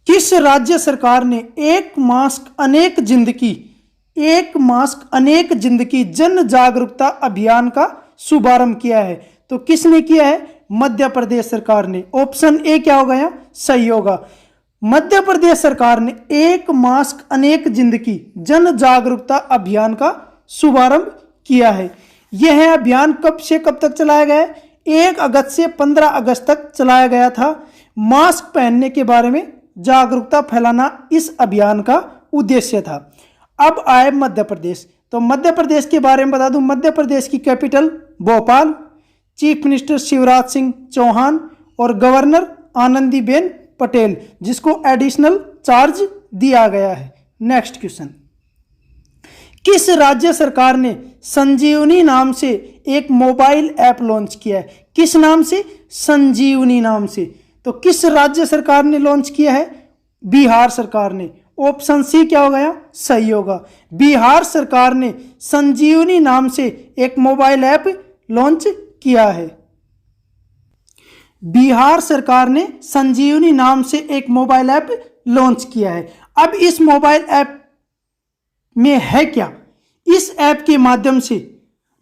किस राज्य सरकार ने एक मास्क अनेक जिंदगी जन जागरूकता अभियान का शुभारंभ किया है? तो किसने किया है? मध्य प्रदेश सरकार ने। ऑप्शन ए क्या होगा? सही होगा। मध्य प्रदेश सरकार ने एक मास्क अनेक जिंदगी जन जागरूकता अभियान का शुभारंभ किया है। यह अभियान कब से कब तक चलाया गया है? 1 अगस्त से 15 अगस्त तक चलाया गया था। मास्क पहनने के बारे में जागरूकता फैलाना इस अभियान का उद्देश्य था। अब आए मध्य प्रदेश। तो मध्य प्रदेश के बारे में बता दूं, मध्य प्रदेश की capital Bhopal, chief minister Shivraj Singh Chouhan और गवर्नर आनंदीबेन पटेल, जिसको एडिशनल चार्ज दिया गया है। नेक्स्ट क्वेश्चन, किस राज्य सरकार ने संजीवनी नाम से एक मोबाइल ऐप लॉन्च किया है? किस नाम से? संजीवनी नाम से। तो किस राज्य सरकार ने लॉन्च किया है? बिहार सरकार ने। ऑप्शन सी क्या हो गया? सही होगा। बिहार सरकार ने संजीवनी नाम से एक मोबाइल ऐप लॉन्च किया है। बिहार सरकार ने संजीवनी नाम से एक मोबाइल ऐप लॉन्च किया है। अब इस मोबाइल ऐप में है क्या? इस ऐप के माध्यम से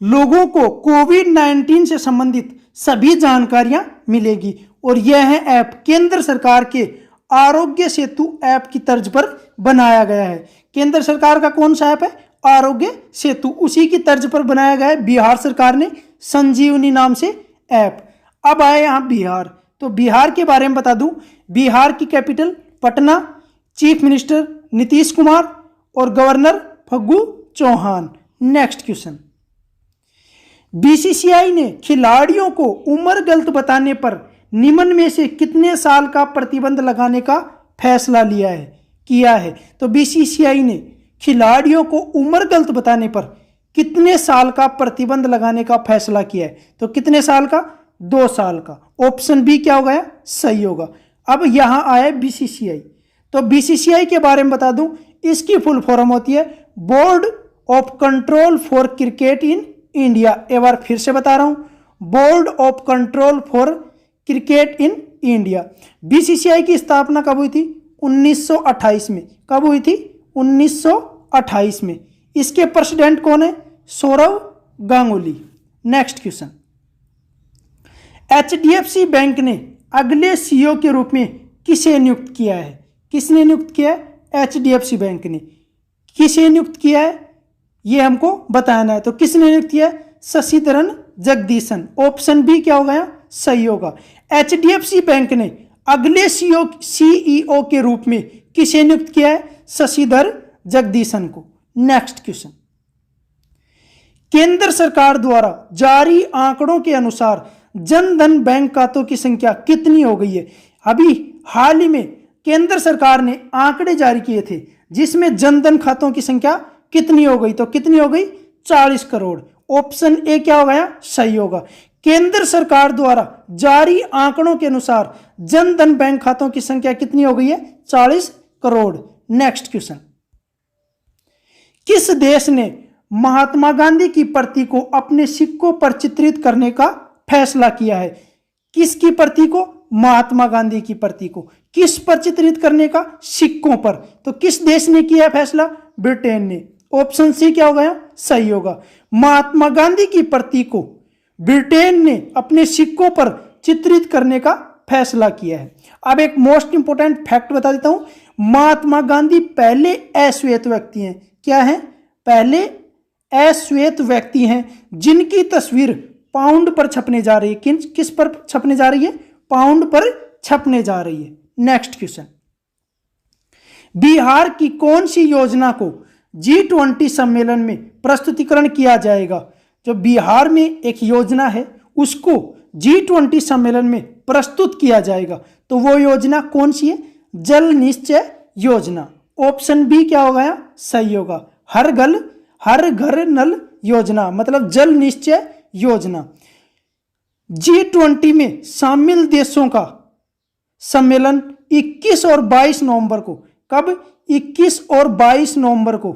लोगों को कोविड-19 से संबंधित सभी जानकारियां मिलेगी और यह है ऐप केंद्र सरकार के आरोग्य सेतु ऐप की तर्ज पर बनाया गया है। केंद्र सरकार का कौन सा ऐप है? आरोग्य सेतु, उसी की तर्ज पर बनाया गया है। बिहार सरकार ने संजीवनी नाम से ऐप। अब आए यहाँ बिहार, तो बिहार के बारे में बता दूं, बिहार की capital Patna, chief minister Nitish Kumar और governor Phagu Chauhan. Next question, BCCI ने खिलाड़ियों को उम्र गलत बताने पर निम्न में से कितने साल का प्रतिबंध लगाने का फैसला किया है? तो बीसीसीआई ने खिलाड़ियों को उम्र गलत बताने पर कितने साल का प्रतिबंध लगाने का फैसला किया है? तो कितने साल का? 2 साल का। ऑप्शन बी क्या हो गया? सही होगा। अब यहां आया बीसीसीआई, तो बीसीसीआई के बारे में बता दूं, इसकी फुल फॉर्म होती है board of control for cricket in India. एक बार फिर से बता रहा हूं, board of control for cricket in India. BCCI की स्थापना कब हुई थी? 1928 में। कब हुई थी? 1928 में। इसके प्रेसिडेंट कौन है? Sourav Ganguly. Next question, HDFC bank ने अगले सीईओ के रूप में किसे नियुक्त किया है? किसने नियुक्त किया है? एचडीएफसी बैंक ने। किसे नियुक्त किया है ये हमको बताना है, तो किसने नियुक्त किया है? शशिधरन जगदीशन। ऑप्शन बी क्या हो गया? सही होगा। एचडीएफसी बैंक ने अगले सीईओ के रूप में किसे नियुक्त किया है? शशिधर जगदीशन को। नेक्स्ट क्वेश्चन, केंद्र सरकार द्वारा जारी आंकड़ों के अनुसार जनधन बैंक खातों की संख्या कितनी हो गई है? अभी हाल ही में केंद्र सरकार ने आंकड़े जारी किए थे जिसमें जनधन खातों की संख्या कितनी हो गई? तो कितनी हो गई? 40 करोड़। ऑप्शन ए क्या हो गया? सही होगा। केंद्र सरकार द्वारा जारी आंकड़ों के अनुसार जनधन बैंक खातों की संख्या कितनी हो गई है? 40 करोड़। नेक्स्ट क्वेश्चन, किस देश ने महात्मा गांधी की प्रति को अपने सिक्कों पर चित्रित करने का फैसला किया है? किसकी प्रति को? महात्मा गांधी की प्रति को। किस पर चित्रित करने का? सिक्कों पर। तो किस देश ने किया फैसला? ब्रिटेन ने। ऑप्शन सी क्या हो गया? सही होगा। महात्मा गांधी की प्रति को ब्रिटेन ने अपने सिक्कों पर चित्रित करने का फैसला किया है। अब एक मोस्ट इंपोर्टेंट फैक्ट बता देता हूं, महात्मा गांधी पहले अश्वेत व्यक्ति हैं। क्या है? पहले अश्वेत व्यक्ति हैं जिनकी तस्वीर पाउंड पर छपने जा रही है। किस पर छपने जा रही है? पाउंड पर छपने जा रही है। नेक्स्ट क्वेश्चन, बिहार की कौन सी योजना को G20 सम्मेलन में प्रस्तुतिकरण किया जाएगा? जो बिहार में एक योजना है उसको G20 सम्मेलन में प्रस्तुत किया जाएगा, तो वो योजना कौन सी है? जल निश्चय योजना। ऑप्शन बी क्या हो गया? सही होगा। हर घर नल योजना, मतलब जल निश्चय योजना। G20 में शामिल देशों का सम्मेलन 21 और 22 नवंबर को, कब? 21 और 22 नवंबर को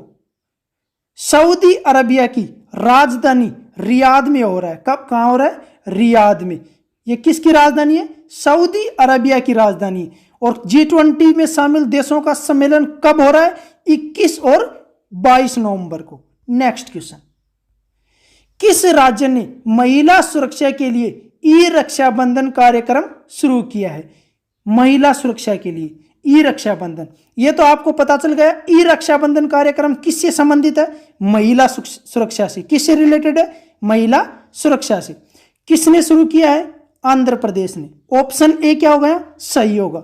सऊदी अरबिया की राजधानी रियाद में हो रहा है। कब? कहां हो रहा है? रियाद में। ये किसकी राजधानी है? सऊदी अरबिया की राजधानी। और G20 में शामिल देशों का सम्मेलन कब हो रहा है? 21 और 22 नवंबर को। नेक्स्ट क्वेश्चन, किस राज्य ने महिला सुरक्षा के लिए ई रक्षाबंधन कार्यक्रम शुरू किया है? महिला सुरक्षा के लिए ई रक्षाबंधन, ये तो आपको पता चल गया। ई रक्षाबंधन कार्यक्रम किससे संबंधित है? महिला सुरक्षा से। किससे रिलेटेड है? महिला सुरक्षा से। किसने शुरू किया है? आंध्र प्रदेश ने। ऑप्शन ए क्या हो गया? सही होगा।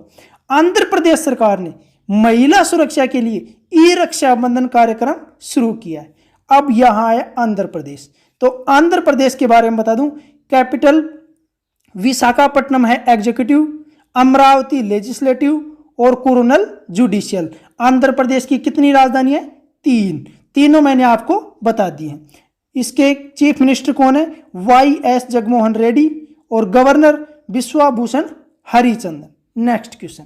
आंध्र प्रदेश सरकार ने महिला सुरक्षा के लिए ई रक्षाबंधन कार्यक्रम शुरू किया है। अब यहां है आंध्र प्रदेश, तो आंध्र प्रदेश के बारे में बता दूं, कैपिटल विशाखापट्टनम है एग्जीक्यूटिव, अमरावती लेजिस्लेटिव और कुरुनल जुडिशियल। आंध्र प्रदेश की कितनी राजधानी है? 3। तीनों मैंने आपको बता दी हैं। इसके चीफ मिनिस्टर कौन है? YS जगनमोहन रेड्डी और governor Vishwabhushan Harichandan. Next question,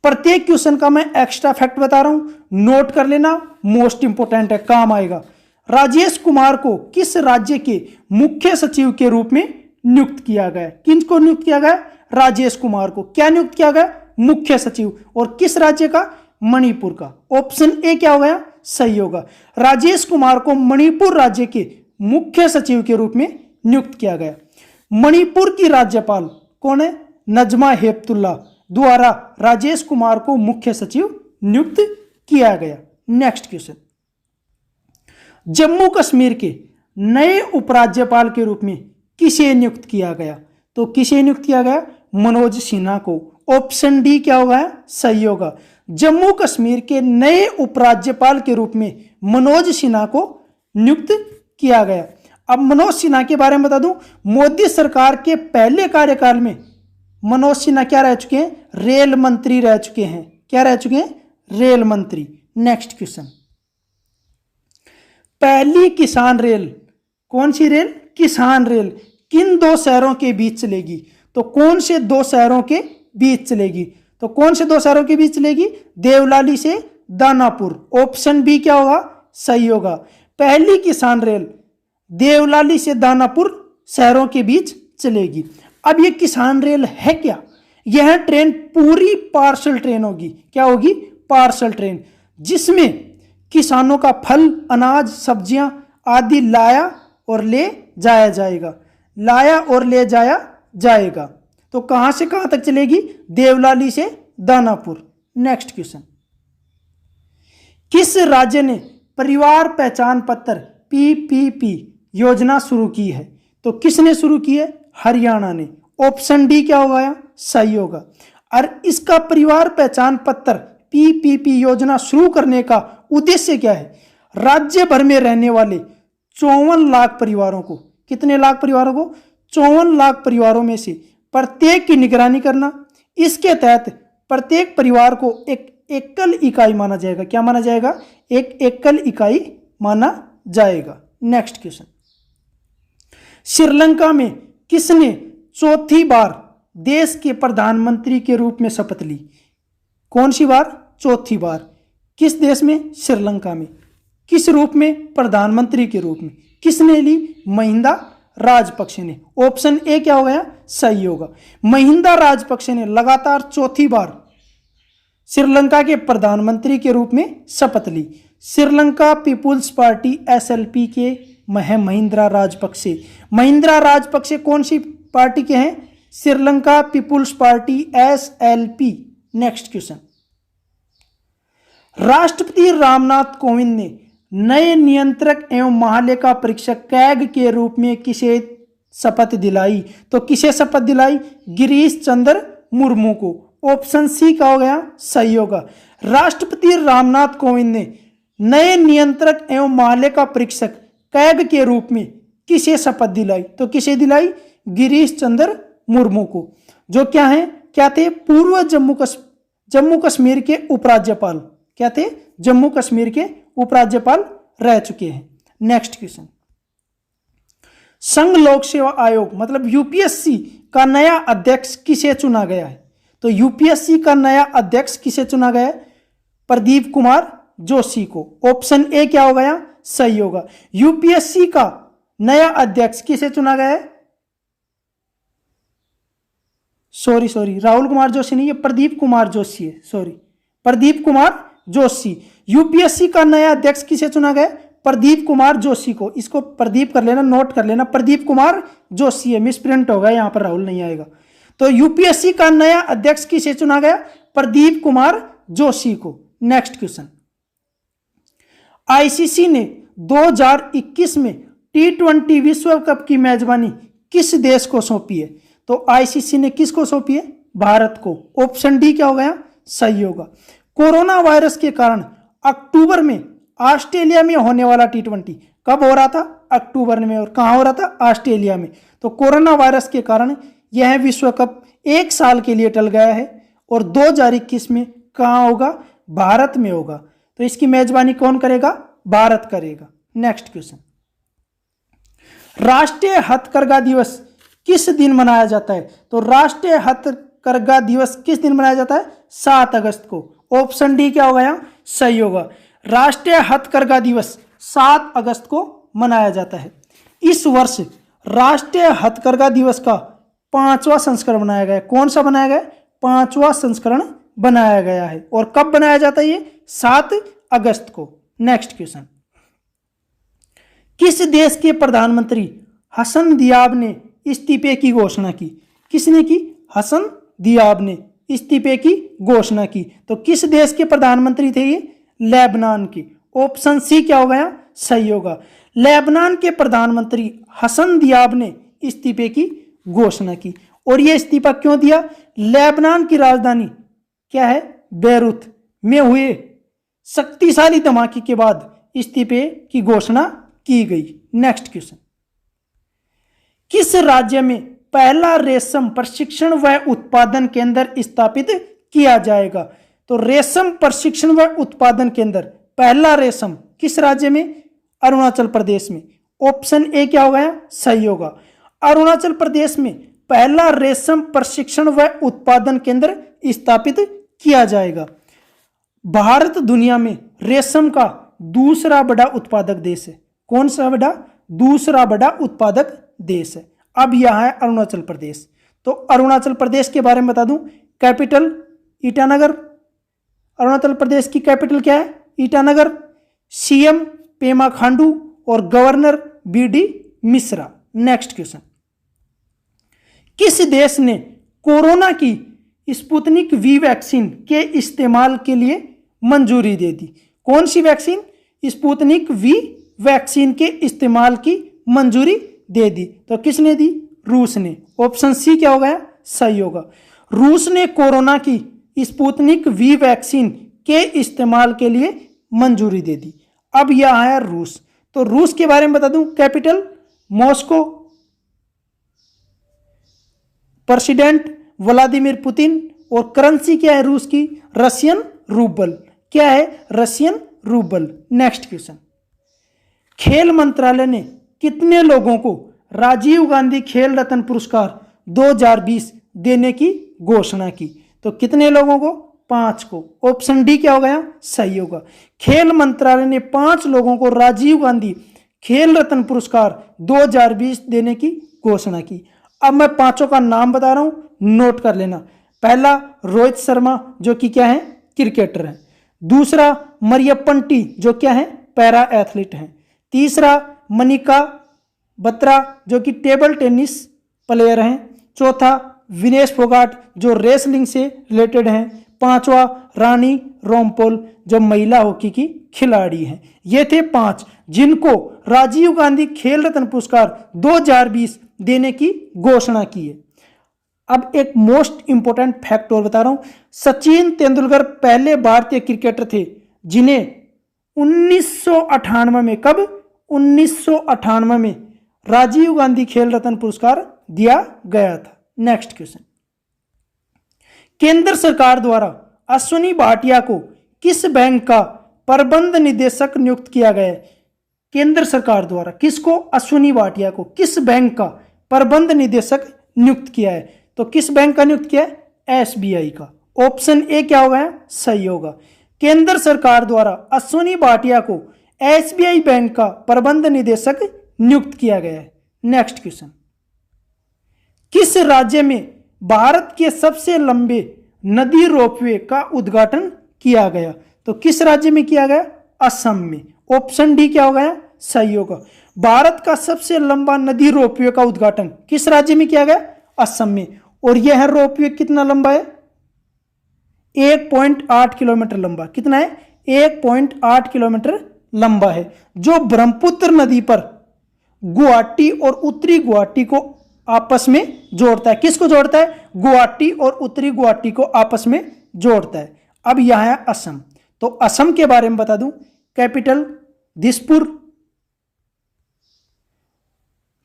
प्रत्येक क्वेश्चन का मैं एक्स्ट्रा फैक्ट बता रहा हूं, नोट कर लेना, मोस्ट इंपोर्टेंट है, काम आएगा। राजेश कुमार को किस राज्य के मुख्य सचिव के रूप में नियुक्त किया गया? किनको नियुक्त किया गया? राजेश कुमार को। क्या नियुक्त किया गया? मुख्य सचिव, और किस राज्य का? मणिपुर का। ऑप्शन ए क्या हो गया? सही होगा। राजेश कुमार को मणिपुर राज्य के मुख्य सचिव के रूप में नियुक्त किया गया। मणिपुर की राज्यपाल कौन है? नजमा हेपतुल्ला द्वारा राजेश कुमार को मुख्य सचिव नियुक्त किया गया। नेक्स्ट क्वेश्चन, जम्मू कश्मीर के नए उपराज्यपाल के रूप में किसे नियुक्त किया गया? तो किसे नियुक्त किया गया? मनोज सिन्हा को। ऑप्शन डी क्या होगा? सही होगा। जम्मू कश्मीर के नए उपराज्यपाल के रूप में मनोज सिन्हा को नियुक्त किया गया। अब मनोज सिन्हा के बारे में बता दूं, मोदी सरकार के पहले कार्यकाल में मनोज सिन्हा क्या रह चुके हैं? रेल मंत्री रह चुके हैं। क्या रह चुके हैं? रेल मंत्री। नेक्स्ट क्वेश्चन, पहली किसान रेल, कौन सी रेल? किसान रेल किन दो शहरों के बीच चलेगी? तो कौन से दो शहरों के बीच चलेगी? तो कौन से दो शहरों के बीच चलेगी? देवलाली से दानापुर। ऑप्शन बी क्या होगा? सही होगा। पहली किसान रेल देवलाली से दानापुर शहरों के बीच चलेगी। अब ये किसान रेल है क्या? यह ट्रेन पूरी पार्सल ट्रेन होगी। क्या होगी? पार्सल ट्रेन, जिसमें किसानों का फल, अनाज, सब्जियां आदि लाया और ले जाया जाएगा। लाया और ले जाया जाएगा। तो कहां से कहां तक चलेगी? देवलाली से दानापुर। नेक्स्ट क्वेश्चन, किस राज्य ने परिवार पहचान पत्र पीपीपी योजना शुरू की है? तो किसने शुरू की है? हरियाणा ने। ऑप्शन डी क्या होगा? सही होगा। और इसका परिवार पहचान पत्र पीपीपी योजना शुरू करने का उद्देश्य क्या है? राज्य भर में रहने वाले 54 लाख परिवारों को, कितने लाख परिवारों को? 54 लाख परिवारों में से प्रत्येक की निगरानी करना। इसके तहत प्रत्येक परिवार को एक एकल इकाई माना जाएगा। क्या माना जाएगा? एक एकल इकाई माना जाएगा। नेक्स्ट क्वेश्चन, श्रीलंका में किसने चौथी बार देश के प्रधानमंत्री के रूप में शपथ ली? कौन सी बार? चौथी बार। किस देश में? श्रीलंका में। किस रूप में? प्रधानमंत्री के रूप में। किसने ली? महिंदा राजपक्षे ने। ऑप्शन ए क्या हो गया? सही होगा। महिंदा राजपक्षे ने लगातार चौथी बार श्रीलंका के प्रधानमंत्री के रूप में शपथ ली। श्रीलंका पीपुल्स पार्टी एसएलपी के महिंद्रा राजपक्षे। महिंद्रा राजपक्षे कौन सी पार्टी के हैं? Sri Lanka people's party SLP. Next question, राष्ट्रपति रामनाथ कोविंद ने नए नियंत्रक एवं महालेखा परीक्षक कैग के रूप में किसे शपथ दिलाई? तो किसे शपथ दिलाई? गिरीश चंद्र मुर्मू को। ऑप्शन सी का हो गया? सही होगा। राष्ट्रपति रामनाथ कोविंद ने नए नियंत्रक एवं महालेखा परीक्षक कैग के रूप में किसे शपथ दिलाई? तो किसे दिलाई? गिरीश चंद्र मुर्मू को, जो क्या है? क्या थे? पूर्व जम्मू कश्मीर के उपराज्यपाल। क्या थे? जम्मू कश्मीर के उपराज्यपाल रह चुके हैं। नेक्स्ट क्वेश्चन, संघ लोक सेवा आयोग मतलब यूपीएससी का नया अध्यक्ष किसे चुना गया है? तो यूपीएससी का नया अध्यक्ष किसे चुना गया है? प्रदीप कुमार जोशी को। ऑप्शन ए क्या हो गया? सही होगा। यूपीएससी का नया अध्यक्ष किसे चुना गया है? सॉरी, राहुल कुमार जोशी नहीं, ये प्रदीप कुमार जोशी है। सॉरी, प्रदीप कुमार जोशी। यूपीएससी का नया अध्यक्ष किसे चुना गया? प्रदीप कुमार जोशी को। इसको प्रदीप कर लेना, नोट कर लेना, प्रदीप कुमार जोशी है, मिसप्रिंट होगा, यहां पर राहुल नहीं आएगा। तो यूपीएससी का नया अध्यक्ष किसे चुना गया? प्रदीप कुमार जोशी को। नेक्स्ट क्वेश्चन, आईसीसी ने 2021 में T20 विश्व कप की मेजबानी किस देश को सौंपी है? तो आईसीसी ने किसको सौंपी है? भारत को। ऑप्शन डी क्या हो गया? सही होगा। कोरोना वायरस के कारण अक्टूबर में ऑस्ट्रेलिया में होने वाला T20 कब हो रहा था? अक्टूबर में। और कहां हो रहा था? ऑस्ट्रेलिया में। तो कोरोना वायरस के कारण यह विश्व कप 1 साल के लिए टल गया है और 2021 में कहां होगा? भारत में होगा। तो इसकी मेजबानी कौन करेगा? भारत करेगा। नेक्स्ट क्वेश्चन, राष्ट्रीय हथकरघा दिवस किस दिन मनाया जाता है? तो राष्ट्रीय हथकरघा दिवस किस दिन मनाया जाता है? 7 अगस्त को। ऑप्शन डी क्या हो गया? सही होगा। राष्ट्रीय हथकरघा दिवस 7 अगस्त को मनाया जाता है। इस वर्ष राष्ट्रीय हथकरघा दिवस का 5वां संस्करण बनाया गया है। कौन सा बनाया गया? 5वां संस्करण बनाया गया है। और कब बनाया जाता है ये? 7 अगस्त को। नेक्स्ट क्वेश्चन, किस देश के प्रधानमंत्री हसन दियाब ने इस्तीफे की घोषणा की? किसने की? हसन दियाब ने इस्तीफे की घोषणा की। तो किस देश के प्रधानमंत्री थे ये? लेबनान के। ऑप्शन सी क्या हो गया? सही होगा। लेबनान के प्रधानमंत्री हसन दियाब ने इस्तीफे की घोषणा की। और यह इस्तीफा क्यों दिया? लेबनान की राजधानी क्या है? बेरूत में हुए शक्तिशाली धमाके के बाद इस्तीफे की घोषणा की गई। नेक्स्ट क्वेश्चन, किस राज्य में पहला रेशम प्रशिक्षण व उत्पादन केंद्र स्थापित किया जाएगा? तो रेशम प्रशिक्षण व उत्पादन केंद्र पहला रेशम किस राज्य में? अरुणाचल प्रदेश में। ऑप्शन ए क्या हो गया? सही होगा। अरुणाचल प्रदेश में पहला रेशम प्रशिक्षण व उत्पादन केंद्र स्थापित किया जाएगा। भारत दुनिया में रेशम का दूसरा बड़ा उत्पादक देश है। कौन सा बड़ा? दूसरा बड़ा उत्पादक देश है। अब यह है अरुणाचल प्रदेश। तो अरुणाचल प्रदेश के बारे में बता दूं, कैपिटल ईटानगर। अरुणाचल प्रदेश की कैपिटल क्या है? ईटानगर। सीएम पेमा खांडू और governor BD Mishra. Next question, किस देश ने कोरोना की स्पुतनिक वी वैक्सीन के इस्तेमाल के लिए मंजूरी दे दी? कौन सी वैक्सीन? स्पुतनिक वी वैक्सीन के इस्तेमाल की मंजूरी दे दी। तो किसने दी? रूस ने। ऑप्शन सी क्या हो गया? सही होगा। रूस ने कोरोना की स्पुतनिक वी वैक्सीन के इस्तेमाल के लिए मंजूरी दे दी। अब यह है रूस। तो रूस के बारे में बता दूं, capital Moscow. President Vladimir Putin. और करेंसी क्या है रूस की? Russian rouble. क्या है? Russian ruble. नेक्स्ट क्वेश्चन, खेल मंत्रालय ने कितने लोगों को राजीव गांधी खेल रत्न पुरस्कार 2020 देने की घोषणा की? तो कितने लोगों को? 5 को। ऑप्शन डी क्या हो गया? सही होगा। खेल मंत्रालय ने 5 लोगों को राजीव गांधी खेल रत्न पुरस्कार 2020 देने की घोषणा की। अब मैं 5 का नाम बता रहा हूं, नोट कर लेना। पहला रोहित शर्मा, जो कि क्या है? क्रिकेटर है। दूसरा मरियप्पन जो क्या है? पैरा एथलीट हैं। तीसरा मनिका बत्रा, जो कि टेबल टेनिस प्लेयर हैं। चौथा विनेश फोगाट, जो रेसलिंग से रिलेटेड हैं। 5वां रानी रोमपोल, जो महिला हॉकी की खिलाड़ी हैं। ये थे 5 जिनको राजीव गांधी खेल रत्न पुरस्कार 2020 देने की घोषणा की है। अब एक मोस्ट इंपोर्टेंट फैक्ट और बता रहा हूं, सचिन तेंदुलकर पहले भारतीय क्रिकेटर थे जिन्हें 1998 में, कब? 1998 में राजीव गांधी खेल रत्न पुरस्कार दिया गया था। नेक्स्ट क्वेश्चन, केंद्र सरकार द्वारा अश्विनी भाटिया को किस बैंक का प्रबंध निदेशक नियुक्त किया गया है? केंद्र सरकार द्वारा किसको? अश्विनी भाटिया को किस बैंक का प्रबंध निदेशक नियुक्त किया है? तो किस बैंक का नियुक्त किया है? एसबीआई का। ऑप्शन ए क्या होगा? सही होगा। केंद्र सरकार द्वारा अश्विनी भाटिया को एसबीआई बैंक का प्रबंध निदेशक नियुक्त किया गया है। नेक्स्ट क्वेश्चन, किस राज्य में भारत के सबसे लंबे नदी रोपवे का उद्घाटन किया गया? तो किस राज्य में किया गया? असम में। ऑप्शन डी क्या होगा? सही होगा। भारत का सबसे लंबा नदी रोपवे का उद्घाटन किस राज्य में किया गया? असम में। और यह रोपवे कितना लंबा है? 1.8 किलोमीटर लंबा। कितना है? 1.8 किलोमीटर लंबा है, जो ब्रह्मपुत्र नदी पर गुवाहाटी और उत्तरी गुवाहाटी को आपस में जोड़ता है। किसको जोड़ता है? गुवाहाटी और उत्तरी गुवाहाटी को आपस में जोड़ता है। अब यह है असम। तो असम के बारे में बता दूं, capital Dispur.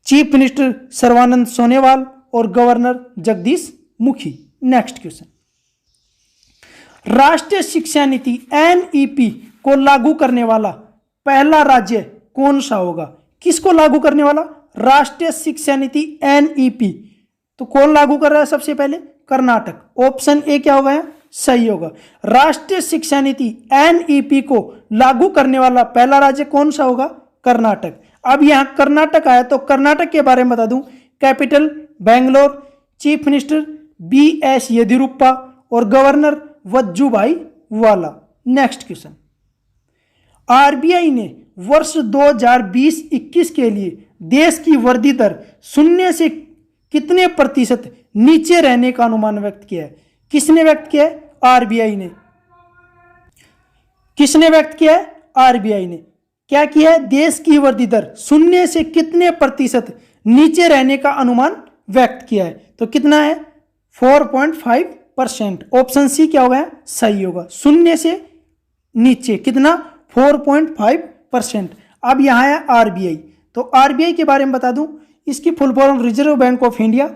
Chief minister Sarbananda Sonowal और governor Jagdish Mukhi. Next question, राष्ट्रीय शिक्षा नीति एनईपी को लागू करने वाला पहला राज्य कौन सा होगा? किसको लागू करने वाला? राष्ट्रीय शिक्षा नीति एनईपी। तो कौन लागू कर रहा है सबसे पहले? कर्नाटक। ऑप्शन ए क्या होगा? सही होगा। राष्ट्रीय शिक्षा नीति एनईपी को लागू करने वाला पहला राज्य कौन सा होगा? कर्नाटक। अब यहां कर्नाटक आया तो कर्नाटक के बारे में बता दूं, capital Bangalore, chief minister BS Yediyurappa और गवर्नर वजुभाई वाला। नेक्स्ट क्वेश्चन, RBI ने वर्ष 2020-21 के लिए देश की वृद्धि दर शून्य से कितने प्रतिशत नीचे रहने का अनुमान व्यक्त किया है? किसने व्यक्त किया है? RBI ने। किसने व्यक्त किया है? RBI ने। क्या किया है? देश की वृद्धि दर शून्य से कितने प्रतिशत नीचे रहने का अनुमान व्यक्त किया है। तो कितना है? 4.5%। ऑप्शन सी क्या होगा? सही होगा। शून्य से नीचे कितना? 4.5%। अब यहां है RBI। तो RBI के बारे में बता दूं, इसकी full form reserve bank of India,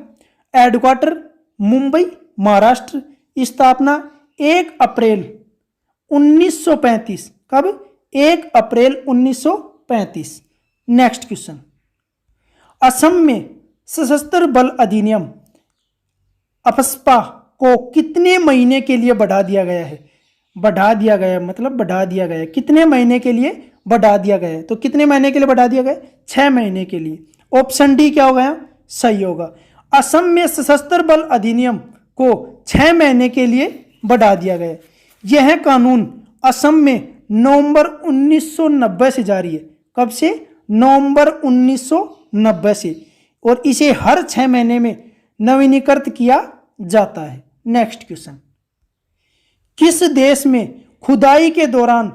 headquarter Mumbai Maharashtra, स्थापना 1 अप्रैल 1935। कब? 1 अप्रैल 1935। नेक्स्ट क्वेश्चन, असम में सशस्त्र बल अधिनियम अफस्पा को कितने महीने के लिए बढ़ा दिया गया है? बढ़ा दिया गया मतलब बढ़ा दिया गया, कितने महीने के लिए बढ़ा दिया गया है? तो कितने महीने के लिए बढ़ा दिया गया? 6 महीने के लिए। ऑप्शन डी क्या हो गया? सही होगा। असम में सशस्त्र बल अधिनियम को 6 महीने के लिए बढ़ा दिया गया। यह कानून असम में नवंबर 1990 से जारी है। कब से? नवंबर 1990 से। और इसे हर 6 महीने में नवीनीकृत किया जाता है। नेक्स्ट क्वेश्चन, किस देश में खुदाई के दौरान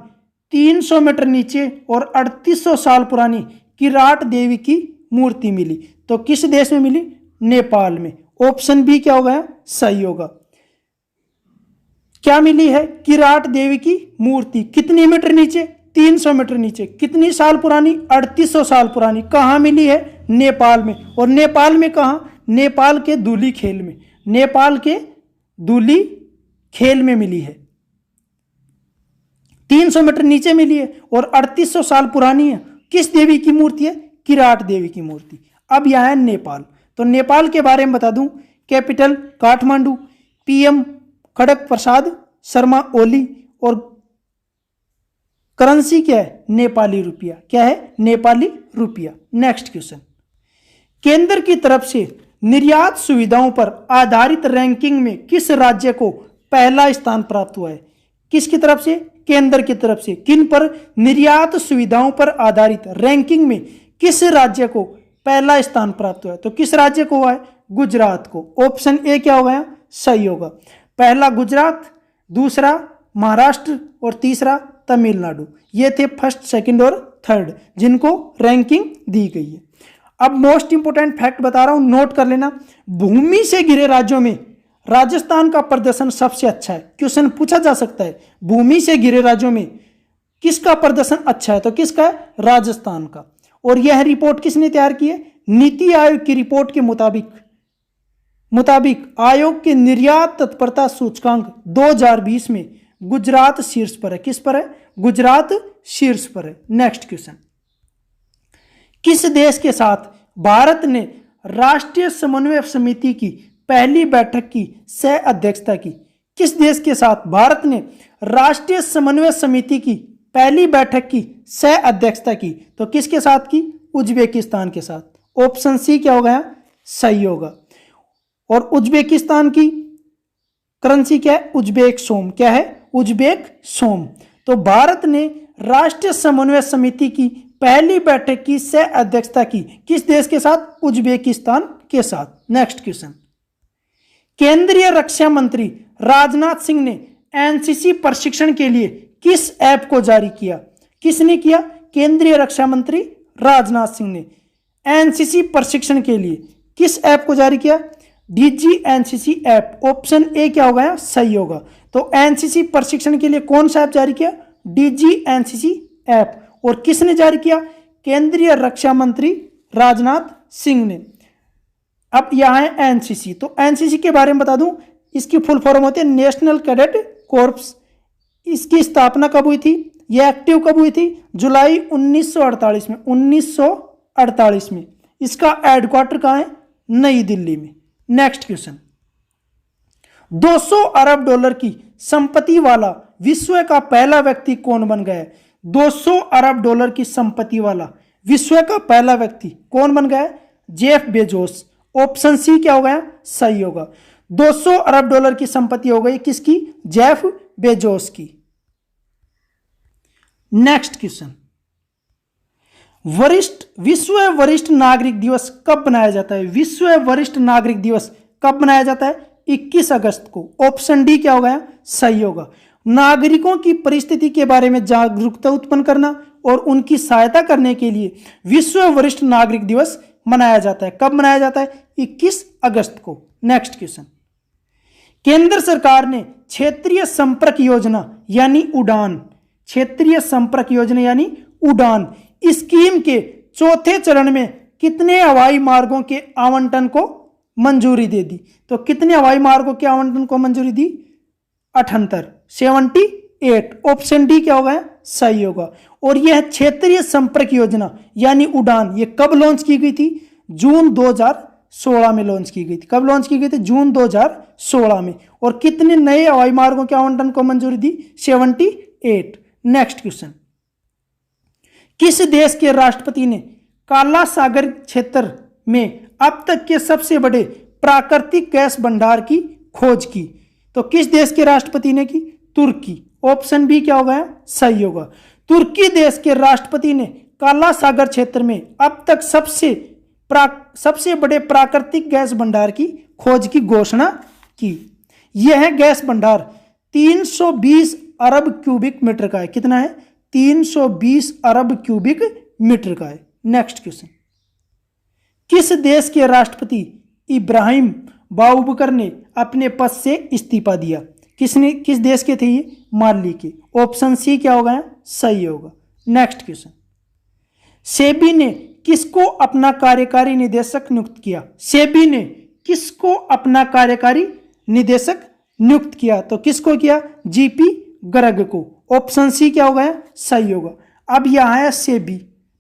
300 मीटर नीचे और 3800 साल पुरानी किराट देवी की मूर्ति मिली? तो किस देश में मिली? नेपाल में। ऑप्शन बी क्या होगा? सही होगा। क्या मिली है? किराट देवी की मूर्ति। कितनी मीटर नीचे? 300 मीटर नीचे। कितनी साल पुरानी? 3800 साल पुरानी। कहाँ मिली है? नेपाल में। और नेपाल में कहाँ? नेपाल के धुली खेल में। नेपाल के धुली खेल में मिली है। 300 मीटर नीचे मिली है और 3800 साल पुरानी है। किस देवी की मूर्ति है? किराट देवी की मूर्ति। अब यह है नेपाल। तो नेपाल के बारे में बता दूं, कैपिटल काठमांडू, PM खड़क प्रसाद शर्मा ओली और करेंसी क्या है? नेपाली रुपया। क्या है? नेपाली रुपया। नेक्स्ट क्वेश्चन, केंद्र की तरफ से निर्यात सुविधाओं पर आधारित रैंकिंग में किस राज्य को पहला स्थान प्राप्त हुआ है? किसकी तरफ से? केंद्र की तरफ से। किन पर? निर्यात सुविधाओं पर आधारित रैंकिंग में किस राज्य को पहला स्थान प्राप्त हुआ है? तो किस राज्य को हुआ है? गुजरात को। ऑप्शन ए क्या होगा? सही होगा। पहला गुजरात, दूसरा महाराष्ट्र और तीसरा तमिलनाडु। ये थे फर्स्ट, सेकंड और थर्ड जिनको रैंकिंग दी गई है। अब मोस्ट इंपोर्टेंट फैक्ट बता रहा हूं, नोट कर लेना। भूमि से घिरे राज्यों में राजस्थान का प्रदर्शन सबसे अच्छा है। क्वेश्चन पूछा जा सकता है, भूमि से घिरे राज्यों में किसका प्रदर्शन अच्छा है? तो किसका है? राजस्थान का। और यह रिपोर्ट किसने तैयार की है? नीति आयोग की रिपोर्ट के मुताबिक आयोग के निर्यात तत्परता सूचकांक 2020 में गुजरात शीर्ष पर है। किस पर है? गुजरात शीर्ष पर है। नेक्स्ट क्वेश्चन, किस देश के साथ भारत ने राष्ट्रीय समन्वय समिति की पहली बैठक की सह अध्यक्षता की? किस देश के साथ भारत ने राष्ट्रीय समन्वय समिति की पहली बैठक की सह अध्यक्षता की? तो किसके साथ की? उज्बेकिस्तान के साथ। ऑप्शन सी क्या होगा? सही होगा। और उज्बेकिस्तान की करेंसी क्या है? उज्बेक सोम। क्या है? उज्बेक सोम। तो भारत ने राष्ट्रीय समन्वय समिति की पहली बैठक की सह अध्यक्षता की किस देश के साथ? उज्बेकिस्तान के साथ। नेक्स्ट क्वेश्चन, केंद्रीय रक्षा मंत्री राजनाथ सिंह ने एनसीसी प्रशिक्षण के लिए किस ऐप को जारी किया? किसने किया? केंद्रीय रक्षा मंत्री राजनाथ सिंह ने एनसीसी प्रशिक्षण के लिए किस ऐप को जारी किया? DG NCC app. Option A क्या होगा? सही होगा। तो एनसीसी प्रशिक्षण के लिए कौन सा ऐप जारी किया? DG NCC app. और किसने जारी किया? केंद्रीय रक्षा मंत्री राजनाथ सिंह ने। अब यहां है एनसीसी। तो एनसीसी के बारे में बता दूं, इसकी फुल फॉर्म होती है नेशनल कैडेट कॉर्प्स। इसकी स्थापना कब हुई थी? यह एक्टिव कब हुई थी? जुलाई 1948 में। 1948 में। इसका हेडक्वार्टर कहां है? नई दिल्ली में। नेक्स्ट क्वेश्चन, 200 अरब डॉलर की संपत्ति वाला विश्व का पहला व्यक्ति कौन बन गया है? 200 अरब डॉलर की संपत्ति वाला विश्व का पहला व्यक्ति कौन बन गया है? Jeff Bezos. ऑप्शन सी क्या होगा? सही होगा। 200 अरब डॉलर की संपत्ति हो गई किसकी? जेफ बेजोस की। नेक्स्ट क्वेश्चन, विश्व वरिष्ठ नागरिक दिवस कब मनाया जाता है? विश्व वरिष्ठ नागरिक दिवस कब मनाया जाता है? 21 अगस्त को। ऑप्शन डी क्या होगा? सही होगा। नागरिकों की परिस्थिति के बारे में जागरूकता उत्पन्न करना और उनकी सहायता करने के लिए विश्व वरिष्ठ नागरिक दिवस मनाया जाता है। कब मनाया जाता है? 21 अगस्त को। नेक्स्ट क्वेश्चन, केंद्र सरकार ने क्षेत्रीय संपर्क योजना यानी उड़ान, क्षेत्रीय संपर्क योजना यानी उड़ान स्कीम के चौथे चरण में कितने हवाई मार्गों के आवंटन को मंजूरी दे दी? तो कितने हवाई मार्गों के आवंटन को मंजूरी दी? 78। ऑप्शन डी क्या होगा? सही होगा। और यह क्षेत्रीय संपर्क योजना यानी उड़ान ये कब लॉन्च की गई थी? जून 2016 में लॉन्च की गई थी। कब लॉन्च की गई थी? जून 2016 में। और कितने नए हवाई मार्गों के आवंटन को मंजूरी दी? 78। नेक्स्ट क्वेश्चन, किस देश के राष्ट्रपति ने काला सागर क्षेत्र में अब तक के सबसे बड़े प्राकृतिक गैस भंडार की खोज की? तो किस देश के राष्ट्रपति ने की? तुर्की। ऑप्शन बी क्या होगा? सही होगा। तुर्की देश के राष्ट्रपति ने काला सागर क्षेत्र में अब तक सबसे बड़े प्राकृतिक गैस भंडार की खोज की घोषणा की। यह गैस भंडार 320 अरब क्यूबिक मीटर का है। कितना है? 320 अरब क्यूबिक मीटर का है। नेक्स्ट क्वेश्चन, किस देश के राष्ट्रपति इब्राहिम बाउबकर ने अपने पद से इस्तीफा दिया? किस देश के थे ये? माली के। ऑप्शन सी क्या होगा? सही होगा। नेक्स्ट क्वेश्चन, सेबी ने किसको अपना कार्यकारी निदेशक नियुक्त किया? सेबी ने किसको अपना कार्यकारी निदेशक नियुक्त किया? तो किसको किया? जीपी गर्ग को। ऑप्शन सी क्या होगा? सही होगा। अब यहां है सेबी,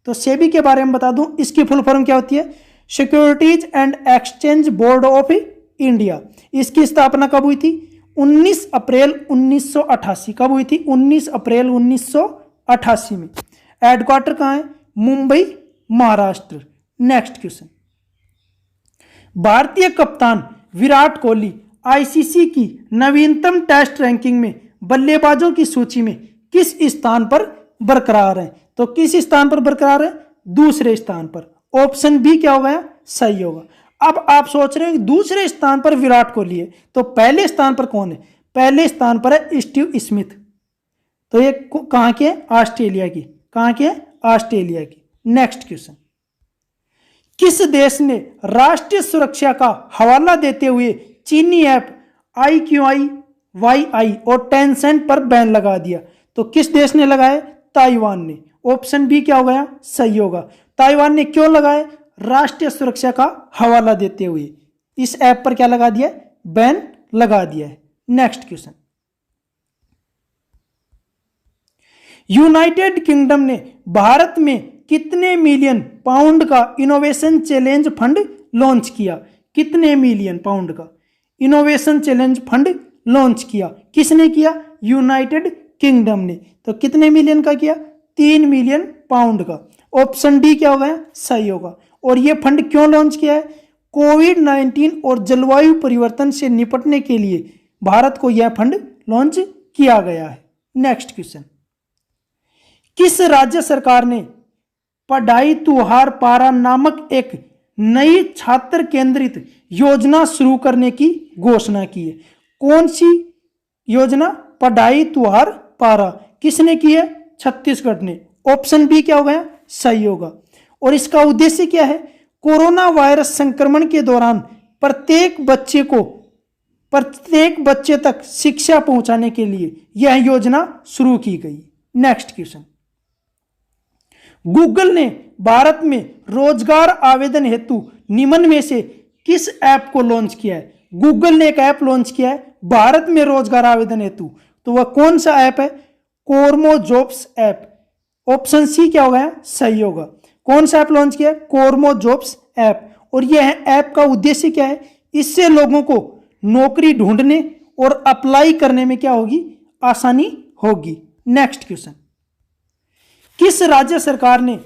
तो सेबी के बारे में बता दूं, इसकी फुल फॉर्म क्या होती है? Securities and exchange board of India. इसकी स्थापना कब हुई थी? 19 अप्रैल 1988। कब हुई थी? 19 अप्रैल 1988 में। हेडक्वार्टर कहाँ है? मुंबई, महाराष्ट्र। नेक्स्ट क्वेश्चन, भारतीय कप्तान विराट कोहली आईसीसी की नवीनतम टेस्ट रैंकिंग में बल्लेबाजों की सूची में किस स्थान पर बरकरार है? तो किस स्थान पर बरकरार है? दूसरे स्थान पर। ऑप्शन बी क्या होगा? सही होगा। अब आप सोच रहे हैं दूसरे स्थान पर विराट कोहली है, तो पहले स्थान पर कौन है? पहले स्थान पर है स्टीव स्मिथ। तो ये कहां के? ऑस्ट्रेलिया की। कहां के? ऑस्ट्रेलिया की। नेक्स्ट क्वेश्चन, किस देश ने राष्ट्रीय सुरक्षा का हवाला देते हुए चीनी ऐप IQIYI और टेंसेंट पर बैन लगा दिया? तो किस देश ने लगाया? ताइवान ने। ऑप्शन बी क्या होगा? सही होगा। ताइवान ने क्यों लगाया? राष्ट्रीय सुरक्षा का हवाला देते हुए इस ऐप पर क्या लगा दिया? बैन लगा दिया है। नेक्स्ट क्वेश्चन, यूनाइटेड किंगडम ने भारत में कितने मिलियन पाउंड का इनोवेशन चैलेंज फंड लॉन्च किया? कितने मिलियन पाउंड का इनोवेशन चैलेंज फंड लॉन्च किया? किसने किया? यूनाइटेड किंगडम ने। तो कितने मिलियन का किया? 3 मिलियन पाउंड का। ऑप्शन डी क्या होगा? सही होगा। और यह फंड क्यों लॉन्च किया है? कोविड-19 और जलवायु परिवर्तन से निपटने के लिए भारत को यह फंड लॉन्च किया गया है। नेक्स्ट क्वेश्चन, किस राज्य सरकार ने पढ़ाई तुहार पारा नामक एक नई छात्र केंद्रित योजना शुरू करने की घोषणा की है? कौन सी योजना? पढ़ाई तुहार पारा। किसने की है? छत्तीसगढ़ ने। ऑप्शन बी क्या होगा? सही होगा। और इसका उद्देश्य क्या है? कोरोना वायरस संक्रमण के दौरान प्रत्येक बच्चे तक शिक्षा पहुंचाने के लिए यह योजना शुरू की गई। नेक्स्ट क्वेश्चन, गूगल ने भारत में रोजगार आवेदन हेतु निम्न में से किस ऐप को लॉन्च किया है? गूगल ने एक ऐप लॉन्च किया है भारत में रोजगार आवेदन हेतु, तो वह कौन सा ऐप है? कोरमो जॉब्स ऐप। ऑप्शन सी क्या होगा? सही होगा। कौन सा ऐप लॉन्च किया है? कोरमो जॉब्स ऐप। और यह ऐप का उद्देश्य क्या है? इससे लोगों को नौकरी ढूंढने और अप्लाई करने में क्या होगी? आसानी होगी। नेक्स्ट क्वेश्चन, किस राज्य सरकार ने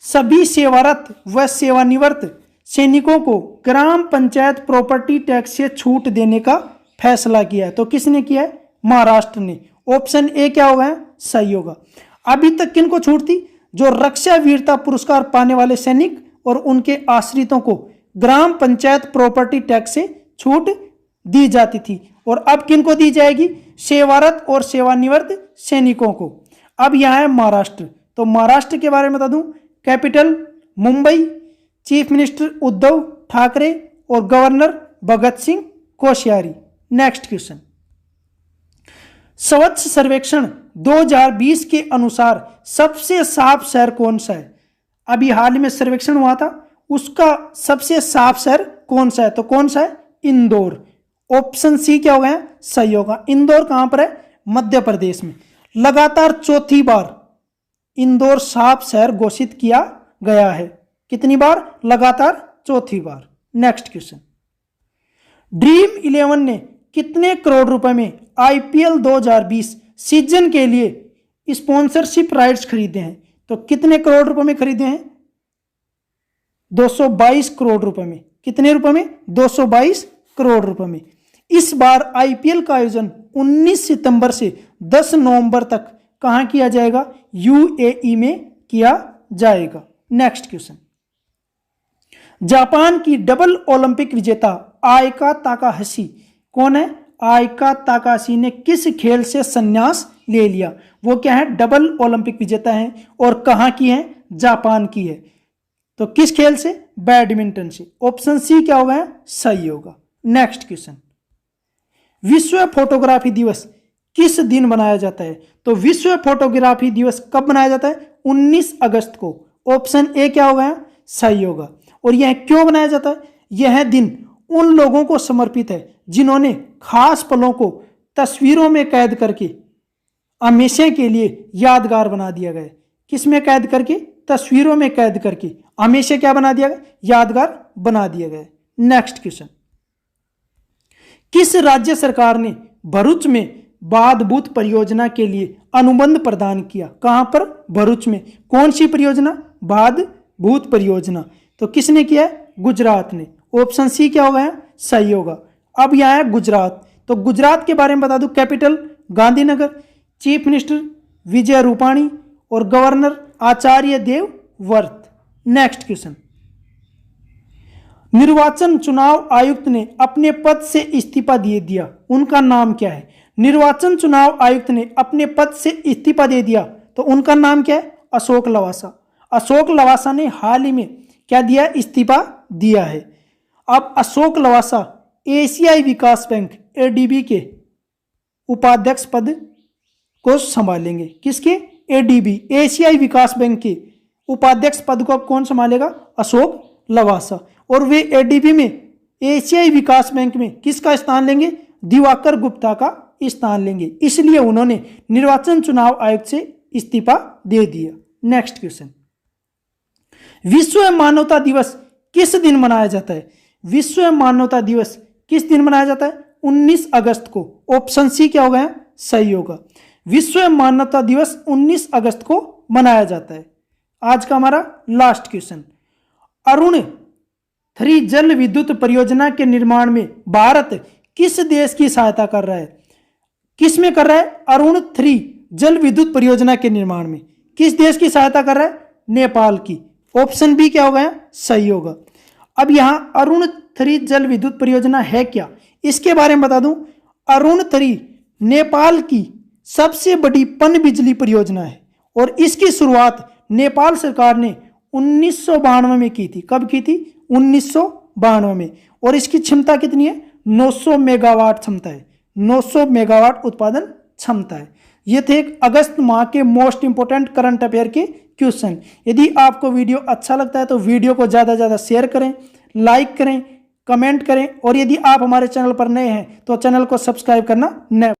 सभी सेवारत व सेवानिवृत्त सैनिकों को ग्राम पंचायत प्रॉपर्टी टैक्स से छूट देने का फैसला किया है? तो किसने किया है? महाराष्ट्र ने। ऑप्शन ए क्या होगा? सही होगा। अभी तक किनको छूट थी? जो रक्षा वीरता पुरस्कार पाने वाले सैनिक और उनके आश्रितों को ग्राम पंचायत प्रॉपर्टी टैक्स से छूट दी जाती थी, और अब किनको दी जाएगी? सेवारत और सेवानिवृत्त सैनिकों को। अब यहाँ है महाराष्ट्र, तो महाराष्ट्र के बारे में बता दूं, capital Mumbai, chief minister Uddhav Thackeray और governor Bhagat Singh Koshyari. Next question, स्वच्छ सर्वेक्षण 2020 के अनुसार सबसे साफ शहर कौन सा है? अभी हाल में सर्वेक्षण हुआ था, उसका सबसे साफ शहर कौन सा है? तो कौन सा है? इंदौर। ऑप्शन सी क्या होगा? सही होगा। इंदौर कहां पर है? मध्य प्रदेश में। लगातार चौथी बार इंदौर साफ शहर घोषित किया गया है। कितनी बार? लगातार चौथी बार। नेक्स्ट क्वेश्चन, ड्रीम 11 ने कितने करोड़ रुपए में आईपीएल 2020 सीजन के लिए स्पॉन्सरशिप राइट्स खरीदे हैं? तो कितने करोड़ रुपए में खरीदे हैं? 222 करोड़ रुपए में। कितने रुपए में? 222 करोड़ रुपए में। इस बार आईपीएल का आयोजन 19 सितंबर से 10 नवंबर तक कहां किया जाएगा? यूएई में किया जाएगा। नेक्स्ट क्वेश्चन, जापान की डबल ओलंपिक विजेता आयका ताकाहाशी कौन है? आयका ताकाहाशी ने किस खेल से संन्यास ले लिया? वो क्या है? डबल ओलंपिक विजेता है, और कहां की है? जापान की है। तो किस खेल से? बैडमिंटन से। ऑप्शन सी क्या होगा? सही होगा। नेक्स्ट क्वेश्चन, विश्व फोटोग्राफी दिवस किस दिन मनाया जाता है? तो विश्व फोटोग्राफी दिवस कब मनाया जाता है? 19 अगस्त को। ऑप्शन ए क्या होगा? सही होगा। और यह क्यों मनाया जाता है? यह दिन उन लोगों को समर्पित है जिन्होंने खास पलों को तस्वीरों में कैद करके हमेशा के लिए यादगार बना दिया गया। किस में कैद करके? तस्वीरों में कैद करके हमेशा क्या बना दिया गया? यादगार बना दिया गया। नेक्स्ट क्वेश्चन, किस राज्य सरकार ने भरूच में बादबूत परियोजना के लिए अनुबंध प्रदान किया? कहां पर? भरूच में। कौन सी परियोजना? बादबूत परियोजना। तो किसने किया है? गुजरात ने। ऑप्शन सी क्या होगा? सही होगा। अब यहां है गुजरात, तो गुजरात के बारे में बता दूं, capital Gandhinagar, chief minister Vijay Rupani और governor Acharya Devvrat. Next question, निर्वाचन चुनाव आयुक्त ने अपने पद से इस्तीफा दे दिया, उनका नाम क्या है? निर्वाचन चुनाव आयुक्त ने अपने पद से इस्तीफा दे दिया, तो उनका नाम क्या है? अशोक लवासा। अशोक लवासा ने हाल ही में क्या दिया? इस्तीफा दिया है। अब अशोक लवासा एशियाई विकास बैंक एडीबी के उपाध्यक्ष पद को संभालेंगे। किसके? एडीबी, एशियाई विकास बैंक के उपाध्यक्ष पद को अब कौन संभालेगा? अशोक लवासा। और वे एडीबी में, एशियाई विकास बैंक में किसका स्थान लेंगे? दिवाकर गुप्ता का स्थान लेंगे। इसलिए उन्होंने निर्वाचन चुनाव आयुक्त से इस्तीफा दे दिया। नेक्स्ट क्वेश्चन, विश्व मानवता दिवस किस दिन मनाया जाता है? विश्व मानवता दिवस किस दिन मनाया जाता है? 19 अगस्त को। ऑप्शन सी क्या होगा? सही होगा। विश्व मानवता दिवस 19 अगस्त को मनाया जाता है। आज का हमारा लास्ट क्वेश्चन, अरुण 3 जल विद्युत परियोजना के निर्माण में भारत किस देश की सहायता कर रहा है? किस में कर रहा है? अरुण 3 जल विद्युत परियोजना के निर्माण में किस देश की सहायता कर रहा है? नेपाल की। ऑप्शन बी क्या होगा? सही होगा। अब यहां अरुण 3 जल विद्युत परियोजना है क्या, इसके बारे में बता दूं। अरुण 3 नेपाल की सबसे बड़ी पन बिजली परियोजना है, और इसकी शुरुआत नेपाल सरकार ने 1992 में की थी। कब की थी? 1992 में। और इसकी क्षमता कितनी है? 900 मेगावाट क्षमता है। 900 मेगावाट उत्पादन क्षमता है। ये थे एक अगस्त माह के मोस्ट इंपोर्टेंट करंट अफेयर के क्वेश्चन। यदि आपको वीडियो अच्छा लगता है तो वीडियो को ज़्यादा से ज़्यादा शेयर करें, लाइक करें, कमेंट करें, और यदि आप हमारे चैनल पर नए हैं तो चैनल को सब्सक्राइब करना न